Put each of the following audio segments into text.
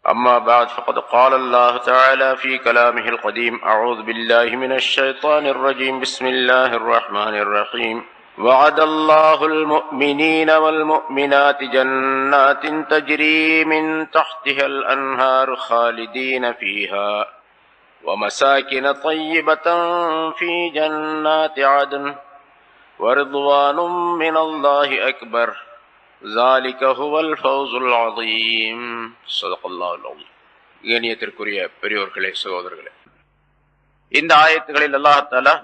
أما بعد فقد قال الله تعالى في كلامه القديم أعوذ بالله من الشيطان الرجيم بسم الله الرحمن الرحيم وعد الله المؤمنين والمؤمنات جنات تجري من تحتها الأنهار خالدين فيها ومساكن طيبة في جنات عدن ورضوان من الله أكبر ذلك هو الفوز العظيم صدق الله العظيم. கண்ணியத்திற்குரிய பெரியோர்களே, சகோதரர்களே, இந்த ஆயத்துகளில் அல்லாஹ் தஆலா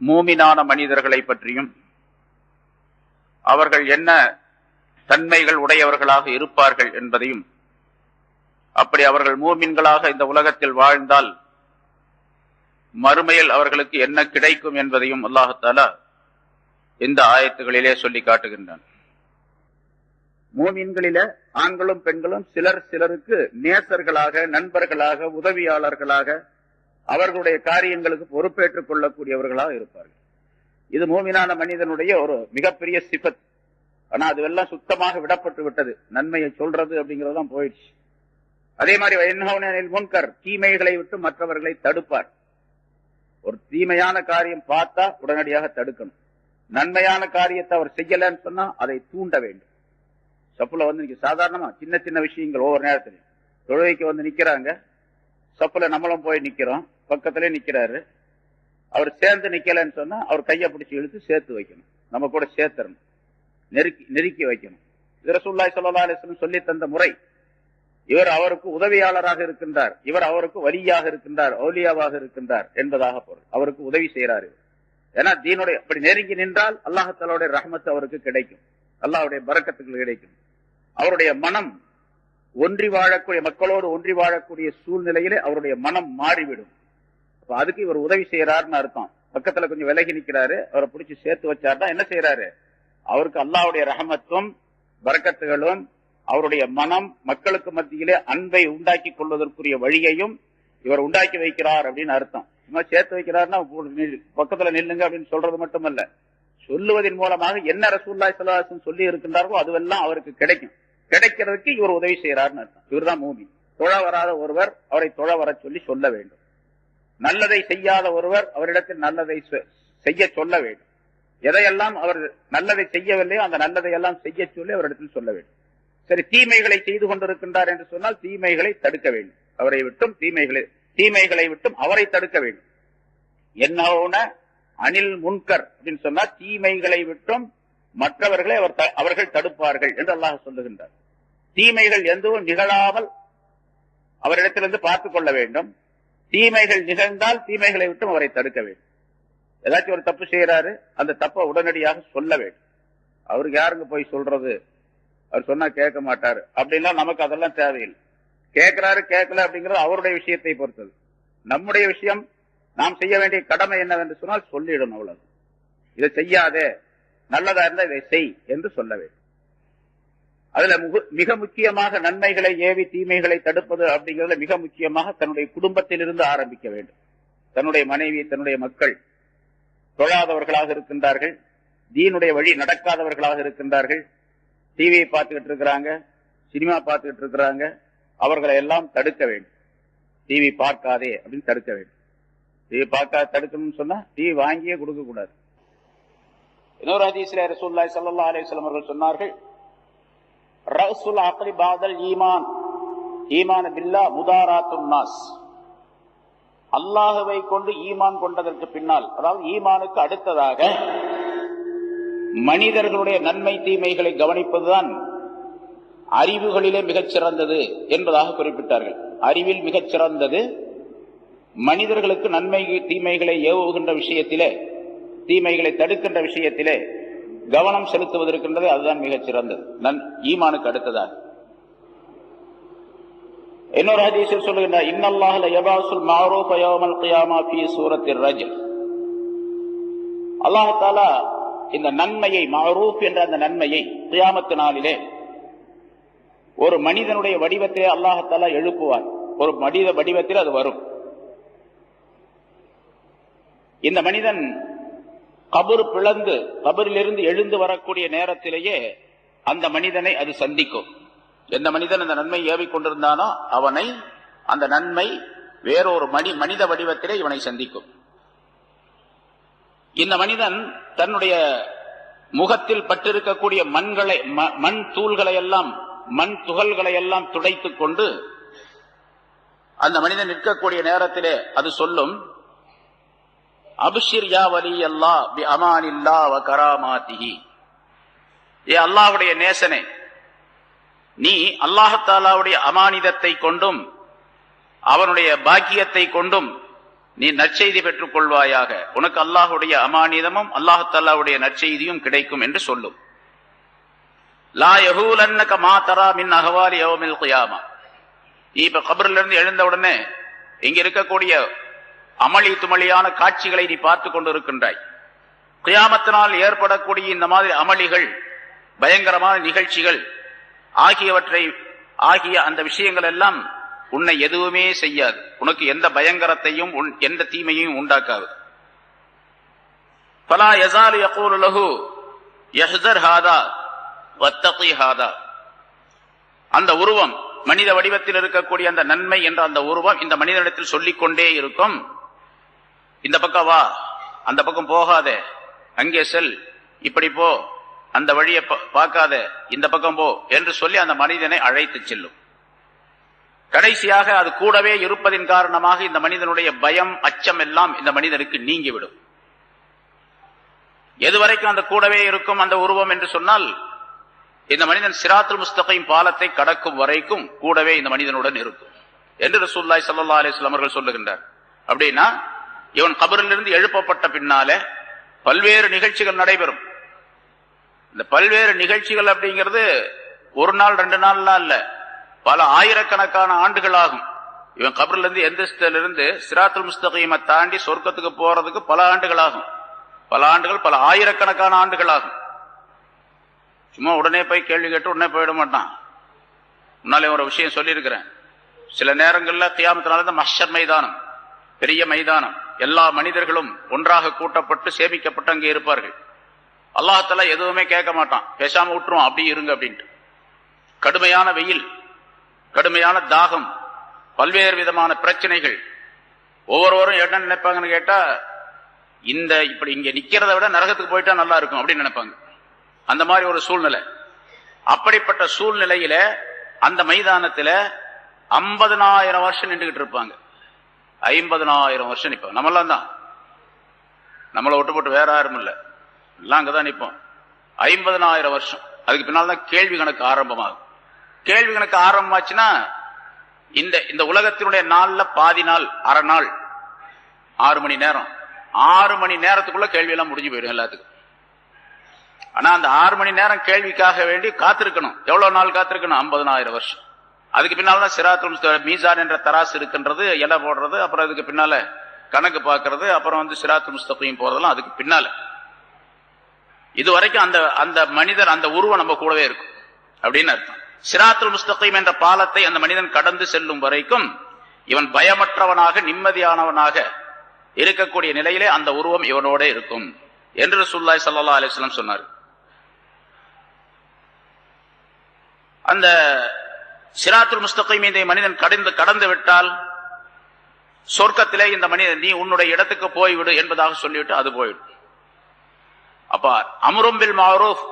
மூமினான மனிதர்களை பற்றியும் அவர்கள் என்ன தன்மைகள் உடையவர்களாக இருப்பார்கள் என்பதையும், அப்படி அவர்கள் மூமின்களாக இந்த உலகத்தில் வாழ்ந்தால் மறுமையில் அவர்களுக்கு என்ன கிடைக்கும் என்பதையும் அல்லாஹ் தஆலா இந்த ஆயத்துகளிலே சொல்லி காட்டுகின்றான். மூமின்களில ஆண்களும் பெண்களும் சிலர் சிலருக்கு நேசர்களாக, நண்பர்களாக, உதவியாளர்களாக, அவர்களுடைய காரியங்களுக்கு பொறுப்பேற்றுக் கொள்ளக்கூடியவர்களாக இருப்பார்கள். இது மூமினான மனிதனுடைய ஒரு மிகப்பெரிய சிபத். ஆனா அதுவெல்லாம் சுத்தமாக விடப்பட்டு விட்டது. நன்மையை சொல்றது அப்படிங்கறதுதான் போயிடுச்சு. அதே மாதிரி முன்கர், தீமைகளை விட்டு மற்றவர்களை தடுப்பார். ஒரு தீமையான காரியம் பார்த்தா உடனடியாக தடுக்கணும். நன்மையான காரியத்தை அவர் செய்யலன்னு சொன்னா அதை தூண்ட வேண்டும். சப்புல வந்து சாதாரணமா சின்ன சின்ன விஷயங்கள் ஒவ்வொரு நேரத்திலையும் தொழுகைக்கு வந்து நிக்கிறாங்க, சப்புல நம்மளும் போய் நிக்கிறோம், பக்கத்திலே நிக்கிறாரு, அவர் சேர்ந்து நிக்கலன்னு சொன்னா அவர் கையை பிடிச்சி இழுத்து சேர்த்து வைக்கணும், நம்ம கூட சேர்த்தரணும், நெருக்கி வைக்கணும். இது ரசூலுல்லாஹி ஸல்லல்லாஹு அலைஹி வஸல்லம் சொல்லி தந்த முறை. இவர் அவருக்கு உதவியாளராக இருக்கின்றார், இவர் அவருக்கு வலியாக இருக்கின்றார், ஔலியாவாக இருக்கின்றார் என்பதாக பொருள். அவருக்கு உதவி செய்யறாரு. ஏன்னா தீனுடைய அப்படி நெருங்கி நின்றால் அல்லாஹ் தஆலாவுடைய ரஹ்மத் அவருக்கு கிடைக்கும், அல்லாஹ்வுடைய பரக்கத்துகள் கிடைக்கும். அவருடைய மனம் ஒன்றி வாழக்கூடிய, மக்களோடு ஒன்றி வாழக்கூடிய சூழ்நிலையிலே அவருடைய மனம் மாறிவிடும். அதுக்கு இவர் உதவி செய்யறாருன்னு அர்த்தம். பக்கத்துல கொஞ்சம் விலகி நிக்கிறாரு, அவரை பிடிச்சி சேர்த்து வச்சாருன்னா என்ன செய்யறாரு? அவருக்கு அல்லாஹ்வுடைய ரஹமத்தும் பரக்கத்துகளும், அவருடைய மனம் மக்களுக்கு மத்தியிலே அன்பை உண்டாக்கி கொள்வதற்குரிய வழியையும் இவர் உண்டாக்கி வைக்கிறார் அப்படின்னு அர்த்தம். சும்மா சேர்த்து வைக்கிறாருன்னா பக்கத்துல நில்லுங்க அப்படின்னு சொல்றது மட்டுமல்ல, சொல்லுவதன் மூலமாக என்ன ரசூலுல்லாஹி ஸல்லல்லாஹு அலைஹி வஸல்லம் சொல்லி இருக்கின்றார்களோ அதுவெல்லாம் அவருக்கு கிடைக்கும். கிடைக்கிறதுக்கு இவர் உதவி செய்யறாருன்னு அர்த்தம். இவர்தான் மூமின். தொழ வராத ஒருவர் அவரை தொழ வர சொல்லி சொல்ல வேண்டும். நல்லதை செய்யாத ஒருவர் அவரிடத்தில் நல்லதை செய்ய சொல்ல வேண்டும். எதையெல்லாம் அவர் நல்லதை செய்யவில்லையோ அந்த நல்லதை எல்லாம் செய்ய சொல்லி அவரிடத்தில் சொல்ல வேண்டும். சரி, தீமைகளை செய்து கொண்டிருக்கின்றார் என்று சொன்னால் தீமைகளை தடுக்க வேண்டும். அவரை விட்டும் தீமைகளை விட்டும் அவரை தடுக்க வேண்டும். என்ன அனில் முன்கர் அப்படின்னு சொன்னா தீமைகளை விட்டும் மற்றவர்களை அவர்கள் தடுப்பார்கள் என்று அல்லாஹ் சொல்லுகின்றார். தீமைகள் எதுவும் நிகழாமல் அவரிடத்திலிருந்து பார்த்துக் கொள்ள வேண்டும். தீமைகள் நிகழ்ந்தால் தீமைகளை விட்டும் அவரை தடுக்க வேண்டும். ஏதாச்சும் ஒரு தப்பு செய்யறாரு, அந்த தப்பை உடனடியாக சொல்ல வேண்டும். அவருக்கு யாருங்க போய் சொல்றது, அவர் சொன்னா கேட்க மாட்டாரு அப்படின்னா நமக்கு அதெல்லாம் தேவையில்லை. கேட்கிறாரு கேட்கல அப்படிங்கிறது அவருடைய விஷயத்தை பொறுத்தது. நம்முடைய விஷயம், நாம் செய்ய வேண்டிய கடமை என்னவென்று சொன்னால் சொல்லிடணும். அவ்வளவு. இதை செய்யாதே, நல்லதா இருந்தா இதை செய் என்று சொல்ல வேண்டும். அதுல மிக முக்கியமாக நன்மைகளை ஏவி தீமைகளை தடுப்பது அப்படிங்கிறதுல மிக முக்கியமாக தன்னுடைய குடும்பத்திலிருந்து ஆரம்பிக்க வேண்டும். தன்னுடைய மனைவி, தன்னுடைய மக்கள் தொழாதவர்களாக இருக்கின்றார்கள், தீனுடைய வழி நடக்காதவர்களாக இருக்கின்றார்கள், டிவியை பார்த்துக்கிட்டு இருக்கிறாங்க, சினிமா பார்த்துக்கிட்டு இருக்கிறாங்க, அவர்களை எல்லாம் தடுக்க வேண்டும். டிவி பார்க்காதே அப்படின்னு தடுக்க வேண்டும். டிவி பார்க்காத தடுக்கணும்னு சொன்னா டிவி வாங்கியே கொடுக்க கூடாது. இன்னொரு ஹதீஸ்ல ரசூலுல்லாஹி ஸல்லல்லாஹு அலைஹி வஸல்லம் அவர்கள் சொன்னார்கள், ரஅஸுல் அக்லி பாதல் ஈமான், ஈமான் பில்லாஹ் முதாராத்துன் நாஸ். அல்லாஹ்வை கொண்டு ஈமான் கொண்டதற்கு பின்னால், அதாவது ஈமானுக்கு அடுத்ததாக மனிதர்களுடைய நன்மை தீமைகளை கவனிப்பதுதான் அறிவுகளிலே மிகச் சிறந்தது என்பதாக குறிப்பிட்டார்கள். அறிவில் மிகச் சிறந்தது மனிதர்களுக்கு நன்மை தீமைகளை ஏவுகின்ற விஷயத்திலே, தீமைகளை தடுக்கின்ற விஷயத்திலே கவனம் செலுத்துவது இருக்கின்றது, அதுதான் மிகச் சிறந்தது ஈமானுக்கு அடுத்ததாக. இன்னொரு ஹதீஸில் சொல்லுகின்றார், இன்னல்லாஹ் லயபாசுல் மஅரூஃப யௌமல் கியாமா ஃபீ சூரத்திர் ரஜுல். அல்லாஹ் தஆலா இந்த நன்மையை, மஅரூஃப் என்ற அந்த நன்மையை கியாமத் நாளிலே ஒரு மனிதனுடைய வடிவத்திலே அல்லாஹ் தஆலா எழுப்புவார். ஒரு மனித வடிவத்தில் அது வரும். இந்த மனிதன் கபர் பிளந்து கபரிலிருந்து எழுந்து வரக்கூடிய நேரத்திலேயே அந்த மனிதனை அது சந்திக்கும். எந்த மனிதன் அந்த நன்மை ஏவிக் கொண்டிருந்தானோ அவனை அந்த நன்மை வேறொரு மனித வடிவத்திலே இவனை சந்திக்கும். இந்த மனிதன் தன்னுடைய முகத்தில் பட்டிருக்கக்கூடிய மண் தூள்களை எல்லாம், மண் துகள்களை எல்லாம் துடைத்துக் கொண்டு அந்த மனிதன் நிற்கக்கூடிய நேரத்திலே அது சொல்லும், அப்ஷிர் யா வலி அல்லாஹ் பி அமானில்லாஹ் வ கராமாத்திஹி. ஏ அல்லாஹ்வுடைய நேசனே, நீ அல்லாஹ் தஆலாவுடைய அமானிதத்தை கொண்டும் அவனுடைய பாக்கியத்தை கொண்டும் நீ நற்செய்தி பெற்றுக் கொள்வாயாக. உனக்கு அல்லாஹ்வுடைய அமானிதமும் அல்லாஹ் தஆலாவுடைய நற்செய்தியும் கிடைக்கும் என்று சொல்லும். லா யஹூலன்னக மா தரா மின் அஹ்வாலி யௌமில் கியாமா. நீ இப்ப கபரில் இருந்து எழுந்த உடனே இங்க இருக்கக்கூடிய அமளி துமளியான காட்சிகளை நீ பார்த்து கொண்டு இருக்கின்றாய். கியாமத்தினால் ஏற்படக்கூடிய இந்த மாதிரி அமளிகள், பயங்கரமான நிகழ்ச்சிகள் ஆகிய அந்த விஷயங்கள் எல்லாம் உன்னை எதுவுமே செய்யாது. உனக்கு எந்த பயங்கரத்தையும் எந்த தீமையும் உண்டாக்காது. ஃபலா யஸாலு யகூலு லஹு யஹ்ஸர் ஹாதா வத்தகி ஹாதா. அந்த உருவம், மனித வடிவத்தில் இருக்கக்கூடிய அந்த நன்மை என்ற அந்த உருவம் இந்த மனிதனிடத்தில் சொல்லிக் கொண்டே இருக்கும், இந்த பக்கம் வா, அந்த பக்கம் போகாதே, அங்கே செல், இப்படி போ, அந்த வழியை பார்க்காத, இந்த பக்கம் போ என்று சொல்லி அந்த மனிதனை அழைத்து செல்லும். கடைசியாக அது கூடவே இருப்பதின் காரணமாக இந்த மனிதனுடைய பயம், அச்சம் எல்லாம் இந்த மனிதனுக்கு நீங்கிவிடும். எதுவரைக்கும் அந்த கூடவே இருக்கும் அந்த உருவம் என்று சொன்னால், இந்த மனிதன் சிராத்துல் முஸ்தகீம் பாலத்தை கடக்கும் வரைக்கும் கூடவே இந்த மனிதனுடன் இருக்கும் என்று ரசூலுல்லாஹி ஸல்லல்லாஹு அலைஹி வஸல்லம் அவர்கள் சொல்லுகின்றார். அப்படின்னா இவன் கபரிலிருந்து எழுப்பப்பட்ட பின்னாலே பல்வேறு நிகழ்ச்சிகள் நடைபெறும். இந்த பல்வேறு நிகழ்ச்சிகள் அப்படிங்கிறது ஒரு நாள் 2 நாள்லாம் இல்ல, பல ஆயிரக்கணக்கான ஆண்டுகள் ஆகும். இவன் கபரிலிருந்து எந்திரிச்சதிலிருந்து சிராத்துல் முஸ்தகீமை தாண்டி சொர்க்கத்துக்கு போறதுக்கு பல ஆண்டுகள் ஆகும். பல ஆண்டுகள், பல ஆயிரக்கணக்கான ஆண்டுகள் ஆகும். சும்மா உடனே போய் கேள்வி கேட்டு உடனே போயிட மாட்டான். முன்னாலே ஒரு விஷயம் சொல்லியிருக்கிறேன். சில நேரங்களில் கியாமத்தினால தான் மஹ்ஷர் மைதானம், பெரிய மைதானம், எல்லா மனிதர்களும் ஒன்றாக கூட்டப்பட்டு சேமிக்கப்பட்டு அங்கே இருப்பார்கள். அல்லாஹ் தஆலா எதுவுமே கேட்க மாட்டான், பேசாம விட்டுருவோம், அப்படி இருங்க அப்படின்ட்டு. கடுமையான வெயில், கடுமையான தாகம், பல்வேறு விதமான பிரச்சனைகள். ஒவ்வொருவரும் என்ன நினைப்பாங்கன்னு கேட்டா, இப்படி இங்க நிக்கிறத விட நரகத்துக்கு போயிட்டா நல்லா இருக்கும் அப்படின்னு நினைப்பாங்க. அந்த மாதிரி ஒரு சூழ்நிலை. அப்படிப்பட்ட சூழ்நிலையில அந்த மைதானத்துல 50,000 வருஷம் நின்றுகிட்டு இருப்பாங்க. 50,000 வருஷம் நிற்போம். நம்மளாம் தான், நம்மளை விட்டு போட்டு வேற யாரும் இல்லை, எல்லாம் அங்கதான் நிற்போம். 50,000 வருஷம். அதுக்கு பின்னால் தான் கேள்வி கணக்கு ஆரம்பமாகும். கேள்வி கணக்கு ஆரம்பமாச்சுன்னா இந்த உலகத்தினுடைய நாள்ல பாதி நாள், அரை நாள், 6 மணி நேரம். 6 மணி நேரத்துக்குள்ள கேள்வி எல்லாம் முடிஞ்சு போயிடும் எல்லாத்துக்கும். ஆனா அந்த 6 மணி நேரம் கேள்விக்காக வேண்டி காத்திருக்கணும். எவ்வளவு நாள் காத்திருக்கணும்? 50,000 வருஷம். அதுக்கு பின்னால்தான் சிராத்துல் மீசான் என்ற தராசு இருக்கின்றது, இலை போடுறது, அப்புறம் அதுக்கு பின்னால கணக்கு பார்க்கறது, அப்புறம் சிராத்துல் முஸ்தகீம் போறதெல்லாம் அதுக்கு பின்னால. இதுவரைக்கும் அந்த மனிதர், அந்த உருவம் நம்ம கூடவே இருக்கும் அப்படின்னு அர்த்தம். சிராத்துல் முஸ்தகீம் என்ற பாலத்தை அந்த மனிதன் கடந்து செல்லும் வரைக்கும் இவன் பயமற்றவனாக, நிம்மதியானவனாக இருக்கக்கூடிய நிலையிலே அந்த உருவம் இவனோட இருக்கும் என்று ரசூலுல்லாஹி ஸல்லல்லாஹு அலைஹி வஸல்லம் சொன்னார். அந்த சிராத்துல் முஸ்தகீம் இந்த மனிதன் கடந்து விட்டால் சொர்க்கத்திலே இந்த மனிதன், நீ உன்னுடைய இடத்துக்கு போய்விடு என்பதாக சொல்லிவிட்டு அது போயிடும். அப்ப அம்ரும் பில் மஅரூஃப்,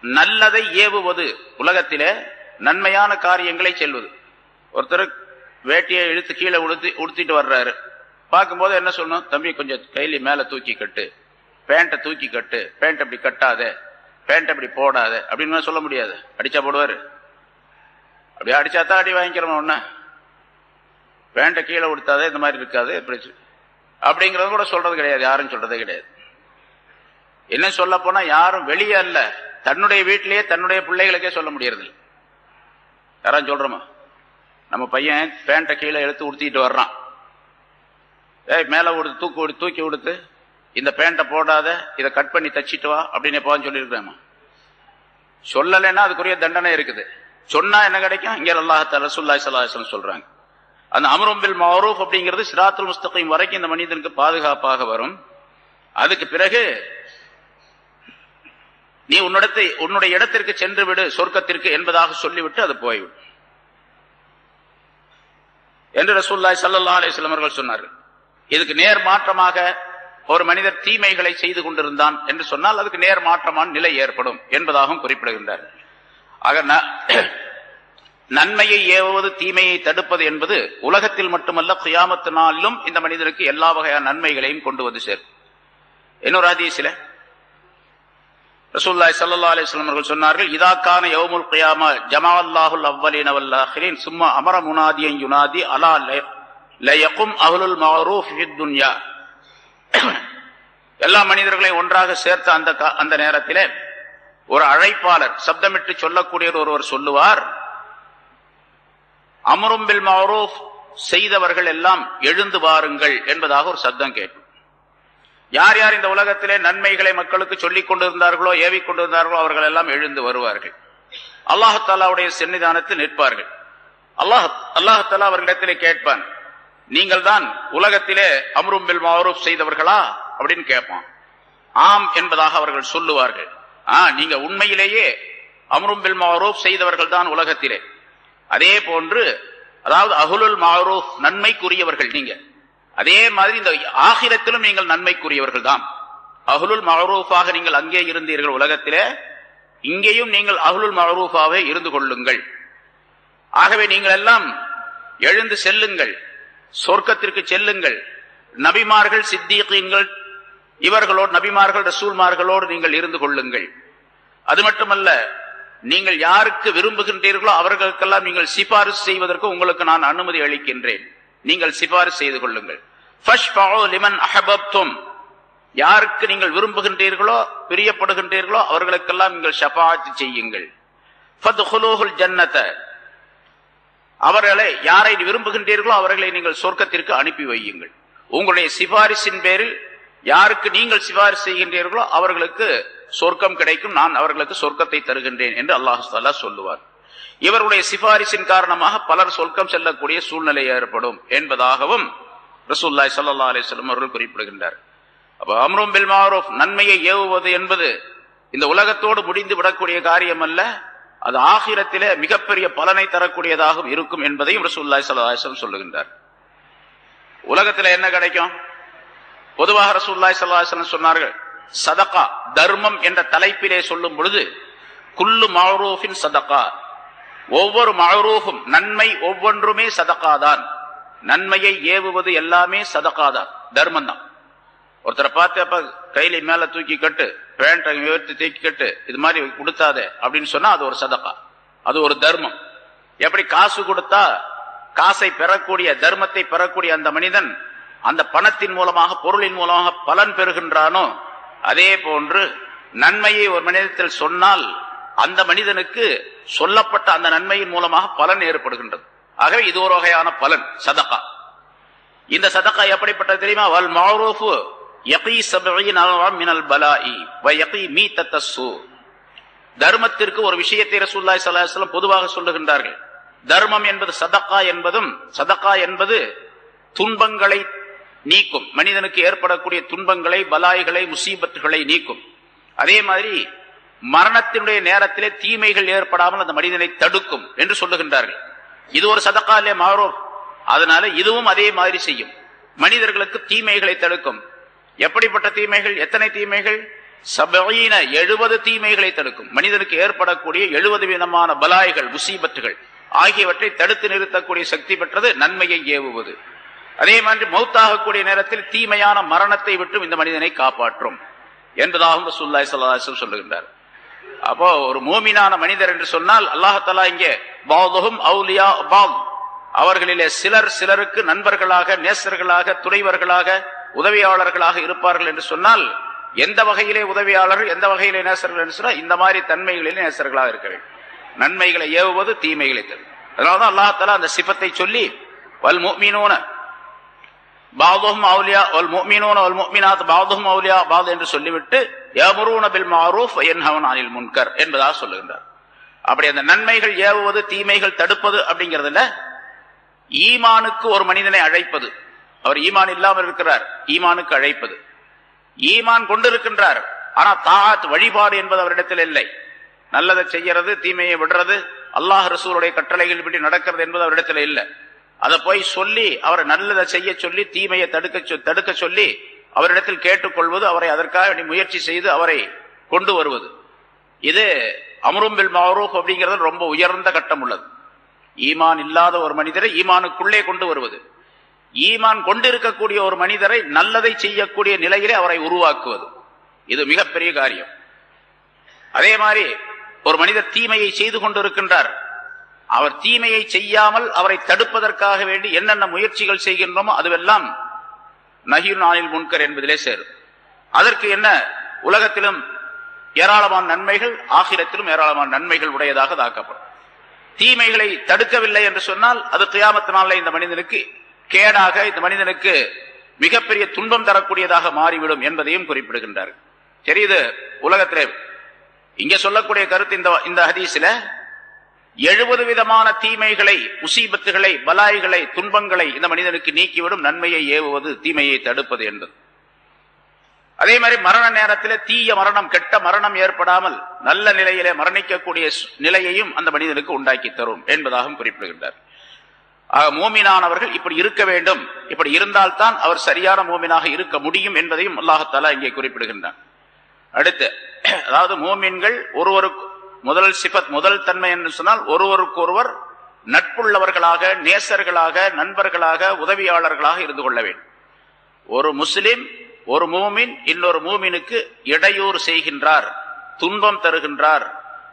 நல்லதை ஏவுவது, உலகத்திலே நன்மையான காரியங்களை செல்வது. ஒருத்தர் வேட்டியை இழுத்து கீழே உடுத்திட்டு வர்றாரு. பார்க்கும்போது என்ன சொல்லணும்? தம்பி கொஞ்சம் கையில மேல தூக்கி கட்டு, பேண்ட்டை தூக்கி கட்டு, பேண்ட் அப்படி கட்டாத, பேண்ட் அப்படி போடாத அப்படின்னு சொல்ல முடியாது. அடிச்சா போடுவாரு? அப்படி அடிச்சாதான் அடி வாங்கிக்கிறோம். ஒண்ணு பேண்ட்டை கீழே உடுத்தாத, இந்த மாதிரி இருக்காது அப்படிங்கறது கூட சொல்றது கிடையாது, யாரும் சொல்றதே கிடையாது. என்ன சொல்ல போனா யாரும் வெளியே அல்ல, தன்னுடைய வீட்டிலேயே தன்னுடைய பிள்ளைகளுக்கே சொல்ல முடியறது இல்லை. யாரும் சொல்றோமா? நம்ம பையன் பேண்ட்டை கீழே எடுத்து உடுத்திட்டு வர்றான், மேல தூக்கி உடுத்து, இந்த பேண்ட்டை போடாத, இதை கட் பண்ணி தச்சிட்டு வா அப்படின்னு எப்போன்னு சொல்லியிருக்கிறேன். சொல்லலைன்னா அதுக்குரிய தண்டனை இருக்குது. சொன்னா என்ன கிடைக்கும்? இங்க அல்லாஹ் ரசூலுல்லாஹி ஸல்லல்லாஹு அலைஹி வஸல்லம் சொல்றாங்க. அந்த அம்ரும் பில் மஅரூஃப் அப்படிங்கிறது சிராத்துல் முஸ்தகீம் வரைக்கும் இந்த மனிதனுக்கு பாதுகாப்பாக வரும். அதுக்கு பிறகு நீ உன்னுடைய இடத்திற்கு சென்று விடு சொர்க்கத்திற்கு என்பதாக சொல்லிவிட்டு அது போய்விடும் என்று ரசூலுல்லாஹி ஸல்லல்லாஹு அலைஹி வஸல்லம் அவர்கள் சொன்னார்கள். இதுக்கு நேர் மாற்றமாக ஒரு மனிதர் தீமைகளை செய்து கொண்டிருந்தான் என்று சொன்னால் அதுக்கு நேர் மாற்றமான நிலை ஏற்படும் என்பதாகவும் குறிப்பிடுகின்றார். ஆக நன்மையை ஏவுவது தீமையை தடுப்பது என்பது உலகத்தில் மட்டுமல்ல கியாமத் நாளிலும் இந்த மனிதனுக்கு எல்லா வகையான நன்மைகளையும் கொண்டு வந்து சேர்க்கும். இன்னொரு ஹதீஸிலே ரசூலுல்லாஹி ஸல்லல்லாஹு அலைஹி வஸல்லம் அவர்கள் சொன்னார்கள், இதா கான யௌமுல் கியாமா ஜமஅல்லாஹுல் அவ்வலீன வல் ஆகிரீன் சும்ம அமர முனாதியன் யுனாதி அலா லயகும் அஹ்லுல் மஅரூஃப் ஃபித் துன்யா. எல்லா மனிதர்களையும் ஒன்றாக சேர்த்த அந்த நேரத்திலே ஒரு அழைப்பாளர் சப்தமிட்டு சொல்லக்கூடிய ஒருவர் சொல்லுவார், அம்ரும் பில் மஅரூஃப் செய்தவர்கள் எல்லாம் எழுந்து வாருங்கள் என்பதாக ஒரு சப்தம் கேட்கும். யார் யார் இந்த உலகத்திலே நன்மைகளை மக்களுக்கு சொல்லிக் கொண்டிருந்தார்களோ ஏவிக் கொண்டிருந்தார்களோ அவர்கள் எல்லாம் எழுந்து வருவார்கள். அல்லாஹ் தஆலாவுடைய சன்னிதானத்தில் நிற்பார்கள். அல்லாஹ் தஆலா அவர்களிடத்திலே கேட்பான், நீங்கள் தான் உலகத்திலே அம்ரும் பில் மஅரூஃப் செய்தவர்களா அப்படின்னு கேட்பான். ஆம் என்பதாக அவர்கள் சொல்லுவார்கள். நீங்க உண்மையிலேயே அம்ரும் பில் மஅரூஃப் செய்தவர்கள் தான் உலகத்திலே. அதே போன்று அதாவது அஹ்லுல் மஅரூஃப் நன்மைக்குரியவர்கள் நீங்க. அதே மாதிரி இந்த ஆகிரத்திலும் நீங்கள் நன்மைக்குரியவர்கள் தான். அஹ்லுல் மஅரூஃபாக நீங்கள் அங்கே இருந்தீர்கள் உலகத்திலே, இங்கேயும் நீங்கள் அஹ்லுல் மஅரூஃபாவே இருந்து கொள்ளுங்கள். ஆகவே நீங்கள் எல்லாம் எழுந்து செல்லுங்கள், சொர்க்கத்திற்கு செல்லுங்கள். நபிமார்கள் சித்தீகீன்கள் இவர்களோடு, நபிமார்கள் ரசூல்மார்களோடு நீங்கள் இருந்து கொள்ளுங்கள். அது மட்டுமல்ல, நீங்கள் யாருக்கு விரும்புகின்றீர்களோ அவர்களுக்கெல்லாம் நீங்கள் சிபாரிசு செய்வதற்கு உங்களுக்கு நான் அனுமதி அளிக்கின்றேன். நீங்கள் சிபாரிசு செய்து கொள்ளுங்கள். ஃபஷ்ஃபஉ லிமன் அஹபப்தும், யாருக்கு நீங்கள் விரும்புகின்றீர்களோ பிரியப்படுகின்றீர்களோ அவர்களுக்கெல்லாம் நீங்கள் ஷஃபாஅத் செய்யுங்கள். ஃபத்ஹுலூஹுல் ஜன்னத, அவர்களை யாரை விரும்புகின்றீர்களோ அவர்களை நீங்கள் சொர்க்கத்திற்கு அனுப்பி வையுங்கள். உங்களுடைய சிபாரிசின் பேரில் யாருக்கு நீங்கள் சிபாரிசு செய்கின்றீர்களோ அவர்களுக்கு சொர்க்கம் கிடைக்கும், நான் அவர்களுக்கு சொர்க்கத்தை தருகின்றேன் என்று அல்லாஹ் தஆலா சொல்லுவார். இவருடைய சிபாரிசின் காரணமாக பலர் சொர்க்கம் செல்லக்கூடிய சூழ்நிலை ஏற்படும் என்பதாகவும் ரசூலுல்லாஹி ஸல்லல்லாஹு அலைஹி வஸல்லம் அவர்கள் குறிப்பிடுகின்றார். அப்ப அம்ரும் பில் மஅரூஃப் நன்மையை ஏவுவது என்பது இந்த உலகத்தோடு முடிந்து விடக்கூடிய காரியம் அல்ல, அது ஆகிரத்திலே மிகப்பெரிய பலனை தரக்கூடியதாகவும் இருக்கும் என்பதையும் ரசூலுல்லாஹி ஸல்லல்லாஹு அலைஹி வஸல்லம் சொல்லுகின்றார். உலகத்தில் என்ன கிடைக்கும்? பொதுவாக ரசூலுல்லாஹி ஸல்லல்லாஹு அலைஹி வஸல்லம் சொன்னார்கள், சதகா தர்மம் என்ற தலைப்பிலே சொல்லும் பொழுது குல்லு மஅரூஃபின் சதகா, ஒவ்வொரு மஅரூஃபும் நன்மை ஒவ்வொன்றுமே சதகா தான். நன்மையை ஏவுவது எல்லாமே சதகா தான், தர்மம் தான். ஒருத்தரை பார்த்து அப்ப கையில மேல தூக்கி கட்டு, பேண்ட் உயர்த்தி தூக்கி கட்டு, இது மாதிரி கொடுத்தாதே அப்படின்னு சொன்னா அது ஒரு சதகா, அது ஒரு தர்மம். எப்படி காசு கொடுத்தா காசை பெறக்கூடிய தர்மத்தை பெறக்கூடிய அந்த மனிதன் அந்த பணத்தின் மூலமாக பொருளின் மூலமாக பலன் பெறுகின்றானோ அதே போன்று நன்மையை ஒரு மனிதத்தில் சொன்னால் அந்த மனிதனுக்கு சொல்லப்பட்ட அந்த நன்மையின் மூலமாக பலன் ஏற்படுகின்றது. ஆகவே இது ஒரு வகையான பலன் சதகா. இந்த சதகா எப்படிப்பட்டது தெரியுமா? வல் மஅரூஃப் யகீ 70 மினல் பலாஇ வ யகீ மீத்தத்தஸ்ஸு. தர்மத்திற்கு ஒரு விஷயத்தை ரசூலுல்லாஹி ஸல்லல்லாஹு அலைஹி வஸல்லம் பொதுவாக சொல்லுகின்றார்கள். தர்மம் என்பது சதகா என்பது துன்பங்களை நீக்கும், மனிதனுக்கு ஏற்படக்கூடிய துன்பங்களை, பலாய்களை, முசீபத்துகளை நீக்கும். அதே மாதிரி மரணத்தினுடைய நேரத்திலே தீமைகள் ஏற்படாமல் அந்த மனிதனை தடுக்கும் என்று சொல்லுகின்றார்கள். இது ஒரு சதகா இல்லையா மஅரூஃப். அதனால இதுவும் அதே மாதிரி செய்யும், மனிதர்களுக்கு தீமைகளை தடுக்கும். எப்படிப்பட்ட தீமைகள்? எத்தனை தீமைகள்? 70 தீமைகளை தடுக்கும். மனிதனுக்கு ஏற்படக்கூடிய 70 விதமான பலாய்கள், முசீபத்துகள் ஆகியவற்றை தடுத்து நிறுத்தக்கூடிய சக்தி பெற்றது நன்மையை ஏவுவது. அதே மாதிரி மௌத்தாகக்கூடிய நேரத்தில் தீமையான மரணத்தை விட்டு இந்த மனிதனை காப்பாற்றும் என்பதாகவும் ரசூலுல்லாஹி ஸல்லல்லாஹு அலைஹி வஸல்லம் சொல்லுகின்றார். அப்போ ஒரு மூமினான மனிதர் என்று சொன்னால் அல்லாஹ் தஆலா இங்கே பஅதுஹும் அவுலியா பஅத், அவர்களிலே சிலருக்கு நண்பர்களாக, நேசர்களாக, துணைவர்களாக, உதவியாளர்களாக இருப்பார்கள் என்று சொன்னால் எந்த வகையிலே உதவியாளர்கள், எந்த வகையிலே நேசர்கள் என்று சொன்னால் இந்த மாதிரி தன்மைகளிலே நேசர்களாக இருக்க வேண்டும். நன்மைகளை ஏவுவது, தீமைகளை தரும். அதனால்தான் அல்லாஹ் தஆலா அந்த சிஃபத்தை சொல்லி வல் முஃமினூன பாதுஹும் அவுலியா வல் முஃமினூன வல் முஃமினாத் பாதுஹும் அவுலியா பாத் என்று சொல்லிவிட்டு யஅமுரூன பில் மஅரூஃப் வ யன்ஹவுன அனில் முன்கர் என்பதாக சொல்லுகின்றார். அப்படி அந்த நன்மைகள் ஏவுவது, தீமைகள் தடுப்பது அப்படிங்கிறதுல ஈமானுக்கு ஒரு மனிதனை அழைப்பது. அவர் ஈமான் இல்லாமல் இருக்கிறார், ஈமானுக்கு அழைப்பது. ஈமான் கொண்டிருக்கின்றார், ஆனா தாஅத் வழிபாடு என்பது அவரிடத்தில் இல்லை. நல்லதை செய்யறது, தீமையை விடுறது, அல்லாஹ் ரசூலுடைய கட்டளைகள் படி நடக்கிறது என்பது அவரிடத்தில் இல்லை. அதை போய் சொல்லி அவரை நல்லதை செய்ய சொல்லி தீமையை தடுக்க சொல்லி அவரிடத்தில் கேட்டுக்கொள்வது, அவரை அதற்காக முயற்சி செய்து அவரை கொண்டு வருவது, இது அம்ரும் பில் மஅரூஃப் அப்படிங்கிறது ரொம்ப உயர்ந்த கட்டம் உள்ளது. ஈமான் இல்லாத ஒரு மனிதரை ஈமானுக்குள்ளே கொண்டு வருவது, ஈமான் கொண்டிருக்கக்கூடிய ஒரு மனிதரை நல்லதை செய்யக்கூடிய நிலையிலே அவரை உருவாக்குவது, இது மிகப்பெரிய காரியம். அதே மாதிரி ஒரு மனிதர் தீமையை செய்து கொண்டிருக்கின்றார், அவர் தீமையை செய்யாமல் அவரை தடுப்பதற்காக வேண்டி என்னென்ன முயற்சிகள் செய்கின்றோமோ அதுவெல்லாம் நஹீன் அனில் முன்கர் என்பதிலே சேரும். அதற்கு என்ன, உலகத்திலும் ஏராளமான நன்மைகள், ஆகிரத்திலும் ஏராளமான நன்மைகள் உடையதாக தாக்கப்படும். தீமைகளை தடுக்கவில்லை என்று சொன்னால் அது கியாமத் நாளில் இந்த மனிதனுக்கு கேடாக, இந்த மனிதனுக்கு மிகப்பெரிய துன்பம் தரக்கூடியதாக மாறிவிடும் என்பதையும் குறிப்பிடுகின்றார். சரி, இது உலகத்திலே இங்க சொல்லக்கூடிய கருத்து இந்த ஹதீஸ்ல 70 விதமான தீமைகளை, முசீபத்துகளை, பலாய்களை, துன்பங்களை இந்த மனிதனுக்கு நீக்கிவிடும் நன்மையை ஏவுவது, தீமையை தடுப்பது என்பது. அதே மாதிரி மரண நேரத்தில் தீய மரணம், கெட்ட மரணம் ஏற்படாமல் நல்ல நிலையிலே மரணிக்கக்கூடிய நிலையையும் அந்த மனிதனுக்கு உண்டாக்கி தரும் என்பதாகவும் குறிப்பிடுகின்றார். மூமினானவர்கள் இப்படி இருக்க வேண்டும், இப்படி இருந்தால்தான் அவர் சரியான மூமினாக இருக்க முடியும் என்பதையும் அல்லாஹ் தஆலா இங்கே குறிப்பிடுகின்றான். அடுத்து, அதாவது மூமின்கள் ஒருவருக்கு முதல் சிபத், முதல் தன்மை என்று சொன்னால் ஒருவருக்கொருவர் நட்புள்ளவர்களாக, நேசர்களாக, நண்பர்களாக, உதவியாளர்களாக இருந்து கொள்ள வேண்டும். ஒரு முஸ்லிம், ஒரு மூமின் இன்னொரு மூமினுக்கு இடையூறு செய்கின்றார், துன்பம் தருகின்றார்,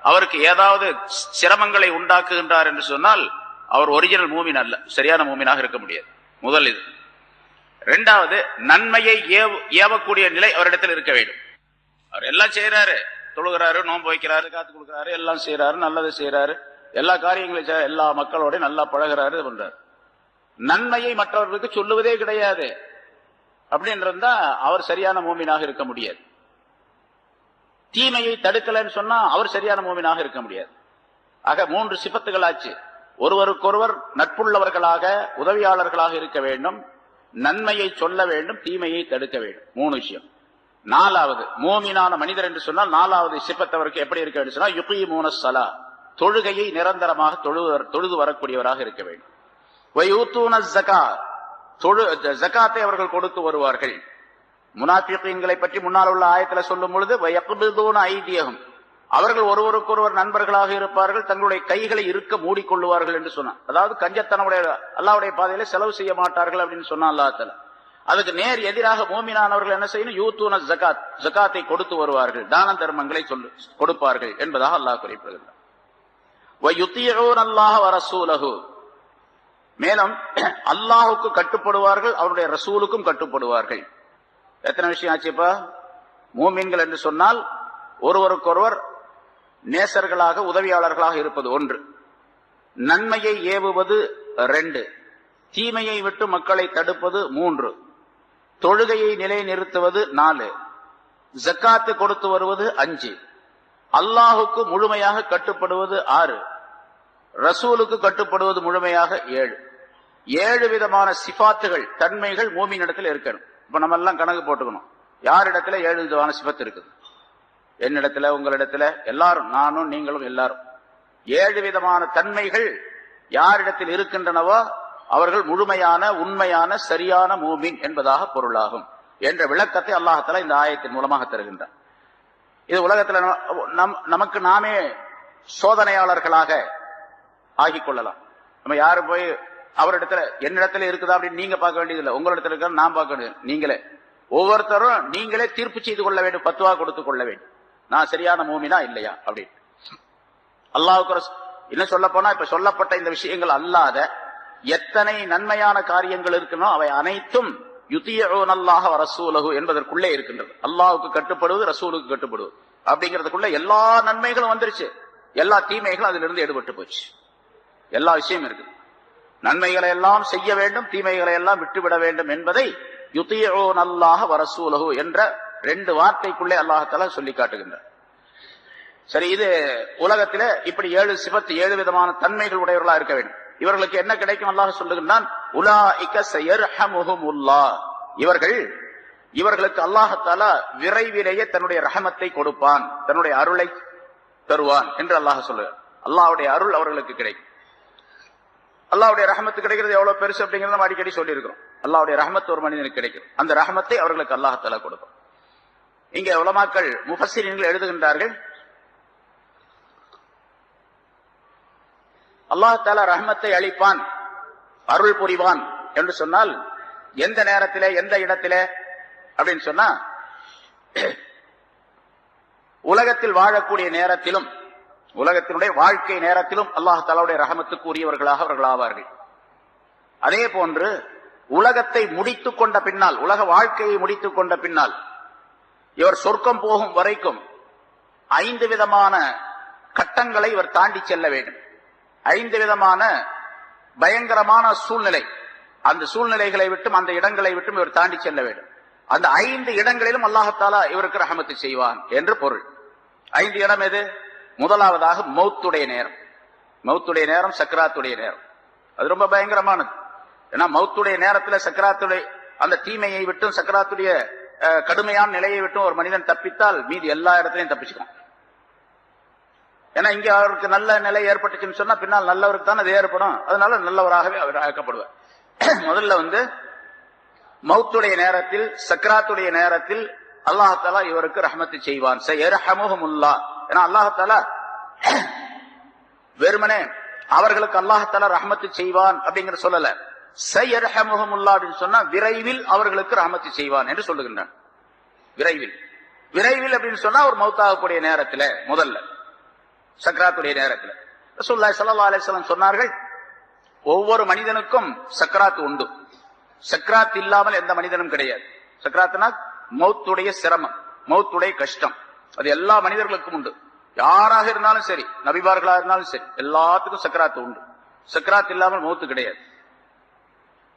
அவருக்கு ஏதாவது சிரமங்களை உண்டாக்குகின்றார் என்று சொன்னால் அவர் ஒரிஜினல் மூமின் அல்ல, சரியான மூமினாக இருக்க முடியாது. முதல் இது. இரண்டாவது, நன்மையை ஏவக்கூடிய நிலை அவரிடத்தில் இருக்க வேண்டும். அவர் எல்லாம் செய்யறாரு, தொழுகிறாரு, நோன்பு வைக்கிறாரு, காத்து கொடுக்கிறாரு, எல்லாம் செய்யறாரு, நல்லது செய்யறாரு, எல்லா காரியங்களையும் எல்லா மக்களோட நல்லா பழகிறாரு, பண்றாரு. நன்மையை மற்றவர்களுக்கு சொல்லுவதே கிடையாது அப்படின்றதா அவர் சரியான மூமினாக இருக்க முடியாது. தீமையை தடுக்கலன்னு சொன்னா அவர் சரியான மூமினாக இருக்க முடியாது. ஆக 3 சிபத்துகள் ஆச்சு. ஒருவருக்கொருவர் நட்புள்ளவர்களாக, உதவியாளர்களாக இருக்க வேண்டும், நன்மையை சொல்ல வேண்டும், தீமையை தடுக்க வேண்டும். 3 விஷயம். 4வது, மூமினான மனிதர் என்று சொன்னால் 4வது சிபத்தவருக்கு எப்படி இருக்க வேண்டும் சொன்னால் யுகீமூன ஸலா, தொழுகையை நிரந்தரமாக தொழுது வரக்கூடியவராக இருக்க வேண்டும். வயூத்தூன ஸகாத், ஜகாத்தை அவர்கள் கொடுத்து வருவார்கள். முனாஃபிகீன்களை பற்றி முன்னால் உள்ள ஆயத்துல சொல்லும் பொழுது வயக்பிதுன ஐதியஹும், அவர்கள் ஒருவருக்கொருவர் நண்பர்களாக இருப்பார்கள், தங்களுடைய கைகளை இருக்க மூடிக்கொள்ளுவார்கள் என்று சொன்னார். அதாவது கஞ்சத்தனமுடைய அல்லாஹ்வுடைய பாதையில செலவு செய்ய மாட்டார்கள் அப்படின்னு சொன்னா அல்லாஹ் தஆலா. அதுக்கு நேர் எதிராக மூமினானவர்கள் என்ன செய்யணும், யூத்தூன ஜகாத், ஜகாத்தை கொடுத்து வருவார்கள், தான தர்மங்களை கொடுப்பார்கள் என்பதாக அல்லாஹ் குறிப்பிடுகிறார். வயுத்தீஊன அல்லாஹ வ ரசூலஹு, மேலும் அல்லாஹுக்கு கட்டுப்படுவார்கள், அவருடைய ரசூலுக்கும் கட்டுப்படுவார்கள். எத்தனை விஷயம் ஆச்சுப்பா? மூமின்கள் என்று சொன்னால் ஒருவருக்கொருவர் நேசர்களாக, உதவியாளர்களாக இருப்பது 1, நன்மையை ஏவுவது 2, தீமையை விட்டு மக்களை தடுப்பது 3, தொழுகையை நிலைநிறுத்துவது 4, ஜக்காத்து கொடுத்து வருவது 5, அல்லாஹுக்கு முழுமையாக கட்டுப்படுவது 6, ரசூலுக்கு கட்டுப்படுவது முழுமையாக 7. 7 விதமான சிபாத்துகள், தன்மைகள் மூமினிடத்தில் இருக்கணும். இப்ப நம்ம எல்லாம் கணக்கு போட்டுக்கணும், யாரிடத்துல 7 விதமான சிபத்து இருக்குது. என்னிடத்துல, உங்களிடத்துல, எல்லாரும், நானும் நீங்களும் எல்லாரும் 7 விதமான தன்மைகள் யாரிடத்தில் இருக்கின்றனவோ அவர்கள் முழுமையான, உண்மையான, சரியான மூமின் என்பதாக பொருளாகும் என்ற விளக்கத்தை அல்லாஹ் தஆலா இந்த ஆயத்தின் மூலமாக தருகின்றார். இது உலகத்துல நமக்கு நாமே சோதனையாளர்களாக ஆகிக் கொள்ளலாம். நம்ம யாரும் போய் அவரிடத்துல என்னிடத்துல இருக்குதா அப்படின்னு நீங்க பார்க்க வேண்டியதில்லை, உங்களிடத்துல இருக்க நான் பார்க்க வேண்டியது. நீங்களே ஒவ்வொருத்தரும் நீங்களே தீர்ப்பு செய்து கொள்ள வேண்டும், பத்துவா கொடுத்துக் கொள்ள வேண்டும், நான் சரியான மூமினா இல்லையா அப்படின்னு. அல்லாஹ்வுக்கு என்ன சொல்ல போனா, இப்ப சொல்லப்பட்ட இந்த விஷயங்கள் அல்லாத எத்தனை நன்மையான காரியங்கள் இருக்கணும் அவை அனைத்தும் யுதீஊன அல்லாஹ வ ரசூலஹு என்பதற்குள்ளே இருக்கின்றது. அல்லாஹ்வுக்கு கட்டுப்படுவது, ரசூலுக்கு கட்டுப்படுவது அப்படிங்கிறதுக்குள்ள எல்லா நன்மைகளும் வந்துருச்சு, எல்லா தீமைகளும் அதிலிருந்து எடுபட்டு போச்சு. எல்லா விஷயமும் இருக்கு. நன்மைகளை எல்லாம் செய்ய வேண்டும், தீமைகளை எல்லாம் விட்டுவிட வேண்டும் என்பதை யுதீஊன அல்லாஹ வ ரசூலஹு என்ற 2 வார்த்தைக்குள்ளே அல்லாஹ் தஆலா சொல்லி காட்டுகின்றார். சரி, இது உலகத்தில இப்படி 7 சிபத்து, 7 விதமான தன்மைகள் உடையவர்களா இருக்க வேண்டும். இவர்களுக்கு என்ன கிடைக்கும்? அல்லாஹ் சொல்லுகின்றான், உலாஇக ஸயர்ஹமுஹுமுல்லாஹ், இவர்கள் இவர்களுக்கு அல்லாஹத்தாலா விரைவிலேயே தன்னுடைய ரஹமத்தை கொடுப்பான், தன்னுடைய அருளை தருவான் என்று அல்லாஹ் சொல்லுவார். அல்லாஹ்வுடைய அருள் அவர்களுக்கு கிடைக்கும். அல்லாஹ்வுடைய ரஹமத்து கிடைக்கிறது எவ்வளவு பெருசு அப்படிங்கறத நம்ம அடிக்கடி சொல்லி இருக்கிறோம். அல்லாஹ்வுடைய ரஹமத் ஒரு மனிதனுக்கு கிடைக்கும். அந்த ரஹமத்தை அவர்களுக்கு அல்லாஹத்தாலா கொடுப்பான். இங்கே உலமாக்கள் முஃபஸ்ஸிரீன்கள் எழுதுகின்றார்கள், அல்லாஹ் ரஹமத்தை அளிப்பான், அருள் புரிவான் என்று சொன்னால் எந்த நேரத்திலே எந்த இடத்திலே அப்படின்னு சொன்னா, உலகத்தில் வாழக்கூடிய நேரத்திலும் உலகத்தினுடைய வாழ்க்கை நேரத்திலும் அல்லாஹ் தஆலாவுடைய ரஹமத்துக்கு உரியவர்களாக அவர்கள் ஆவார்கள். அதே போன்று உலகத்தை முடித்துக் கொண்ட பின்னால், உலக வாழ்க்கையை முடித்துக் கொண்ட பின்னால் இவர் சொர்க்கம் போகும் வரைக்கும் 5 விதமான கட்டங்களை இவர் தாண்டி செல்ல வேண்டும். 5 விதமான பயங்கரமான சூழ்நிலை, அந்த சூழ்நிலைகளை விட்டும் அந்த இடங்களை விட்டும் இவர் தாண்டி செல்ல வேண்டும். அந்த 5 இடங்களிலும் அல்லாஹ் தஆலா இவருக்கு ரஹமத்து செய்வான் என்று பொருள். 5 இடம் எது? முதலாவதாக மௌத்துடைய நேரம். மௌத்துடைய நேரம் சக்கராத்துடைய நேரம். அது ரொம்ப பயங்கரமானது. ஏன்னா மௌத்துடைய நேரத்தில் சக்கராத்துடைய அந்த தீமையை விட்டும் சக்கராத்துடைய கடுமையான நிலையை விட்டும் ஒரு மனிதன் தப்பித்தால் மீதி எல்லா இடத்திலையும் தப்பிச்சுக்கலாம். ஏன்னா இங்க அவருக்கு நல்ல நிலை ஏற்பட்டுச்சுன்னு சொன்னா பின்னால் நல்லவருக்கு தான் அது ஏற்படும். அதனால நல்லவராகவே அவர் ஆக்கப்படுவார். முதல்ல மௌத்துடைய நேரத்தில் சக்கராத்துடைய நேரத்தில் அல்லாஹ் தஆலா இவருக்கு ரஹமத்து செய்வான். ஸயர்ஹமுஹுமுல்லாஹ். ஏன்னா அல்லாஹ் தஆலா வெறுமனே அவர்களுக்கு அல்லாஹ் தஆலா ரஹமத்து செய்வான் அப்படிங்கிற சொல்லல. ஸயர்ஹமுஹுமுல்லாஹ் அப்படின்னு சொன்னா விரைவில் அவர்களுக்கு ரஹமத்து செய்வான் என்று சொல்லுகின்றான். விரைவில் விரைவில் அப்படின்னு சொன்னா ஒரு மௌத்தாகக்கூடிய நேரத்துல, முதல்ல சக்கராத்துடைய நேரத்துல. ரசூலுல்லாஹி ஸல்லல்லாஹு அலைஹி வஸல்லம் சொன்னார்கள், ஒவ்வொரு மனிதனுக்கும் சக்கராத் உண்டு. சக்கராத் இல்லாமல் எந்த மனிதனும் கிடையாது. சக்கராத்னா மௌத்துடைய சிரமம், மௌத்துடைய கஷ்டம், அது எல்லா மனிதர்களுக்கும் உண்டு. யாராக இருந்தாலும் சரி, நபிமார்களாக இருந்தாலும் சரி, எல்லாத்துக்கும் சக்கராத் உண்டு. சக்கராத் இல்லாமல் மௌத்து கிடையாது.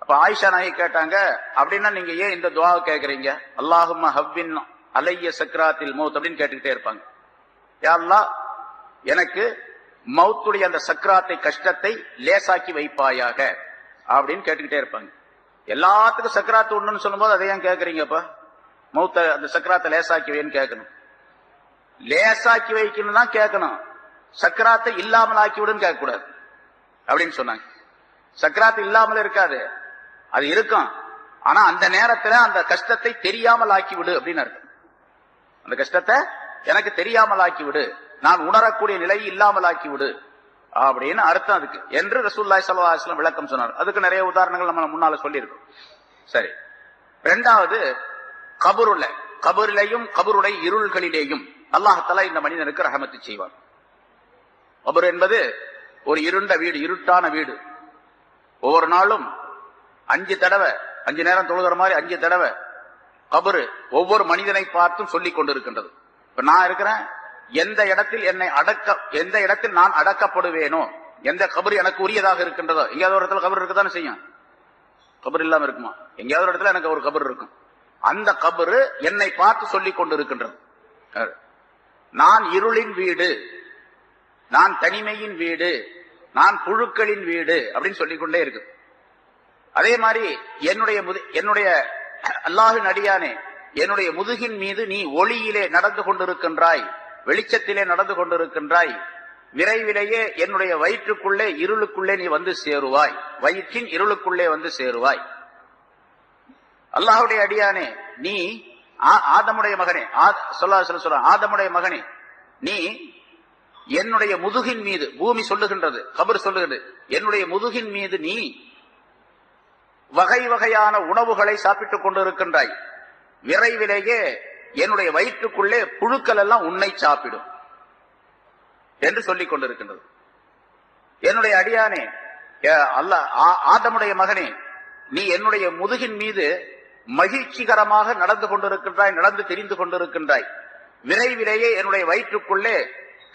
அப்ப ஆயிஷா நாயகி கேட்டாங்க, அப்படின்னா நீங்க ஏன் இந்த துஆவை கேட்கறீங்க? அல்லாஹும்ம ஹவ்வின் அலைய சக்கராத்தில் மௌத் அப்படின்னு கேட்டுக்கிட்டே இருப்பாங்க. யா அல்லாஹ், எனக்கு மௌத்துடைய அந்த சக்கராத்தை கஷ்டத்தை லேசாக்கி வைப்பாயாக அப்படின்னு கேட்டுக்கிட்டே இருப்பாங்க. எல்லாத்துக்கும் சக்கராத்து உண்டுன்னு சொல்லும் போது அதை ஏன் கேட்கறீங்கப்பா? மௌத்த அந்த சக்கராத்தை லேசாக்கி வைன்னு கேட்கணும். லேசாக்கி வைக்கணும் தான் கேட்கணும். சக்கராத்தை இல்லாமல் ஆக்கி விடுன்னு கேட்க கூடாது அப்படின்னு சொன்னாங்க. சக்கராத்து இல்லாமல் இருக்காது, அது இருக்கும். ஆனா அந்த நேரத்துல அந்த கஷ்டத்தை தெரியாமல் ஆக்கி விடு அப்படின்னு அர்த்தம். அந்த கஷ்டத்தை எனக்கு தெரியாமல் ஆக்கி விடு, நான் உணரக்கூடிய நிலையை இல்லாமல் ஆக்கி விடு அப்படின்னு அர்த்தம் அதுக்கு என்று ரசூலுல்லாஹி ஸல்லல்லாஹு அலைஹி வஸல்லம் விளக்கம் சொன்னார். அதுக்கு நிறைய உதாரணங்கள் நம்ம முன்னால சொல்லியிருக்கோம். சரி, இரண்டாவது கபரிலேயும் கபருடைய இருள்களிலேயும் அல்லாஹ் தஆலா இந்த மனிதனுக்கு ரஹமத்து செய்வார். கபர் என்பது ஒரு இருண்ட வீடு, இருட்டான வீடு. ஒவ்வொரு நாளும் 5 தடவை, 5 நேரம் தொழுகிற மாதிரி 5 தடவை கபரு ஒவ்வொரு மனிதனை பார்த்தும் சொல்லிக் கொண்டிருக்கின்றது. இப்ப நான் இருக்கிறேன், எந்த இடத்தில் நான் அடக்கப்படுவேனோ, எந்த கபர் எனக்கு உரியதாக இருக்கின்றதோ, எங்கேயாவது ஒரு இடத்துல கபர் இருக்கத்தானே செய்யும். கபர் இல்லாம இருக்குமா? எங்கேயாவது ஒரு இடத்துல எனக்கு ஒரு கபர் இருக்கும். அந்த கபரு என்னை பார்த்து சொல்லிக் கொண்டிருக்கின்றது. நான் இருளின் வீடு, நான் தனிமையின் வீடு, நான் புழுக்களின் வீடு அப்படின்னு சொல்லிக்கொண்டே இருக்கு. அதே மாதிரி என்னுடைய அல்லாஹ்வின் அடியானே, என்னுடைய முதுகின் மீது நீ ஒளியிலே நடந்து கொண்டிருக்கின்றாய், வெளிச்சத்திலே நடந்து கொண்டிருக்கின்றாய், விரைவிலேயே என்னுடைய வயிற்றுக்குள்ளே இருளுக்குள்ளே நீ வந்து சேருவாய், வயிற்றின் இருளுக்குள்ளே வந்து சேருவாய். அல்லாஹ்வுடைய அடியானே, நீ ஆதமுடைய மகனே, சொல்ல ஆதமுடைய மகனே, நீ என்னுடைய முதுகின் மீது, பூமி சொல்லுகின்றது, கபர் சொல்லுகிறது, என்னுடைய முதுகின் மீது நீ வகை வகையான உணவுகளை சாப்பிட்டுக் கொண்டிருக்கின்றாய், விரைவிலேயே என்னுடைய வயிற்றுக்குள்ளே புழுக்கள் எல்லாம் உன்னை சாப்பிடும் என்று சொல்லிக் கொண்டிருக்கின்றது. என்னுடைய அடியானே, ஆதமுடைய மகனே, நீ என்னுடைய முதுகின் மீது மகிழ்ச்சிகரமாக நடந்து கொண்டிருக்கின்றாய், நடந்து தெரிந்து கொண்டிருக்கின்றாய், விரைவிலேயே என்னுடைய வயிற்றுக்குள்ளே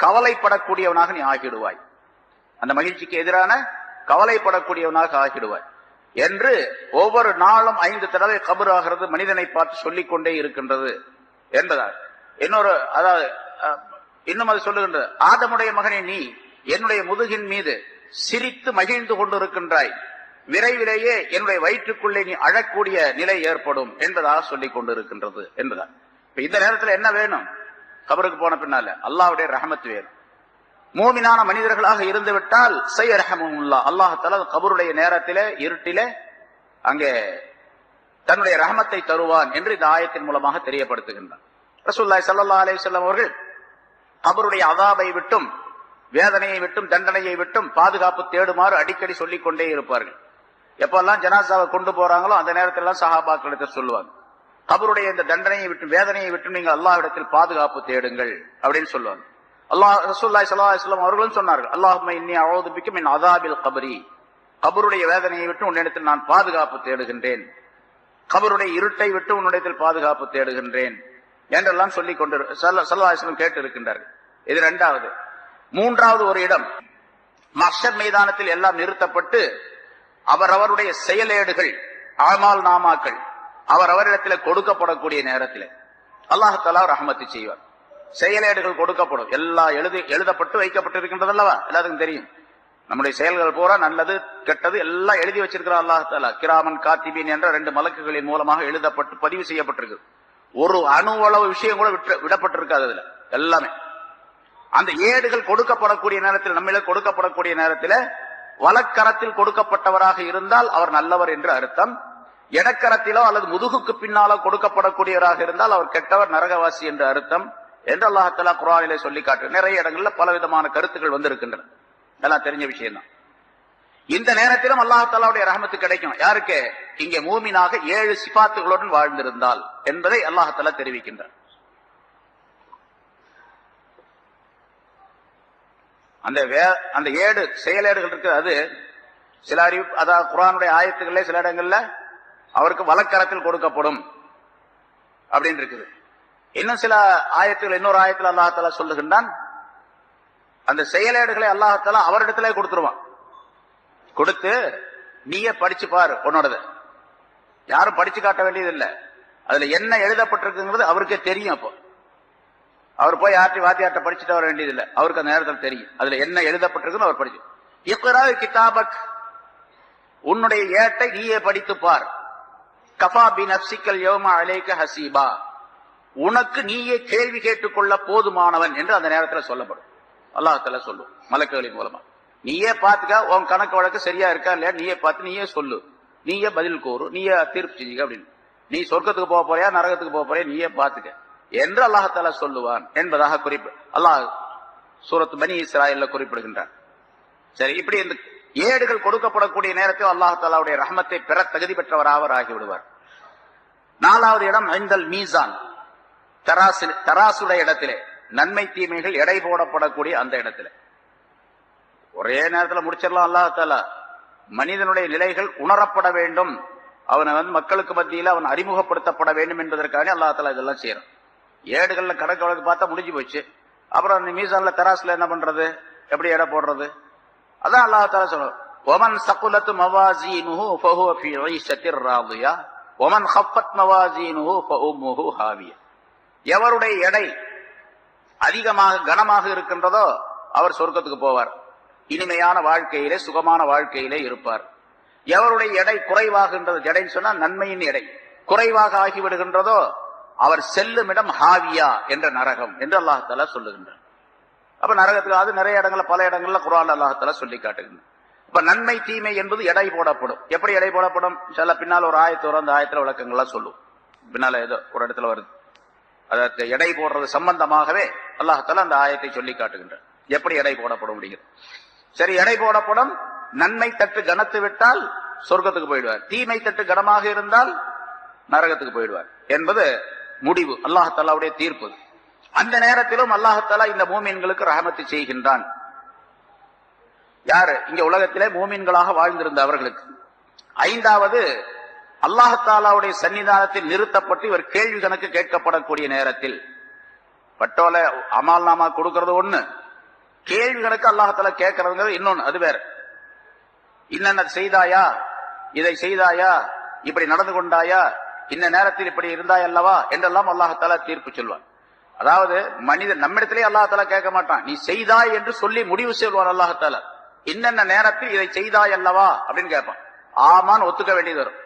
கவலைப்படக்கூடியவனாக நீ ஆகிடுவாய், அந்த மகிழ்ச்சிக்கு எதிரான கவலைப்படக்கூடியவனாக ஆகிடுவாய் என்று ஒவ்வொரு நாளும் 5 தடவை கபர் ஆகிறது மனிதனை பார்த்து சொல்லிக் கொண்டே இருக்கின்றது என்பதால் இன்னும் அது சொல்லுகின்றது, ஆதமுடைய மகனே, நீ என்னுடைய முதுகின் மீது சிரித்து மகிழ்ந்து கொண்டிருக்கின்றாய், விரைவிலேயே என்னுடைய வயிற்றுக்குள்ளே நீ அழக்கூடிய நிலை ஏற்படும் என்பதாக சொல்லிக் கொண்டிருக்கின்றது என்பதா. இப்ப இந்த நேரத்தில் என்ன வேணும்? கபருக்கு போன பின்னால அல்லாஹ்வுடைய ரஹமத் வேணும். மூமினான மனிதர்களாக இருந்து விட்டால் ஸயர்ஹமுல்லாஹ், அல்லாஹ் தஆலா கபருடைய நேரத்திலே இருட்டிலே அங்கே தன்னுடைய ரஹமத்தை தருவான் என்று இந்த ஆயத்தின் மூலமாக தெரியப்படுத்துகின்றார். ரசூலுல்லாஹி ஸல்லல்லாஹு அலைஹி வஸல்லம் அவர்கள் கபருடைய அதாபை விட்டும் வேதனையை விட்டும் தண்டனையை விட்டும் பாதுகாப்பு தேடுமாறு அடிக்கடி சொல்லிக் கொண்டே இருப்பார்கள். எப்பெல்லாம் ஜனாசாவை கொண்டு போறாங்களோ அந்த நேரத்தில் எல்லாம் சஹாபாக்களிடத்தை சொல்லுவாங்க, கபருடைய இந்த தண்டனையை விட்டு வேதனையை விட்டு நீங்கள் அல்லாஹ்விடத்தில் பாதுகாப்பு தேடுங்கள் அப்படின்னு சொல்லுவாங்க. ரசூலுல்லாஹி ஸல்லல்லாஹு அலைஹி வஸல்லம் அவர்களும் சொன்னார்கள், அல்லாஹும்ம இன்னி அஊது பிக்க மின் அஸாபில் கப்ரி, கபருடைய வேதனையை விட்டு உன்னிடத்தில் நான் பாதுகாப்பு தேடுகின்றேன், கபருடைய இருட்டை விட்டு உன்னிடத்தில் பாதுகாப்பு தேடுகின்றேன் என்றெல்லாம் சொல்லிக் கொண்டு ஸல்லல்லாஹு அலைஹி வஸல்லம் கேட்டு இருக்கின்றார்கள். இது இரண்டாவது. மூன்றாவது ஒரு இடம், மஹ்ஷர் மைதானத்தில் எல்லாம் நிறுத்தப்பட்டு அவரவருடைய செயலேடுகள் ஆமால் நாமாக்கள் அவரவரிடத்தில் கொடுக்கப்படக்கூடிய நேரத்தில் அல்லாஹ் தஆலா ரஹமத்து செய்வார். செயலேடுகள் கொடுக்கப்படும், எல்லாம் எழுதப்பட்டு வைக்கப்பட்டிருக்கின்றது அல்லவா, எல்லாத்துக்கும் தெரியும். நம்முடைய செயல்கள் பூரா நல்லது கெட்டது எல்லாம் எழுதி வச்சிருக்கிறார் அல்லாஹ் தஆலா. கிராமன் காத்திபீன் என்ற 2 மலக்குகளின் மூலமாக எழுதப்பட்டு பதிவு செய்யப்பட்டிருக்கு. ஒரு அணுவளவு விஷயம் கூட விடப்பட்டிருக்காது அதுல எல்லாமே. அந்த ஏடுகள் கொடுக்கப்படக்கூடிய நேரத்தில், நம்மள கொடுக்கப்படக்கூடிய நேரத்தில் வலக்கரத்தில் கொடுக்கப்பட்டவராக இருந்தால் அவர் நல்லவர் என்று அர்த்தம். இடக்கரத்திலோ அல்லது முதுகுக்கு பின்னாலோ கொடுக்கப்படக்கூடியவராக இருந்தால் அவர் கெட்டவர், நரகவாசி என்று அர்த்தம் என்று அல்லாஹ் தஆலா குர்ஆனிலே சொல்லி காட்டு. நிறைய இடங்கள்ல பல விதமான கருத்துக்கள் வந்திருக்கின்றன, எல்லாம் தெரிஞ்ச விஷயம் தான். இந்த நேரத்திலும் அல்லாஹ் தஆலாவுடைய ரஹமத்து கிடைக்கும். யாருக்கு? இங்கே மூமினாக 7 சிபாத்துகளுடன் வாழ்ந்திருந்தால் என்பதை அல்லாஹ் தஆலா தெரிவிக்கின்றார். அந்த 7 செயலேடுகள் இருக்கு. அது சில அறிவிப்பு, அதாவது குர்ஆனுடைய ஆயத்துக்களே சில இடங்கள்ல அவருக்கு வலக்கரத்தில் கொடுக்கப்படும் அப்படின்னு இருக்குது. இன்னும் சில ஆயத்துகள், இன்னொரு ஆயத்தில் அல்லாஹ் தஆலா சொல்லுகின்றான், அந்த செயலேடுகளை அல்லாஹ் தஆலா அவரிடத்திலே கொடுத்துருவான். கொடுத்து நீயே படிச்சு பாரு உன்னோடத, யாரும் படிச்சு காட்ட வேண்டியது இல்லை. அதுல என்ன எழுதப்பட்டிருக்குங்கிறது அவருக்கே தெரியும். அப்போ அவர் போய் வாத்தியார்ட்ட படிச்சுட்டு வர வேண்டியது இல்லை, அவருக்கு அந்த நேரத்தில் தெரியும் அதுல என்ன எழுதப்பட்டிருக்குன்னு அவர் படிச்சு. இக்ரா கிதாபக், உன்னுடைய ஏட்டை நீயே படித்து பார். கஃபா பி நஃப்ஸிகல் யௌம அலைக ஹஸீபா, உனக்கு நீயே கேள்வி கேட்டுக்கொள்ள போதுமானவன் என்று அந்த நேரத்தில் சொல்லப்படும். அல்லாஹ் தஆலா சொல்லும் மலக்குகளின் மூலமா, நீயே பார்த்துக்க, உன் கணக்கு வழக்கு சரியா இருக்கா இல்லையா நீயே பார்த்து நீயே சொல்லு, நீயே பதில் கூறு, நீயே தீர்ப்பு செஞ்சுக்க அப்படின்னு. நீ சொர்க்கத்துக்கு போக போறியா நரகத்துக்கு போக போறியா நீயே பார்த்துக்க என்று அல்லாஹ் தஆலா சொல்லுவான் என்பதாக அல்லாஹ் சூரத் பனி இஸ்ராயீல்ல குறிப்பிடுகின்றான். சரி, இப்படி இந்த ஏடுகள் கொடுக்கப்படக்கூடிய நேரத்தில் அல்லாஹ் தஆலாவுடைய ரஹமத்தை பெற தகுதி பெற்றவராக அவர் ஆகிவிடுவார். 4வது இடம் இந்தல் மீசான், தராசுடைய இடத்திலே நன்மை தீமைகள் எடை போடப்படக்கூடிய அந்த இடத்துல ஒரே நேரத்தில் முடிச்சிடலாம். அல்லாஹ் தஆலா மனிதனுடைய நிலைகள் உணரப்பட வேண்டும், அவனை மக்களுக்கு மத்தியில் அவன் அறிமுகப்படுத்தப்பட வேண்டும் என்பதற்காக அல்லாஹ் தஆலா இதெல்லாம் செய்யறான். ஏடுகள்ல கணக்கு வழக்கு பார்த்தா முடிஞ்சு போச்சு. அப்புறம் அந்த மீசான்ல தராசுல என்ன பண்றது, எப்படி எடை போடுறது? அதான் அல்லாஹ் தஆலா சொல்றான், ஒமன் சகுலத் மவாசீனுஹு ஃபஹுவ ஃபீ ஈஷத்திர் ராதியா ஒமன் ஹஃபத் மவாசீனுஹு ஃபஉம்முஹு ஹாவியா. எவருடைய எடை அதிகமாக கனமாக இருக்கின்றதோ அவர் சொர்க்கத்துக்கு போவார், இனிமையான வாழ்க்கையிலே சுகமான வாழ்க்கையிலே இருப்பார். எவருடைய எடை குறைவாகின்றது, எடைன்னு சொன்னா நன்மையின் எடை குறைவாக ஆகிவிடுகின்றதோ அவர் செல்லும் இடம் ஹாவியா என்ற நரகம் என்று அல்லாஹ் தஆலா சொல்லுகின்றார். அப்ப நரகத்துக்கு அது நிறைய இடங்கள்ல பல இடங்கள்ல குர்ஆன்ல அல்லாஹ் தஆலா சொல்லி காட்டுகின்றார். இப்ப நன்மை தீமை என்பது எடை போடப்படும். எப்படி எடை போடப்படும்? சில பின்னால் ஒரு ஆயத்து வரும், அந்த ஆயத்துல விளக்கங்கள்லாம் சொல்லும். பின்னால ஏதோ ஒரு இடத்துல வருது, அதற்கு எடை போடுறது சம்பந்தமாகவே அல்லாஹ் தஆலா அந்த ஆயத்தை சொல்லி காட்டுகின்றார், எப்படி எடை போடப்படும் அப்படிங்கிறது. சரி, எடை போடப்படும். நன்மை தட்டு கனத்து விட்டால் சொர்க்கத்துக்கு போயிடுவார், தீமை தட்டு கனமாக இருந்தால் நரகத்துக்கு போயிடுவார் என்பது முடிவு, அல்லாஹ் தஆலாவுடைய தீர்ப்பு. அந்த நேரத்திலும் அல்லாஹ் தஆலா இந்த மூமின்களுக்கு ரஹமத்து செய்கின்றான். யாரு? இங்க உலகத்திலே மூமின்களாக வாழ்ந்திருந்த அவர்களுக்கு. 5வது, அல்லாஹ் தஆலாவுடைய சன்னிதானத்தில் நிறுத்தப்பட்டு இவர் கேள்வி கணக்கு கேட்கப்படக்கூடிய நேரத்தில், பட்டோல அமால் நாமா கொடுக்கிறது ஒண்ணு, கேள்வி கணக்கு அல்லாஹ் தஆலா கேட்கறதுங்கிறது இன்னொன்னு, அது வேற. இன்னென்ன செய்தாயா, இதை செய்தாயா, இப்படி நடந்து கொண்டாயா, இந்த நேரத்தில் இப்படி இருந்தாய் அல்லவா என்றெல்லாம் அல்லாஹ் தஆலா தீர்ப்பு சொல்வான். அதாவது மனிதன் நம்மிடத்திலே அல்லாஹ் தஆலா கேட்க மாட்டான், நீ செய்தாய் என்று சொல்லி முடிவு செய்வான் அல்லாஹ் தஆலா. இன்னென்ன நேரத்தில் இதை செய்தாய் அல்லவா அப்படின்னு கேட்பான். ஆமான்னு ஒத்துக்க வேண்டியது வரும்.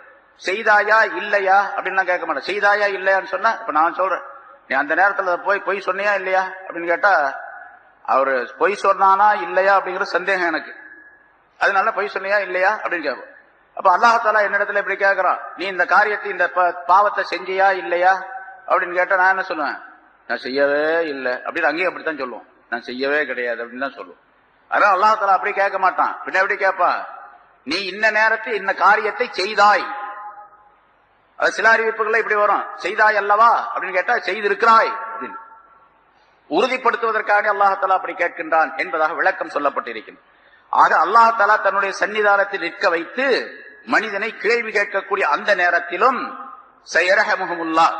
செய்தாயா இல்லையா அப்படின்னு கேட்க மாட்டேன். செய்தாயா இல்லையான்னு சொன்னா, இப்ப நான் சொல்றேன், நீ அந்த நேரத்துல போய் பொய் சொன்னியா இல்லையா அப்படின்னு கேட்டா, அவரு பொய் சொன்னானா இல்லையா அப்படிங்கிற சந்தேகம் எனக்கு. அதனால பொய் சொன்னியா இல்லையா அப்படின்னு கேட்போம். அப்ப அல்லாஹாலா என்னிடத்துல இப்படி கேட்கறான், நீ இந்த காரியத்தை இந்த பாவத்தை செஞ்சியா இல்லையா அப்படின்னு கேட்டா நான் என்ன சொல்லுவேன், நான் செய்யவே இல்லை அப்படின்னு. அங்கேயும் அப்படித்தான் சொல்லுவோம், நான் செய்யவே கிடையாது அப்படின்னு தான் சொல்லுவோம். அதனால அல்லாஹாலா அப்படி கேட்க மாட்டான். பின்ன எப்படி கேட்பா, நீ இன்ன நேரத்தில் இன்ன காரியத்தை செய்தாய். அது சில அறிவிப்புகள் இப்படி வரும், செய்தாய் அல்லவா அப்படின்னு கேட்டா செய்திருக்கிறாய் அப்படின்னு உறுதிப்படுத்துவதற்காக அல்லாஹாலா அப்படி கேட்கின்றான் என்பதாக விளக்கம் சொல்லப்பட்டிருக்கிறது. ஆக அல்லாஹாலா தன்னுடைய சன்னிதானத்தில் நிற்க வைத்து மனிதனை கேள்வி கேட்கக்கூடிய அந்த நேரத்திலும் சயரஹமுஹுமுல்லாஹ்,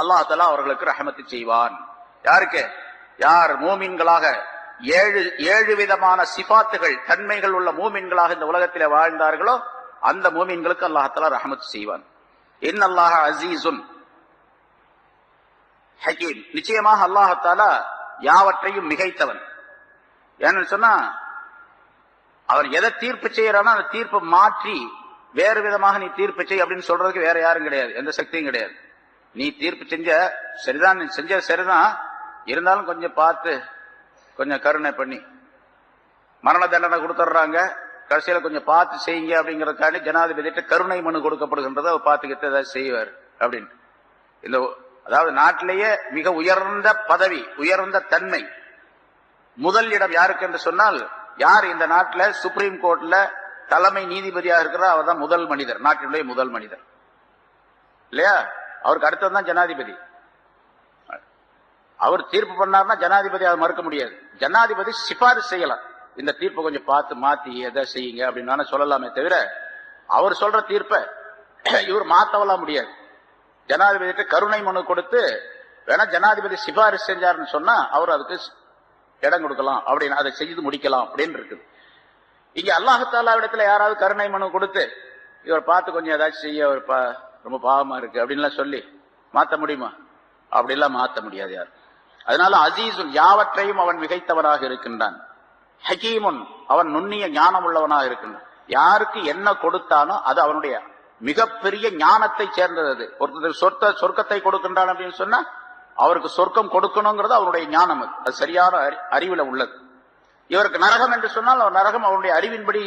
அல்லாஹாலா அவர்களுக்கு ரஹமத்து செய்வான். யாருக்கு? யார் மூமின்களாக ஏழு விதமான சிபாத்துகள் தன்மைகள் உள்ள மூமின்களாக இந்த உலகத்திலே வாழ்ந்தார்களோ அந்த மூமின்களுக்கு அல்லாஹாலா ரஹமத்து செய்வான். இன்னல்லாஹ அஸீஸுன் ஹகீம், நிச்சயமாக அல்லாஹாலா யாவற்றையும் மிகைத்தவன். ஏன்னு சொன்னா, அவன் எதை தீர்ப்பு செய்யறானோ அந்த தீர்ப்பை மாற்றி வேறு விதமாக நீ தீர்ப்பு செய் அப்படின்னு சொல்றதுக்கு வேற யாரும் கிடையாது, எந்த சக்தியும் கிடையாது. நீ தீர்ப்பு செஞ்ச சரிதான், நீ செஞ்ச சரிதான், இருந்தாலும் கொஞ்சம் பார்த்து கொஞ்சம் கருணை பண்ணி மரண தண்டனை கொடுத்துட்றாங்க, கடைசியில கொஞ்சம் பார்த்து செய்யுங்க அப்படிங்கறதுக்காண்டி ஜனாதிபதிட்ட கருணை மனு கொடுக்கப்படுகின்றதை அவர் பார்த்துக்கிட்டு ஏதாவது செய்வார் அப்படின்னு. இந்த அதாவது நாட்டிலேயே மிக உயர்ந்த பதவி, உயர்ந்த தன்மை, முதல் இடம் யாருக்கு என்று சொன்னால், யார் இந்த நாட்டில் சுப்ரீம் கோர்ட்ல தலைமை நீதிபதியாக இருக்கிறார் அவர் தான் முதல் மனிதர், நாட்டினுடைய முதல் மனிதர் இல்லையா? அவருக்கு அடுத்ததுதான் ஜனாதிபதி. அவர் தீர்ப்பு பண்ணார்னா ஜனாதிபதி அதை மறுக்க முடியாது. ஜனாதிபதி சிபாரிசு செய்யலாம், இந்த தீர்ப்பை கொஞ்சம் பார்த்து மாத்தி எதை செய்யுங்க அப்படின்னு சொல்லலாமே தவிர அவர் சொல்ற தீர்ப்பை இவர் மாத்தவலாம் முடியாது. ஜனாதிபதி கருணை மனு கொடுத்து வேணா ஜனாதிபதி சிபாரிசு செஞ்சாருன்னு சொன்னா அவர் அதுக்கு இடம் கொடுக்கலாம், அப்படின்னு அதை செய்து முடிக்கலாம் அப்படின்னு இருக்குது. இங்க அல்லாஹாலா இடத்துல யாராவது கருணை மனு கொடுத்து இவர் பார்த்து கொஞ்சம் ஏதாச்சும் செய்ய ரொம்ப பாவமா இருக்கு அப்படின்லாம் சொல்லி மாத்த முடியுமா? அப்படிலாம் மாத்த முடியாது யார். அதனால அசீசுன், யாவற்றையும் அவன் மிகைத்தவனாக இருக்கின்றான். ஹகீமுன், அவன் நுண்ணிய ஞானம் உள்ளவனாக இருக்கின்றான். யாருக்கு என்ன கொடுத்தானோ அது அவனுடைய மிகப்பெரிய ஞானத்தை சேர்ந்தது. ஒருத்தர் சொர்க்கத்தை கொடுக்கின்றான் அப்படின்னு சொன்னா அவருக்கு சொர்க்கம் கொடுக்கணுங்கிறது அவனுடைய ஞானம், அது சரியான அறிவுல உள்ளது. இவருக்கு நரகம் என்று சொன்னால் அவர் நரகம் அவனுடைய அறிவின்படி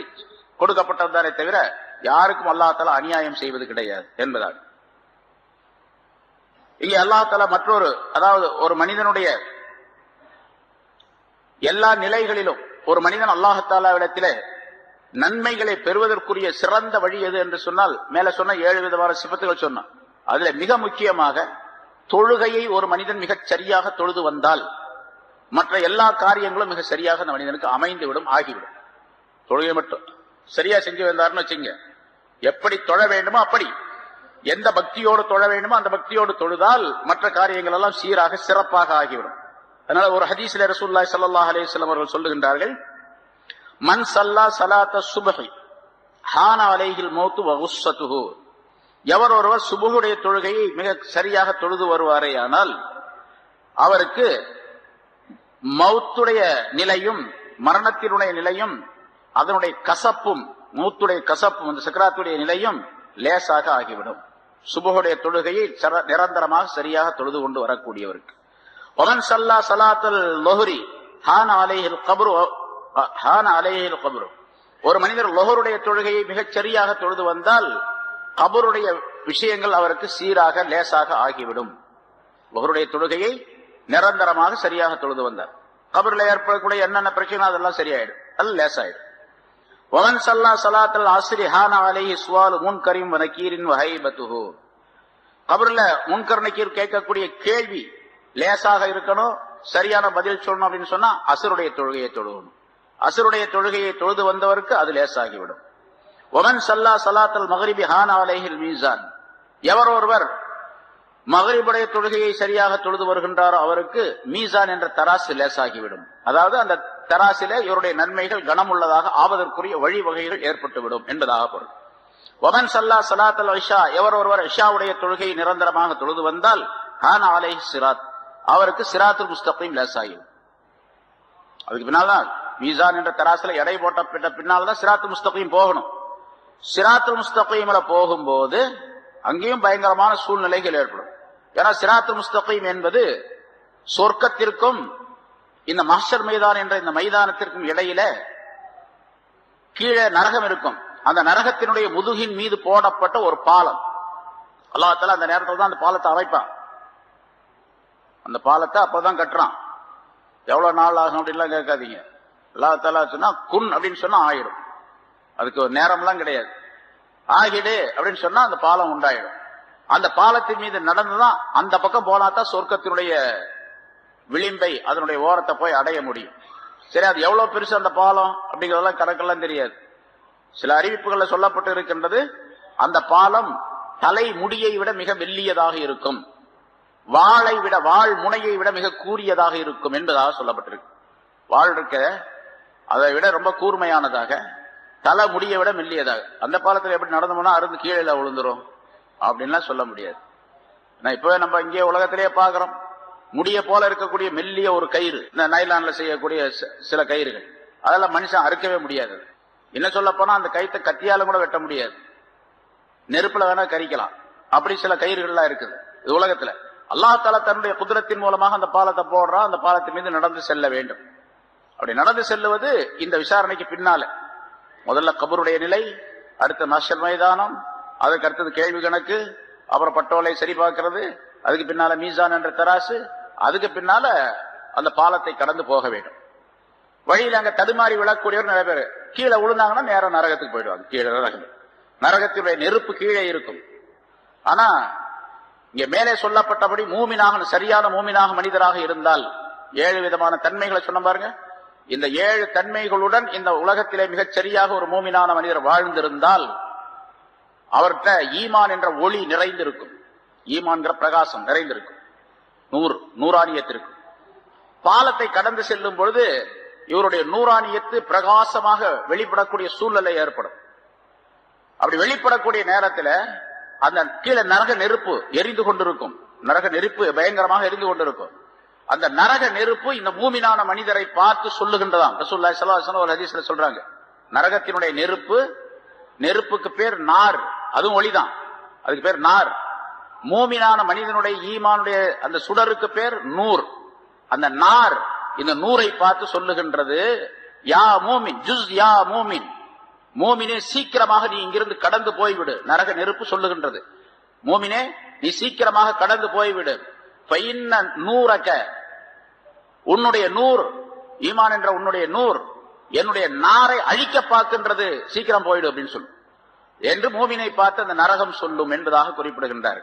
கொடுக்கப்பட்டதுதானே தவிர யாருக்கும் அல்லாஹ்தஆலா அநியாயம் செய்வது கிடையாது என்பதாக. இங்கே அல்லாஹ்தஆலா மற்றொரு, அதாவது ஒரு மனிதனுடைய எல்லா நிலைகளிலும் ஒரு மனிதன் அல்லாஹ்தஆலாவிடத்திலே நன்மைகளை பெறுவதற்குரிய சிறந்த வழி எது என்று சொன்னால், மேல சொன்ன 7 விதமான சிபத்துகள் சொன்னான். அதுல மிக முக்கியமாக தொழுகையை ஒரு மனிதன் மிகச் சரியாக தொழுது வந்தால் மற்ற எல்லா காரியங்களும் மிக சரியாக அந்த மனிதனுக்கு அமைந்துவிடும், ஆகிவிடும். தொழுகை மட்டும் சரியா செஞ்சு வந்தார்னு வச்சுங்க, எப்படி தொழ வேண்டுமோ அப்படி, எந்த பக்தியோடு தொழ வேண்டுமோ அந்த பக்தியோடு தொழுதால் மற்ற காரியங்கள் எல்லாம் சீராக சிறப்பாக ஆகிவிடும். அதனால ஒரு ஹதீஸ்ல ரசூலுல்லாஹி ஸல்லல்லாஹு அலைஹி வஸல்லம் அவர்கள் சொல்லுகின்றார்கள், மன் ஸல்லா ஸலாத்த சுப்ஹி ஹான அலைஹில் மௌத்து வ குஸ்ஸத்துஹு, எவர் ஒருவர் சுபுகுடைய தொழுகையை மிக சரியாக தொழுது வருவாரேயானால் அவருக்கு மௌத்துடைய நிலையும் மரணத்தினுடைய நிலையும் அதனுடைய கசப்பும், மௌத்துடைய கசப்பும் அந்த சக்கராத்துடைய நிலையும் லேசாக ஆகிவிடும். சுபுகுடைய தொழுகையை நிரந்தரமாக சரியாக தொழுது கொண்டு வரக்கூடியவருக்கு. ஒமன் ஸல்லா ஸலாத்தல் லுஹ்ரி ஹான அலைஹில் கப்ரு ஹான அலைஹில் கப்ரு, ஒரு மனிதர் லுஹ்ருடைய தொழுகையை மிகச் சரியாக தொழுது வந்தால் கபருடைய விஷயங்கள் அவருக்கு சீராக லேசாக ஆகிவிடும். லுஹ்ருடைய தொழுகையை நிரந்தரமாக சரியாக தொழுது வந்தார், கபரில் ஏற்படக்கூடிய என்னென்ன பிரச்சனை அதெல்லாம் சரியாயிடும், அது லேசாயிடும். ஒமன் ஸல்லா ஸலாத்தல் அஸ்ரி ஹான அலைஹி சுவாலு முன்கரின் வ நகீரின் வ ஹைபத்துஹு, கபரில் முன்கர் நகீர் கேட்கக்கூடிய கேள்வி லேசாக இருக்கணும், சரியான பதில் சொல்லணும் அப்படின்னு சொன்னா அஸ்ருடைய தொழுகையை தொழுகணும். அஸ்ருடைய தொழுகையை தொழுது வந்தவருக்கு அது லேசாகிவிடும். ஒமன் ஸல்லா ஸலாத்தல் மக்ரிபி ஹான அலைஹில் மீசான், எவர் ஒருவர் மக்ரிபுடைய தொழுகையை சரியாக தொழுது வருகின்றாரோ அவருக்கு மீசான் என்ற தராசு லேசாகிவிடும். அதாவது அந்த தராசிலே இவருடைய நன்மைகள் கனமுள்ளதாக ஆவதற்குரிய வழிவகைகள் ஏற்பட்டுவிடும் என்பதாக பொருள். ஒமன் ஸல்லா ஸலாத்தல் இஷா, எவர் ஒருவர் இஷாவுடைய தொழுகையை நிரந்தரமாக தொழுது வந்தால் ஹான அலைஹி சிராத், அவருக்கு சிராத்துல் முஸ்தகீம் லேசாகிவிடும். அதுக்கு பின்னால்தான் மீசான் என்ற தராசில எடை போட்ட பின்னால்தான் சிராத்துல் முஸ்தகீம் போகணும். சிராத்துல் முஸ்தகீம்ல போகும்போது அங்கேயும் பயங்கரமான சூழ்நிலைகள் ஏற்படும். ஏன்னா சிராத்துல் முஸ்தகீம் என்பது சொர்க்கத்திற்கும் இந்த மஹ்ஷர் மைதான் என்ற இந்த மைதானத்திற்கும் இடையில கீழே நரகம் இருக்கும். அந்த நரகத்தினுடைய முதுகின் மீது போடப்பட்ட ஒரு பாலம். அல்லாஹ் தஆலா அந்த நேரத்தில் தான் அந்த பாலத்தை அமைப்பான். அந்த பாலத்தை அப்பதான் கட்டுறான். எவ்வளவு நாள் ஆகும் அப்படின்லாம் கேட்காதீங்க. அல்லாஹ் தஆலா சொன்னா குன் அப்படின்னு சொன்னா ஆயிடும். அதுக்கு ஒரு நேரம்லாம் கிடையாது. ஆகிடு அப்படின்னு சொன்னா அந்த பாலம் உண்டாயிடும். அந்த பாலத்தின் மீது நடந்துதான் அந்த பக்கம் போனாதான் சொர்க்கத்தினுடைய விளிம்பை அதனுடைய ஓரத்தை போய் அடைய முடியும். சரி, அது எவ்வளவு பெருசு அந்த பாலம் அப்படிங்கறதெல்லாம் கணக்கெல்லாம் தெரியாது. சில அறிவிப்புகள்ல சொல்லப்பட்டு இருக்கின்றது, அந்த பாலம் தலை முடியை விட மிக மெல்லியதாக இருக்கும், வாளை விட வாள் முனையை விட மிக கூரியதாக இருக்கும் என்பதாக சொல்லப்பட்டிருக்கு. வாள் இருக்க அதை விட ரொம்ப கூர்மையானதாக, தலை முடியை விட மெல்லியதாக. அந்த பாலத்தில் எப்படி நடந்து போனா அருந்து கீழே விழுந்துரும் அப்படின்லாம் சொல்ல முடியாது. இப்பவே நம்ம இங்கே உலகத்திலேயே பாக்குறோம், முடிய போல இருக்கக்கூடிய மெல்லிய ஒரு கயிறு, இந்த நைலான்ல செய்யக்கூடிய சில கயிறுகள், அதெல்லாம் மனுஷன் அறுக்கவே முடியாது. என்ன சொல்ல போனா அந்த கயிற்றை கத்தியாலும் கூட வெட்ட முடியாது, நெருப்புல வேணா கரிக்கலாம். அப்படி சில கயிறுகள்லாம் இருக்குது இது உலகத்துல. அல்லாஹ் தஆலா தன்னுடைய குதிரத்தின் மூலமாக அந்த பாலத்தை போடுறான். அந்த பாலத்தின் மீது நடந்து செல்ல வேண்டும். அப்படி நடந்து செல்லுவது இந்த விசாரணைக்கு பின்னால முதல்ல கபருடைய நிலை, அடுத்த மஹ்ஷர் மைதானம், அதுக்கு அடுத்தது கேள்வி கணக்கு, அப்புறம் பட்டோலை சரி பார்க்கிறது, அதுக்கு பின்னால மீசான் என்ற தராசு, அதுக்கு பின்னால அந்த பாலத்தை கடந்து போக வேண்டும். வழியில் அங்க தடுமாறி விழக்கூடியவர் நிறைய பேர் கீழே விழுந்தாங்கன்னா நேரம் நரகத்துக்கு போயிடுவாங்க. கீழே நரகத்தினுடைய நெருப்பு கீழே இருக்கும். ஆனா இங்க மேலே சொல்லப்பட்டபடி மூமினாக, சரியான மூமினாக மனிதராக இருந்தால் 7 விதமான தன்மைகளை சொன்ன பாருங்க. இந்த 7 தன்மைகளுடன் இந்த உலகத்திலே மிகச் சரியாக ஒரு மூமினான மனிதர் வாழ்ந்திருந்தால் அவர்கிட்ட ஈமான் என்ற ஒளி நிறைந்திருக்கும், ஈமான்கிற பிரகாசம் நிறைந்திருக்கும், நூறானியத்திற்கும். பாலத்தை கடந்து செல்லும் பொழுது இவருடைய நூறானியத்து பிரகாசமாக வெளிப்படக்கூடிய சூழ்நிலை ஏற்படும். அப்படி வெளிப்படக்கூடிய நேரத்தில் அந்த கீழே நரக நெருப்பு எரிந்து கொண்டிருக்கும். நரக நெருப்பு பயங்கரமாக எரிந்து கொண்டிருக்கும். அந்த நரக நெருப்பு இந்த மூமினான மனிதரை பார்த்து சொல்லுகின்றதாம். ரசூலுல்லாஹி ஸல்லல்லாஹு அலைஹி வஸல்லம் ஒரு ஹதீஸ்ல சொல்றாங்க, நரகத்தினுடைய நெருப்புக்கு பேர் நார், அதுவும் ஒளிதான், அதுக்கு பேர் நார். மூமினான மனிதனுடைய ஈமானுடைய அந்த சுடருக்கு பேர் நூர். அந்த நார் இந்த நூரை பார்த்து சொல்லுகின்றது, யா மூமின் ஜுஸ் யா மூமின், மூமினே சீக்கிரமாக நீ இங்கிருந்து கடந்து போய்விடு. நரக நெருப்பு சொல்லுகின்றது, மூமினே நீ சீக்கிரமாக கடந்து போய்விடு. ஃபைன்ன நூரக, உன்னுடைய நூர், ஈமான் என்ற உன்னுடைய நூர் என்னுடைய நாரை அழிக்க பார்க்கின்றது, சீக்கிரம் போயிடு அப்படின்னு சொல்லு என்று மூமினை பார்த்து அந்த நரகம் சொல்லும் என்பதாக குறிப்பிடுகின்றார்.